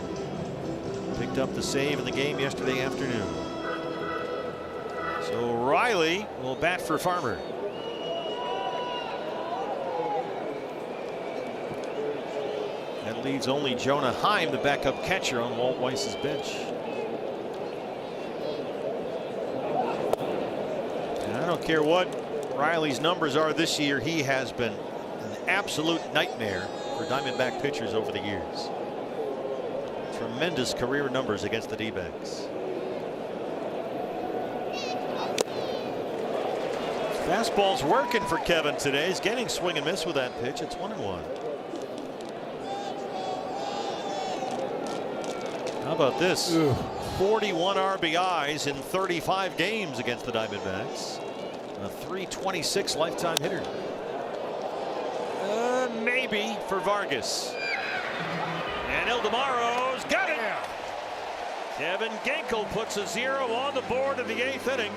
Picked up the save in the game yesterday afternoon. So Riley will bat for Farmer. leaves only Jonah Heim, the backup catcher, on Walt Weiss's bench. And I don't care what Riley's numbers are this year, he has been an absolute nightmare for Diamondback pitchers over the years. Tremendous career numbers against the D-backs. Fastball's working for Kevin today. He's getting swing and miss with that pitch. It's 1-1. How about this? Ooh. 41 RBIs in 35 games against the Diamondbacks. A .326 lifetime hitter. Maybe for Vargas. And Ildemaro's got it. Kevin Ginkel puts a 0 on the board in the 8th inning.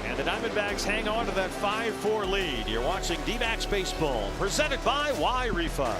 And the Diamondbacks hang on to that 5-4 lead. You're watching D-backs baseball, presented by Y-Refi.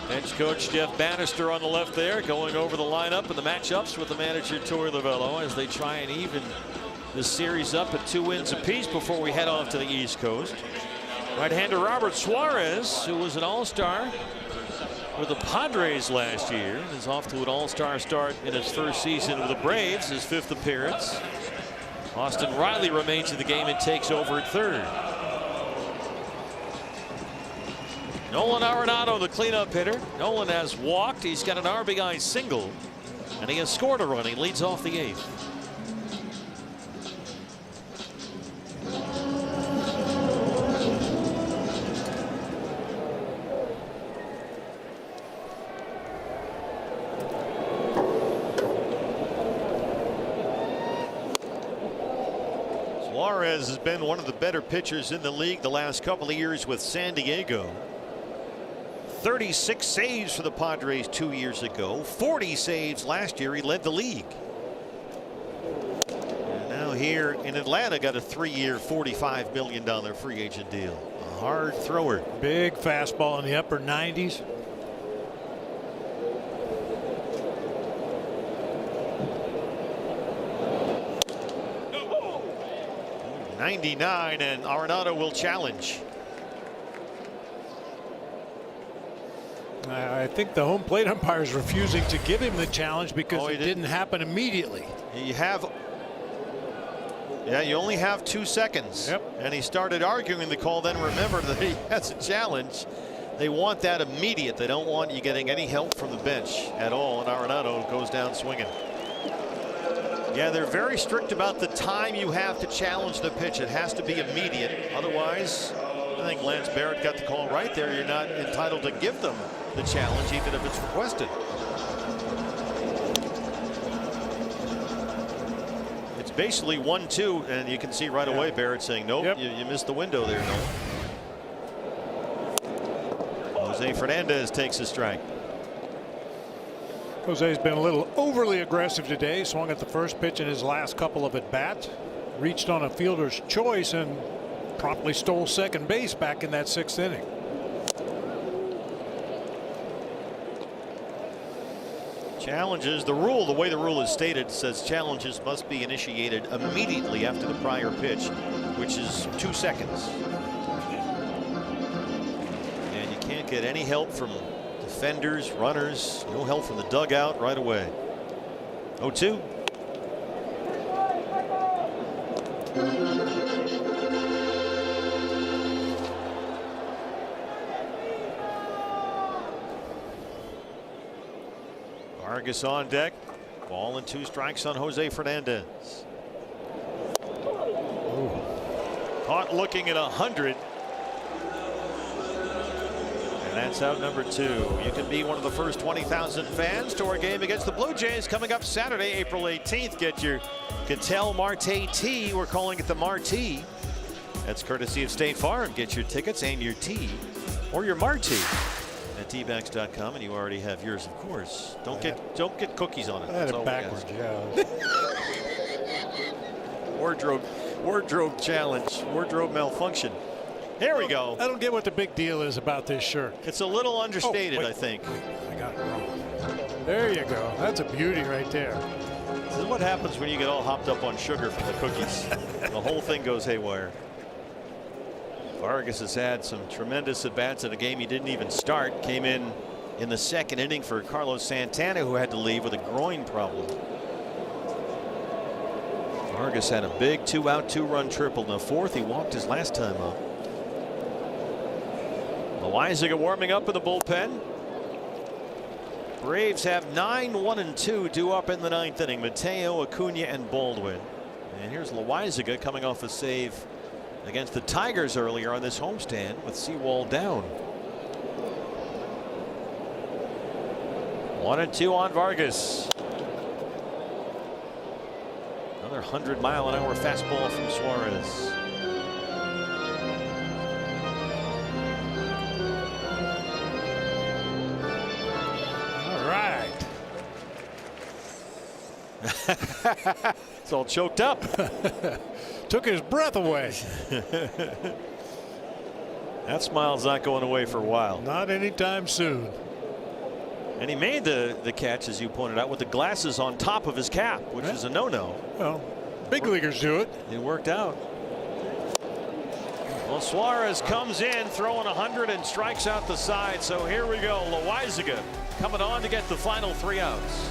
Bench coach Jeff Bannister on the left there, going over the lineup and the matchups with the manager Torey Lovello as they try and even the series up at 2 wins apiece before we head off to the East Coast. Right-hander Robert Suarez, who was an all-star with the Padres last year, and is off to an all-star start in his first season with the Braves, his 5th appearance. Austin Riley remains in the game and takes over at 3rd. Nolan Arenado, the cleanup hitter. Nolan has walked. He's got an RBI single, and he has scored a run. He leads off the 8th. Suarez has been one of the better pitchers in the league the last couple of years with San Diego. 36 saves for the Padres 2 years ago. 40 saves last year. He led the league. And now here in Atlanta, got a 3-year, $45 million free agent deal. A hard thrower. Big fastball in the upper 90s. .99, and Arenado will challenge. I think the home plate umpire is refusing to give him the challenge because it didn't happen immediately. You only have 2 seconds. Yep. And he started arguing the call, then remembered that he has a challenge. They want that immediate. They don't want you getting any help from the bench at all, and Arenado goes down swinging. Yeah, they're very strict about the time you have to challenge the pitch. It has to be immediate. Otherwise, I think Lance Barrett got the call right there. You're not entitled to give them the challenge, even if it's requested. It's basically 1-2, and you can see right away Barrett saying, nope, you missed the window there, no. Jose Fernandez takes a strike. Jose's been a little overly aggressive today. Swung at the first pitch in his last couple of at-bats. Reached on a fielder's choice and promptly stole second base back in that 6th inning. Challenges, the way the rule is stated says challenges must be initiated immediately after the prior pitch, which is 2 seconds. And you can't get any help from defenders, runners, no help from the dugout right away. 0-2. Vargas on deck. Ball and 2 strikes on Jose Fernandez. Ooh. Caught looking at 100. And that's out number 2. You can be one of the first 20,000 fans to our game against the Blue Jays coming up Saturday, April 18th. Get your Cattell Marte tea. We're calling it the Marti. That's courtesy of State Farm. Get your tickets and your tea or your Marti at tbacks.com, and you already have yours, of course. Don't get cookies on it. I had it backwards, yeah. Wardrobe challenge, wardrobe malfunction. Here we go. I don't get what the big deal is about this shirt. It's a little understated, I think. I got it wrong. There you go. That's a beauty right there. This is what happens when you get all hopped up on sugar from the cookies. The whole thing goes haywire. Vargas has had some tremendous at-bats in a game he didn't even start. Came in the 2nd inning for Carlos Santana, who had to leave with a groin problem. Vargas had a big 2-out, 2-run triple in the 4th. He walked his last time up. Loaizaga warming up in the bullpen. Braves have 9, 1, and 2 due up in the 9th inning. Mateo, Acuna, and Baldwin. And here's Loaizaga coming off a save against the Tigers earlier on this homestand with Seawald down. 1-2 on Vargas. Another 100-mile-an-hour fastball from Suarez. All right. It's all choked up. Took his breath away. That smile's not going away for a while. Not anytime soon. And he made the catch, as you pointed out, with the glasses on top of his cap, which is a no-no. Well, big leaguers do it. It worked out. Well, Suarez comes in throwing 100 and strikes out the side. So here we go. Loaizaga coming on to get the final 3 outs.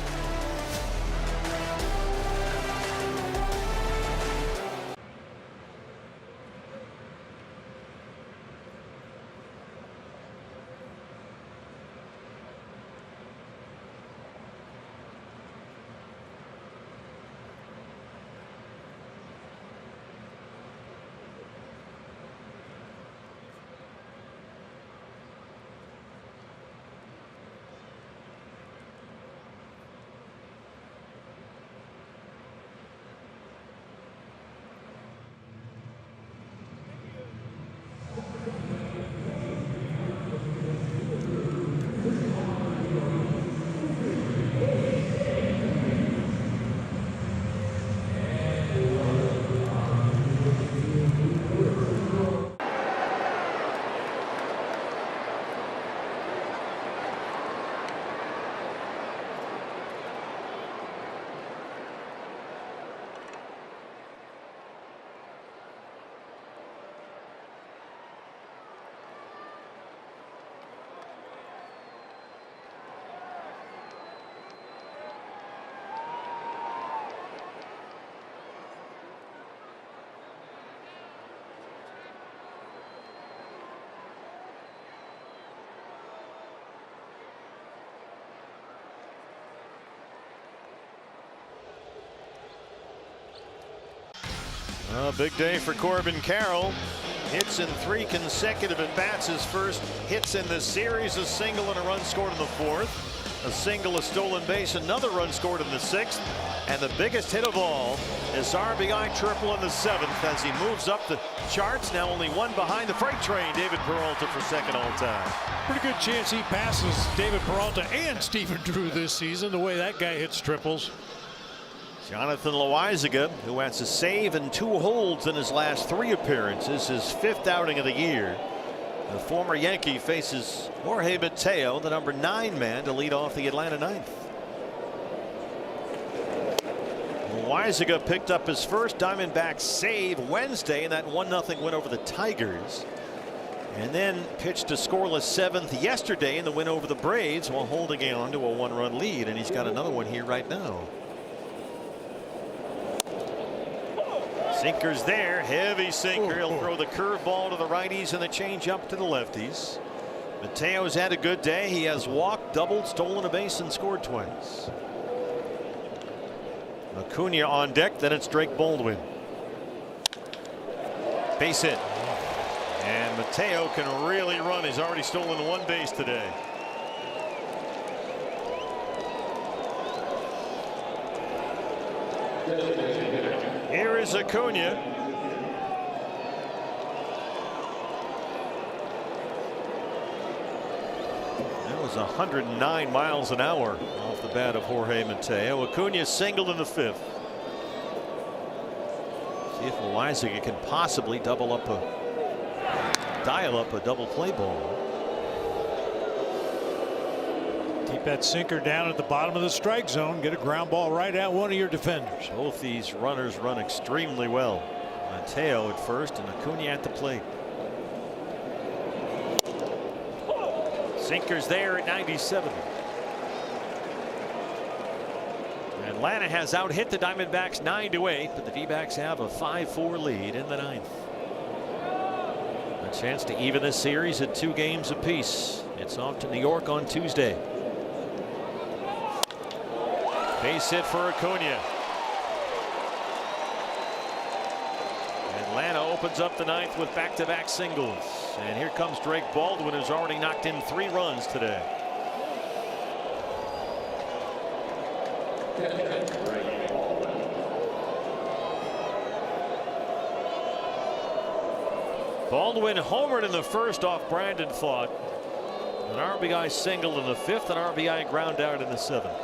A big day for Corbin Carroll. Hits in 3 consecutive at-bats. His first hits in this series. A single and a run scored in the 4th. A single, a stolen base, another run scored in the 6th. And the biggest hit of all is RBI triple in the 7th as he moves up the charts. Now only 1 behind the freight train, David Peralta, for 2nd all-time. Pretty good chance he passes David Peralta and Stephen Drew this season, the way that guy hits triples. Jonathan Loaisiga, who has a save and 2 holds in his last 3 appearances, his 5th outing of the year. The former Yankee faces Jorge Mateo, the number 9 man, to lead off the Atlanta 9th. Loaisiga picked up his first Diamondbacks save Wednesday in that 1-0 win over the Tigers, and then pitched a scoreless 7th yesterday in the win over the Braves while holding on to a 1-run lead, and he's got another one here right now. Sinker's there, heavy sinker. He'll throw the curveball to the righties and the changeup to the lefties. Mateo's had a good day. He has walked, doubled, stolen a base, and scored twice. Acuna on deck, then it's Drake Baldwin. Base hit. And Mateo can really run. He's already stolen 1 base today. Here is Acuna. That was 109 miles an hour off the bat of Jorge Mateo. Acuna singled in the 5th. See if Loaisiga can possibly dial up a double play ball. Keep that sinker down at the bottom of the strike zone. Get a ground ball right at one of your defenders. Both these runners run extremely well. Mateo at first and Acuna at the plate. Sinker's there at 97. Atlanta has out hit the Diamondbacks 9-8, but the D-backs have a 5-4 lead in the 9th. A chance to even this series at 2 games apiece. It's off to New York on Tuesday. Base hit for Acuna. Atlanta opens up the 9th with back-to-back singles. And here comes Drake Baldwin, who's already knocked in 3 runs today. Baldwin homered in the 1st off Brandon Pfaadt. An RBI single in the 5th, an RBI ground out in the 7th.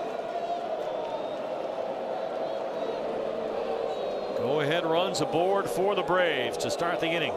Go ahead runs aboard for the Braves to start the inning.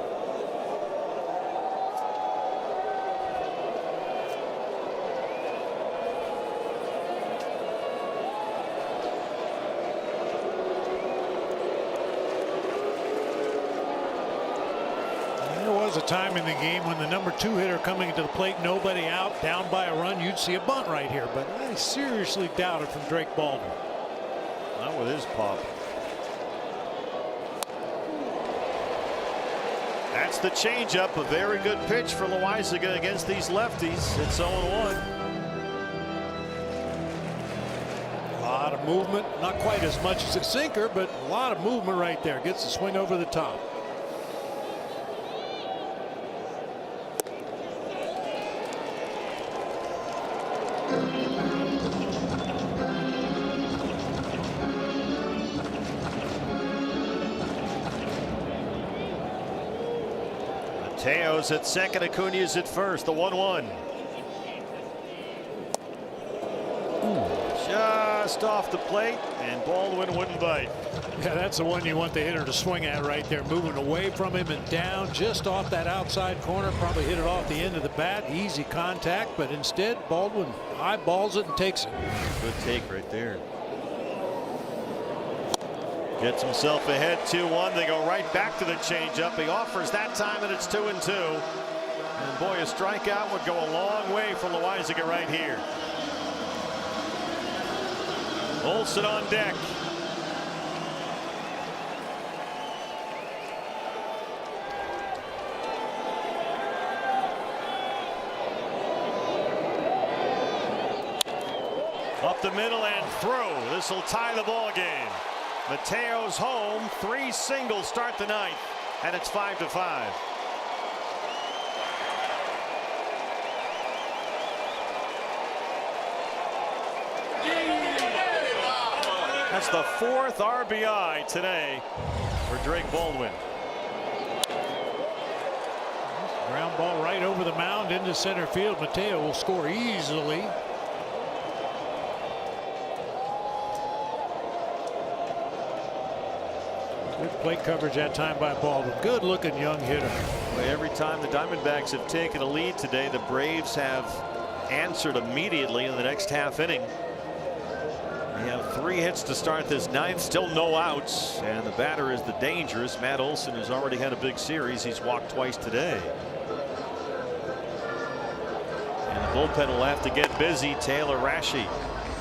There was a time in the game when the number 2 hitter coming into the plate, nobody out, down by a run, you'd see a bunt right here, but I seriously doubt it from Drake Baldwin. Not with his pop. That's the changeup, a very good pitch for Loaisiga against these lefties. It's 0-1. A lot of movement, not quite as much as a sinker, but a lot of movement right there. Gets the swing over the top. Mateo's at second, Acuna's at first, the 1-1. Just off the plate, and Baldwin wouldn't bite. Yeah, that's the one you want the hitter to swing at right there, moving away from him and down just off that outside corner. Probably hit it off the end of the bat, easy contact, but instead Baldwin eyeballs it and takes it. Good take right there. Gets himself ahead 2-1. They go right back to the changeup. He offers that time, and it's 2-2. And boy, a strikeout would go a long way for Loaisiga right here. Olsen on deck. Up the middle and through. This will tie the ball game. Mateo's home. 3 singles start the 9th, and it's 5-5. That's the 4th RBI today for Drake Baldwin. Ground ball right over the mound into center field. Mateo will score easily. Good plate coverage that time by Baldwin. Good looking young hitter. Every time the Diamondbacks have taken a lead today, the Braves have answered immediately in the next half inning. We have 3 hits to start this ninth, still no outs, and the batter is the dangerous Matt Olson, who's already had a big series. He's walked twice today. And the bullpen will have to get busy. Taylor Rashi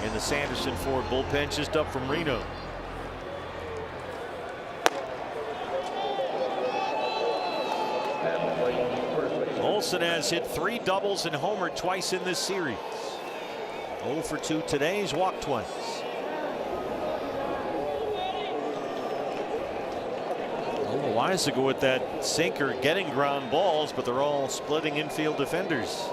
in the Sanderson Ford bullpen, just up from Reno. Olson has hit 3 doubles and homered twice in this series. 0 for 2 today. He's walked twice. Loizaga with that sinker getting ground balls, but they're all splitting infield defenders.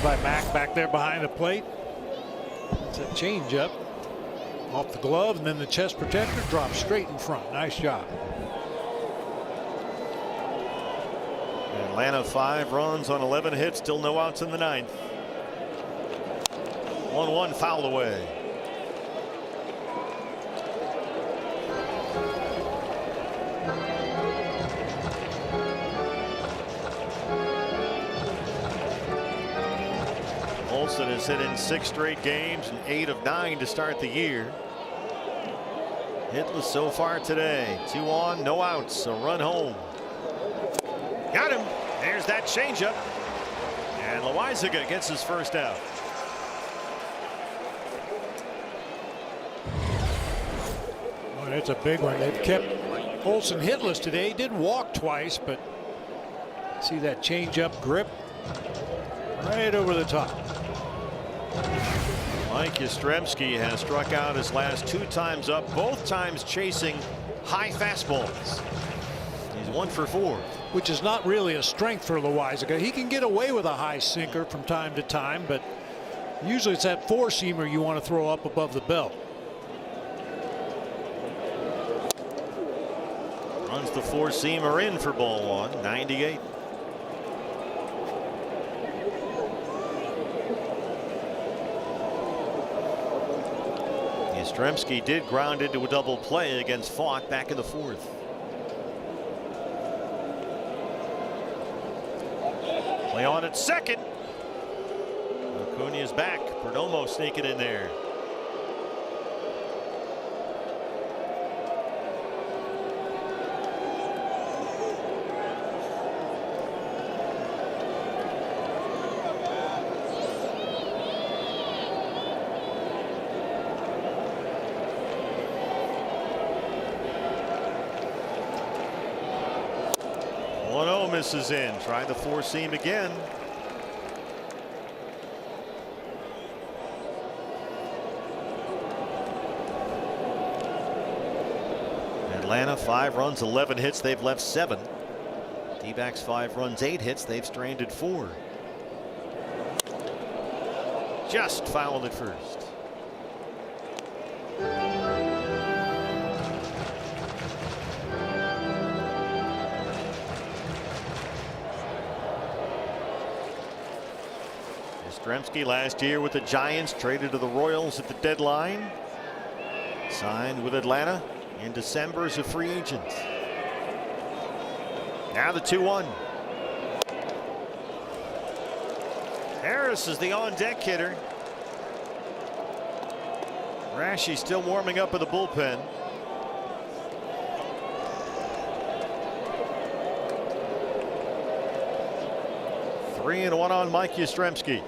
By Mack back there behind the plate. It's a change up off the glove, and then the chest protector drops straight in front. Nice job. Atlanta 5 runs on 11 hits, still no outs in the ninth. 1-1 fouled away. Olson has hit in 6 straight games and 8 of 9 to start the year. Hitless so far today. 2 on, no outs, a run home. Got him. There's that changeup. And Loizaga gets his first out. Oh, that's a big one. They've kept Olson hitless today. He did walk twice, but see that changeup grip right over the top. Mike Yastrzemski has struck out his last 2 times up, both times chasing high fastballs. He's 1 for 4. Which is not really a strength for Loizaga. He can get away with a high sinker from time to time, but usually it's that 4-seamer you want to throw up above the belt. Runs the 4-seamer in for ball 1, 98. Yastrzemski did ground into a double play against Fought back in the 4th. Play on at second. Acuña's back. Perdomo sneaking in there. Misses in. Try the 4-seam again. Atlanta 5 runs, 11 hits. They've left 7. D-backs 5 runs, 8 hits. They've stranded 4. Just fouled at first. Yastrzemski last year with the Giants, traded to the Royals at the deadline. Signed with Atlanta in December as a free agent. Now the 2-1. Harris is the on-deck hitter. Rashi still warming up in the bullpen. Three and 1 on Mike Yastrzemski.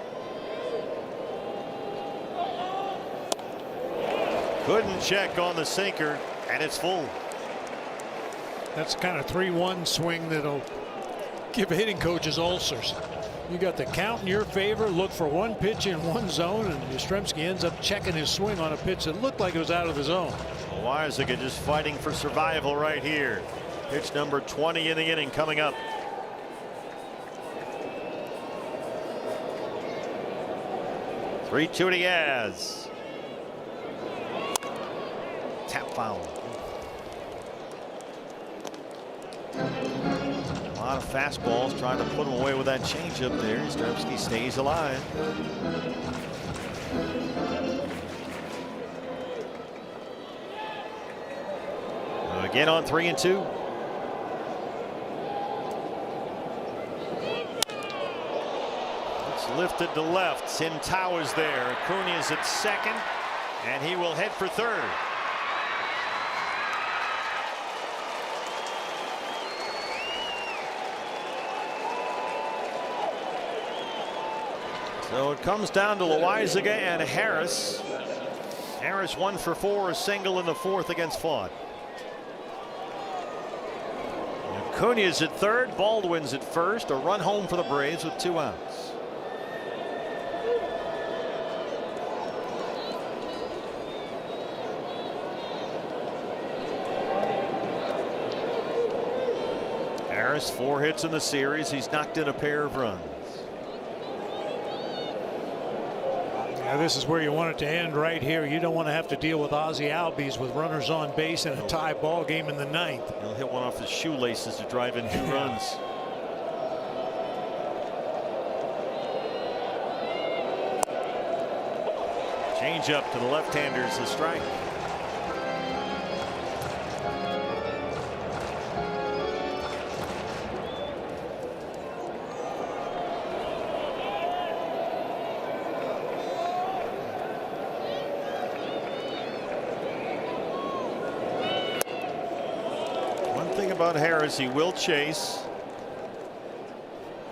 Couldn't check on the sinker, and it's full. That's the kind of 3-1 swing that'll give hitting coaches ulcers. You got the count in your favor, look for one pitch in one zone, and Yastrzemski ends up checking his swing on a pitch that looked like it was out of the zone. Loaisiga just fighting for survival right here. Pitch number 20 in the inning coming up. Three-two to Yaz. Tap foul. A lot of fastballs trying to put him away with that changeup there. Yastrzemski stays alive. Again on 3-2. It's lifted to left. Sintao is there. Acuna is at second, and he will head for third. So it comes down to Loaisiga and Harris. Harris 1 for 4, a single in the fourth against Faught. Acuna is at third, Baldwin's at first. A run home for the Braves with 2 outs. Harris 4 hits in the series. He's knocked in a pair of runs. Yeah, this is where you want it to end right here. You don't want to have to deal with Ozzie Albies with runners on base and a tie ball game in the ninth. He'll hit one off his shoelaces to drive in 2 runs. Change up to the left-handers, a strike. About Harris, he will chase.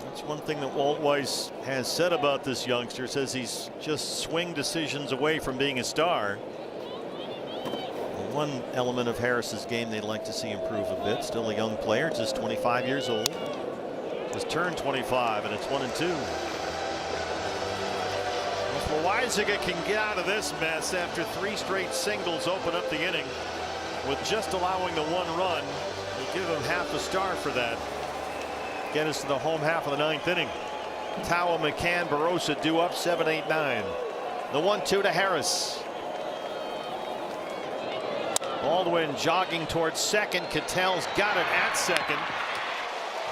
That's one thing that Walt Weiss has said about this youngster. Says he's just swing decisions away from being a star. One element of Harris's game they'd like to see improve a bit. Still a young player, just 25 years old. Just turned 25, and it's 1-2. If Loaisiga can get out of this mess after 3 straight singles open up the inning with just allowing the 1 run, give him half a star for that. Get us to the home half of the 9th inning. Tawa, McCann, Barossa due up 7-8-9. The 1-2 to Harris. Baldwin jogging towards second. Cattell's got it at second.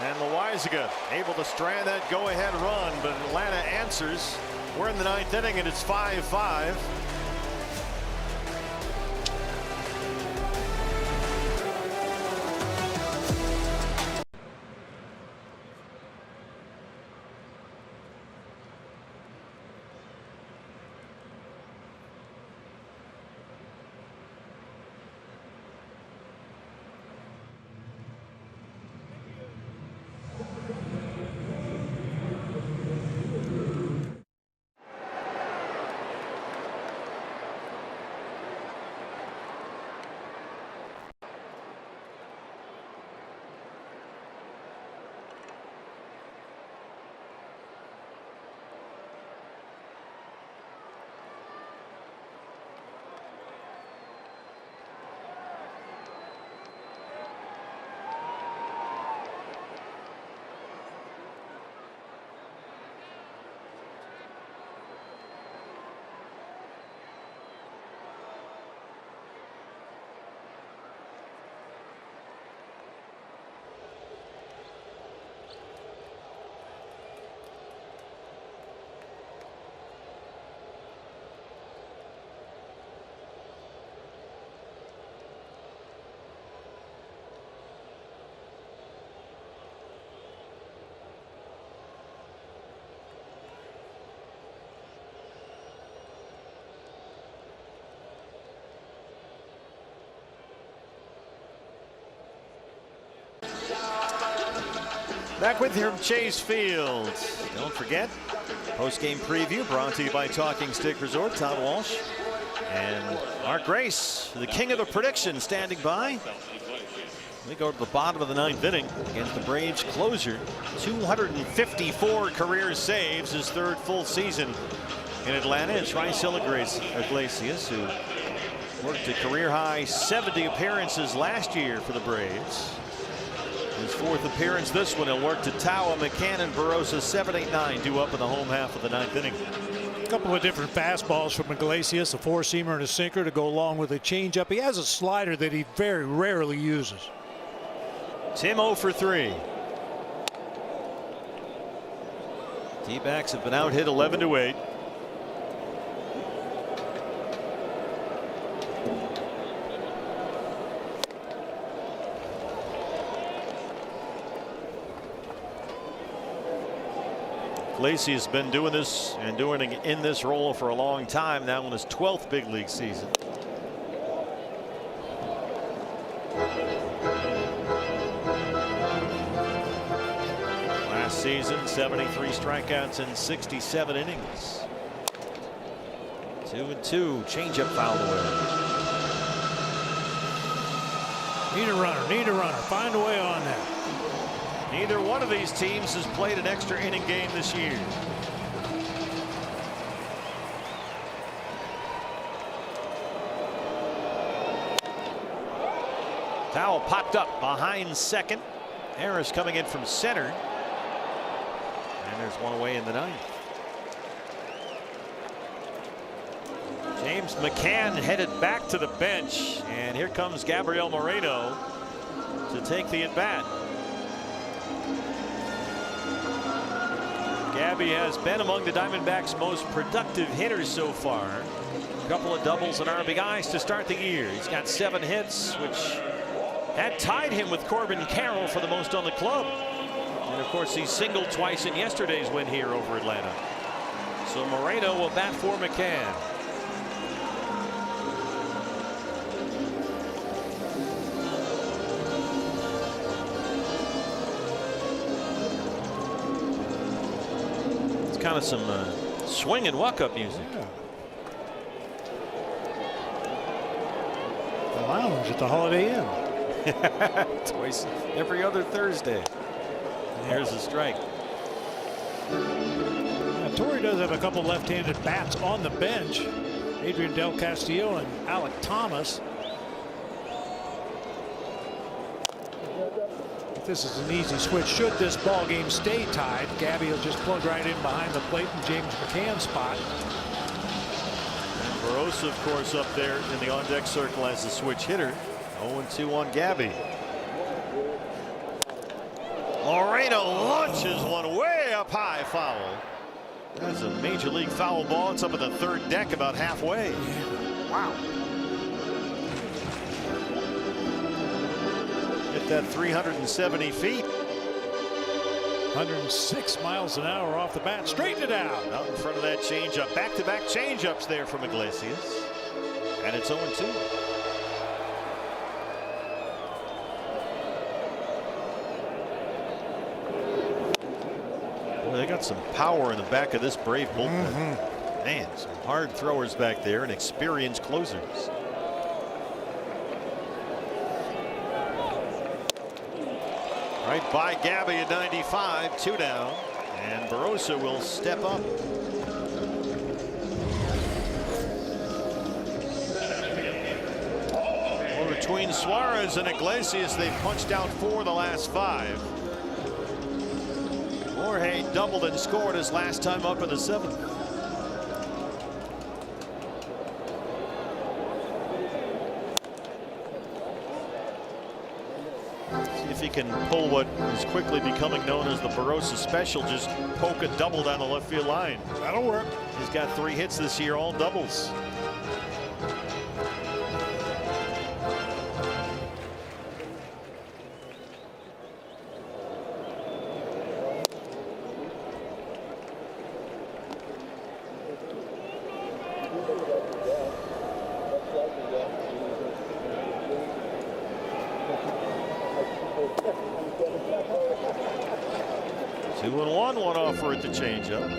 And Loaisiga able to strand that go-ahead run, but Atlanta answers. We're in the 9th inning, and it's 5-5. Back with you from Chase Field. Don't forget, post-game preview brought to you by Talking Stick Resort. Todd Walsh And Mark Grace, the king of the prediction, standing by. We go to the bottom of the 9th inning against the Braves closer. 254 career saves, his 3rd full season in Atlanta. It's Raisel Iglesias, who worked a career high 70 appearances last year for the Braves. His 4th appearance this one. He'll work to Tawa, McCann, and Barossa. 7, 8, 9 due up in the home half of the 9th inning. A couple of different fastballs from Iglesias, a 4-seamer and a sinker to go along with a changeup. He has a slider that he very rarely uses. Tim 0 for 3. D-backs have been out hit 11-8. Iglesias has been doing this and doing it in this role for a long time now in his 12th big league season. Last season, 73 strikeouts in 67 innings. 2-2, changeup fouled away. Need a runner, find a way on that. Neither one of these teams has played an extra inning game this year. Towel popped up behind second. Harris coming in from center. And there's one away in the 9th. James McCann headed back to the bench. And here comes Gabriel Moreno to take the at-bat. Gabby has been among the Diamondbacks' most productive hitters so far. A couple of doubles and RBIs to start the year. He's got 7 hits, which had tied him with Corbin Carroll for the most on the club. And of course, he singled twice in yesterday's win here over Atlanta. So Moreno will bat for McCann. Kind of some swing and walk-up music. Yeah. The lounge at the Holiday Inn. Twice every other Thursday. Here's a strike. Now, Torrey does have a couple left-handed bats on the bench. Adrian Del Castillo and Alec Thomas. This is an easy switch. Should this ball game stay tied, Gabby will just plug right in behind the plate in James McCann's spot. And Barossa, of course, up there in the on-deck circle as the switch hitter. 0-2 on Gabby. Moreno launches one way up high, foul. That's a major league foul ball. It's up at the 3rd deck, about halfway. Wow. Hit that 370 feet. 106 miles an hour off the bat. Straighten it out. Out in front of that changeup. Back-to-back changeups there from Iglesias. And it's 0-2. Well, they got some power in the back of this Brave bullpen. Man, some hard throwers back there and experienced closers. Right by Gabby at 95, 2 down, and Barossa will step up. Well, between Suarez and Iglesias, they've punched out 4 the last 5. Jorge doubled and scored his last time up in the 7th. If he can pull what is quickly becoming known as the Barossa special, just poke a double down the left field line. That'll work. He's got 3 hits this year, all doubles. One offer at the changeup.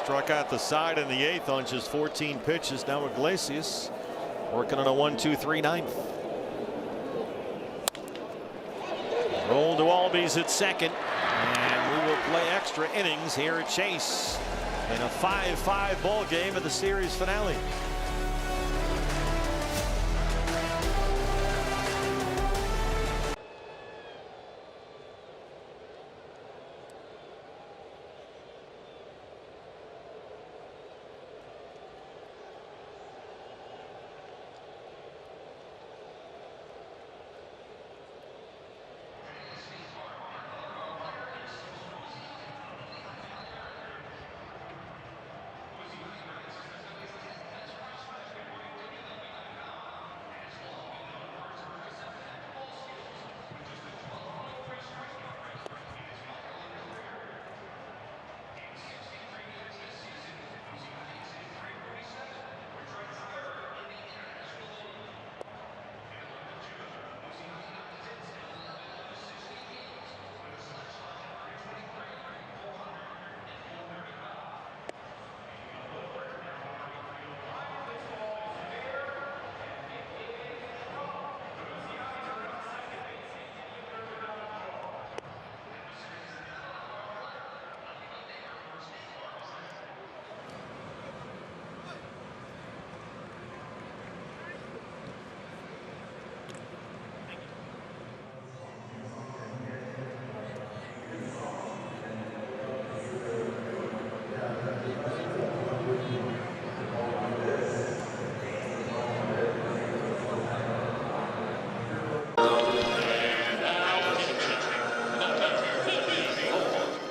struck out the side in the 8th on just 14 pitches. Now Iglesias working on a 1-2-3 ninth. Roll to Albies at second, and we will play extra innings here at Chase in a 5-5 ball game of the series finale.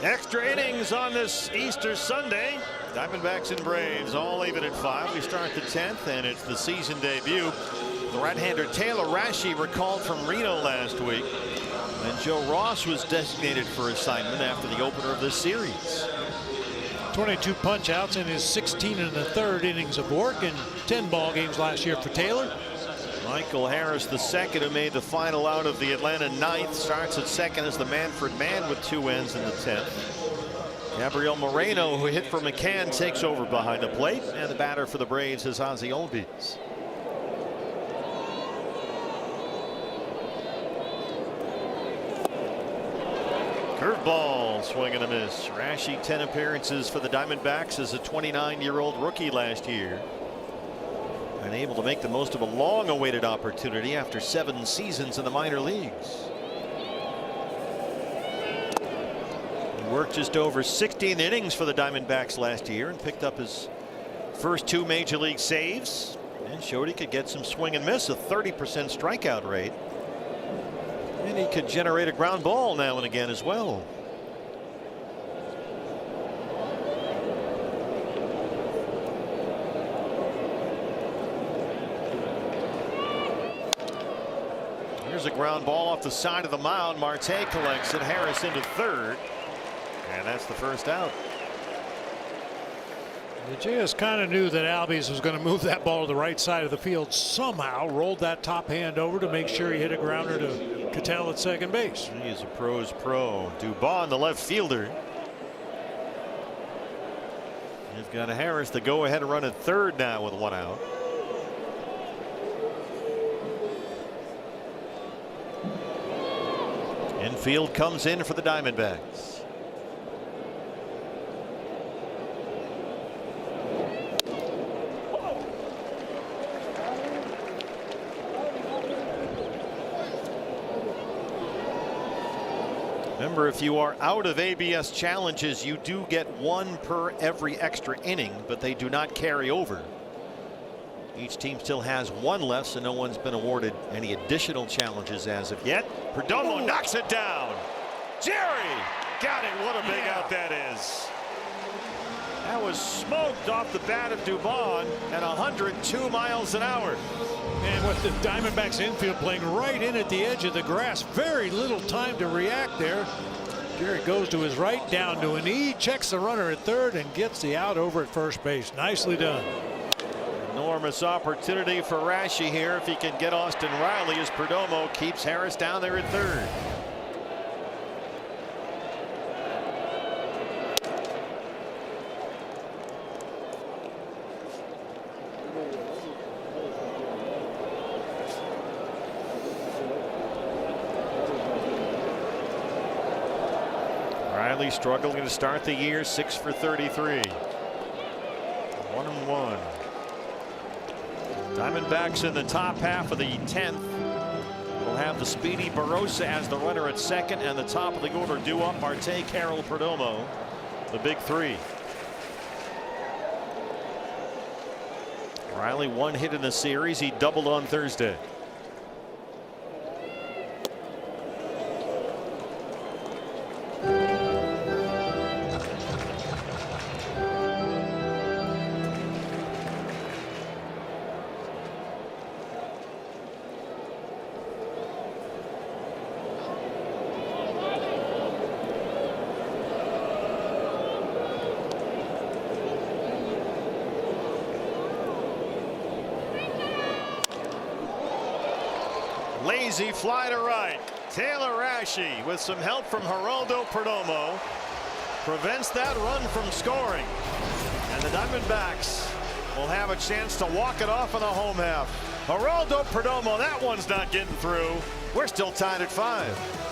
Extra innings on this Easter Sunday. Diamondbacks and Braves all even at 5. We start the 10th, and it's the season debut. The right-hander Taylor Rashi recalled from Reno last week, and Joe Ross was designated for assignment after the opener of this series. 22 punch outs in his 16 1/3 innings of work in 10 ball games last year for Taylor. Michael Harris, the second, who made the final out of the Atlanta 9th, starts at second as the Manfred man with 2 ends in the 10th. Gabriel Moreno, who hit for McCann, takes over behind the plate, and the batter for the Braves is Ozzie Albies. Curveball, swing and a miss. Rashi 10 appearances for the Diamondbacks as a 29-year-old rookie last year, and able to make the most of a long-awaited opportunity after 7 seasons in the minor leagues. He worked just over 16 innings for the Diamondbacks last year and picked up his first 2 major league saves, and showed he could get some swing and miss, a 30% strikeout rate, and he could generate a ground ball now and again as well. Here's a ground ball off the side of the mound. Marte collects it. Harris into third, and that's the first out. The Jays kind of knew that Albies was going to move that ball to the right side of the field somehow. Rolled that top hand over to make sure he hit a grounder to Cattell at second base. He's a pro's pro. Dubon, the left fielder. You've got Harris the go-ahead run at third now with 1 out. Infield comes in for the Diamondbacks. Remember, if you are out of ABS challenges, you do get 1 per every extra inning, but they do not carry over. Each team still has 1 left, so no one's been awarded any additional challenges as of yet. Perdomo knocks it down. Jerry got it. What a big out that is. That was smoked off the bat of Dubon at 102 miles an hour. And with the Diamondbacks infield playing right in at the edge of the grass, very little time to react there. Jerry goes to his right, down to a knee, checks the runner at third, and gets the out over at first base. Nicely done. Enormous opportunity for Rashi here if he can get Austin Riley, as Perdomo keeps Harris down there at third. Riley struggling to start the year, 6 for 33. 1-1. Diamondbacks in the top half of the 10th. We'll have the speedy Barossa as the runner at second, and the top of the order due up Marte, Carroll, Perdomo, the big three. Riley 1 hit in the series. He doubled on Thursday. Lazy fly to right. Taylor Rashi, with some help from Geraldo Perdomo, prevents that run from scoring. And the Diamondbacks will have a chance to walk it off in the home half. Geraldo Perdomo, that one's not getting through. We're still tied at 5.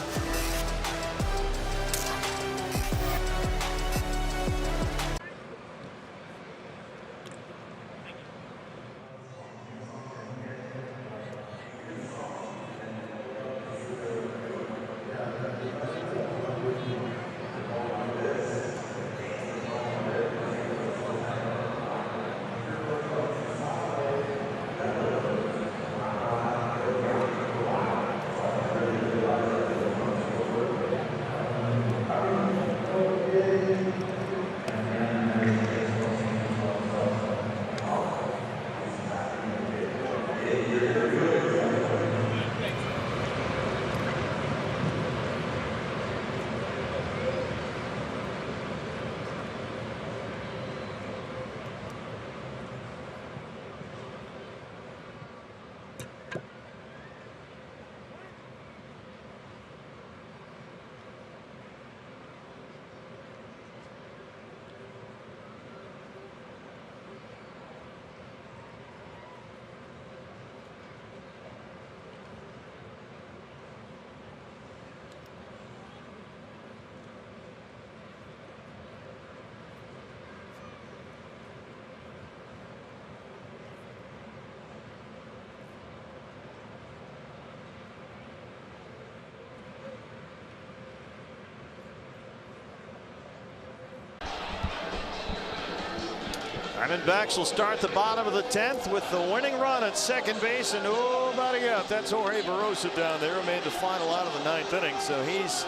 Diamondbacks will start the bottom of the 10th with the winning run at second base, and nobody out. That's Jorge Barossa down there, who made the final out of the 9th inning. So he's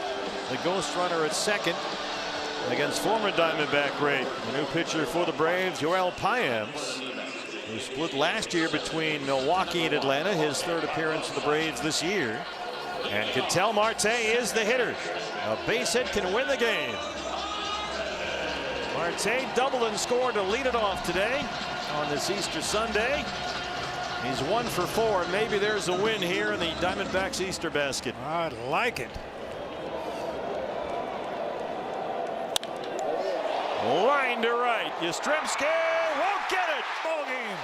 the ghost runner at second against former Diamondback great, the new pitcher for the Braves, Joel Payamps, who split last year between Milwaukee and Atlanta, his 3rd appearance for the Braves this year. And Ketel Marte is the hitter. A base hit can win the game. Marte doubled and scored to lead it off today on this Easter Sunday. He's 1 for 4. Maybe there's a win here in the Diamondbacks Easter basket. I like it. Line to right. Yastrzemski won't get it. Ball game.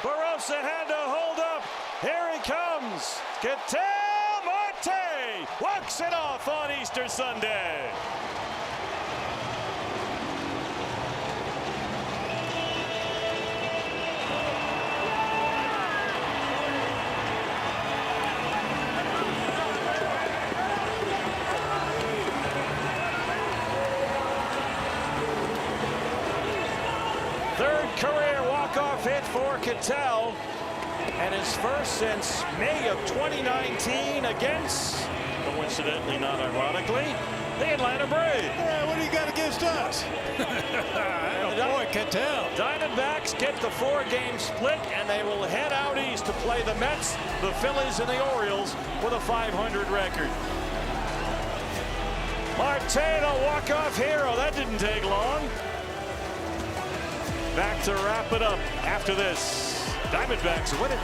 Barossa had to hold up. Here he comes. Ketel Marte walks it off on Easter Sunday. Third career walk-off hit for Ketel, and his first since May of 2019 against, coincidentally, not ironically, the Atlanta Braves. Yeah, what do you got against us? Boy, Ketel. Diamondbacks get the 4-game split, and they will head out east to play the Mets, the Phillies, and the Orioles with a .500 record. Marte, the walk-off hero. That didn't take long. Back to wrap it up after this. Diamondbacks win it.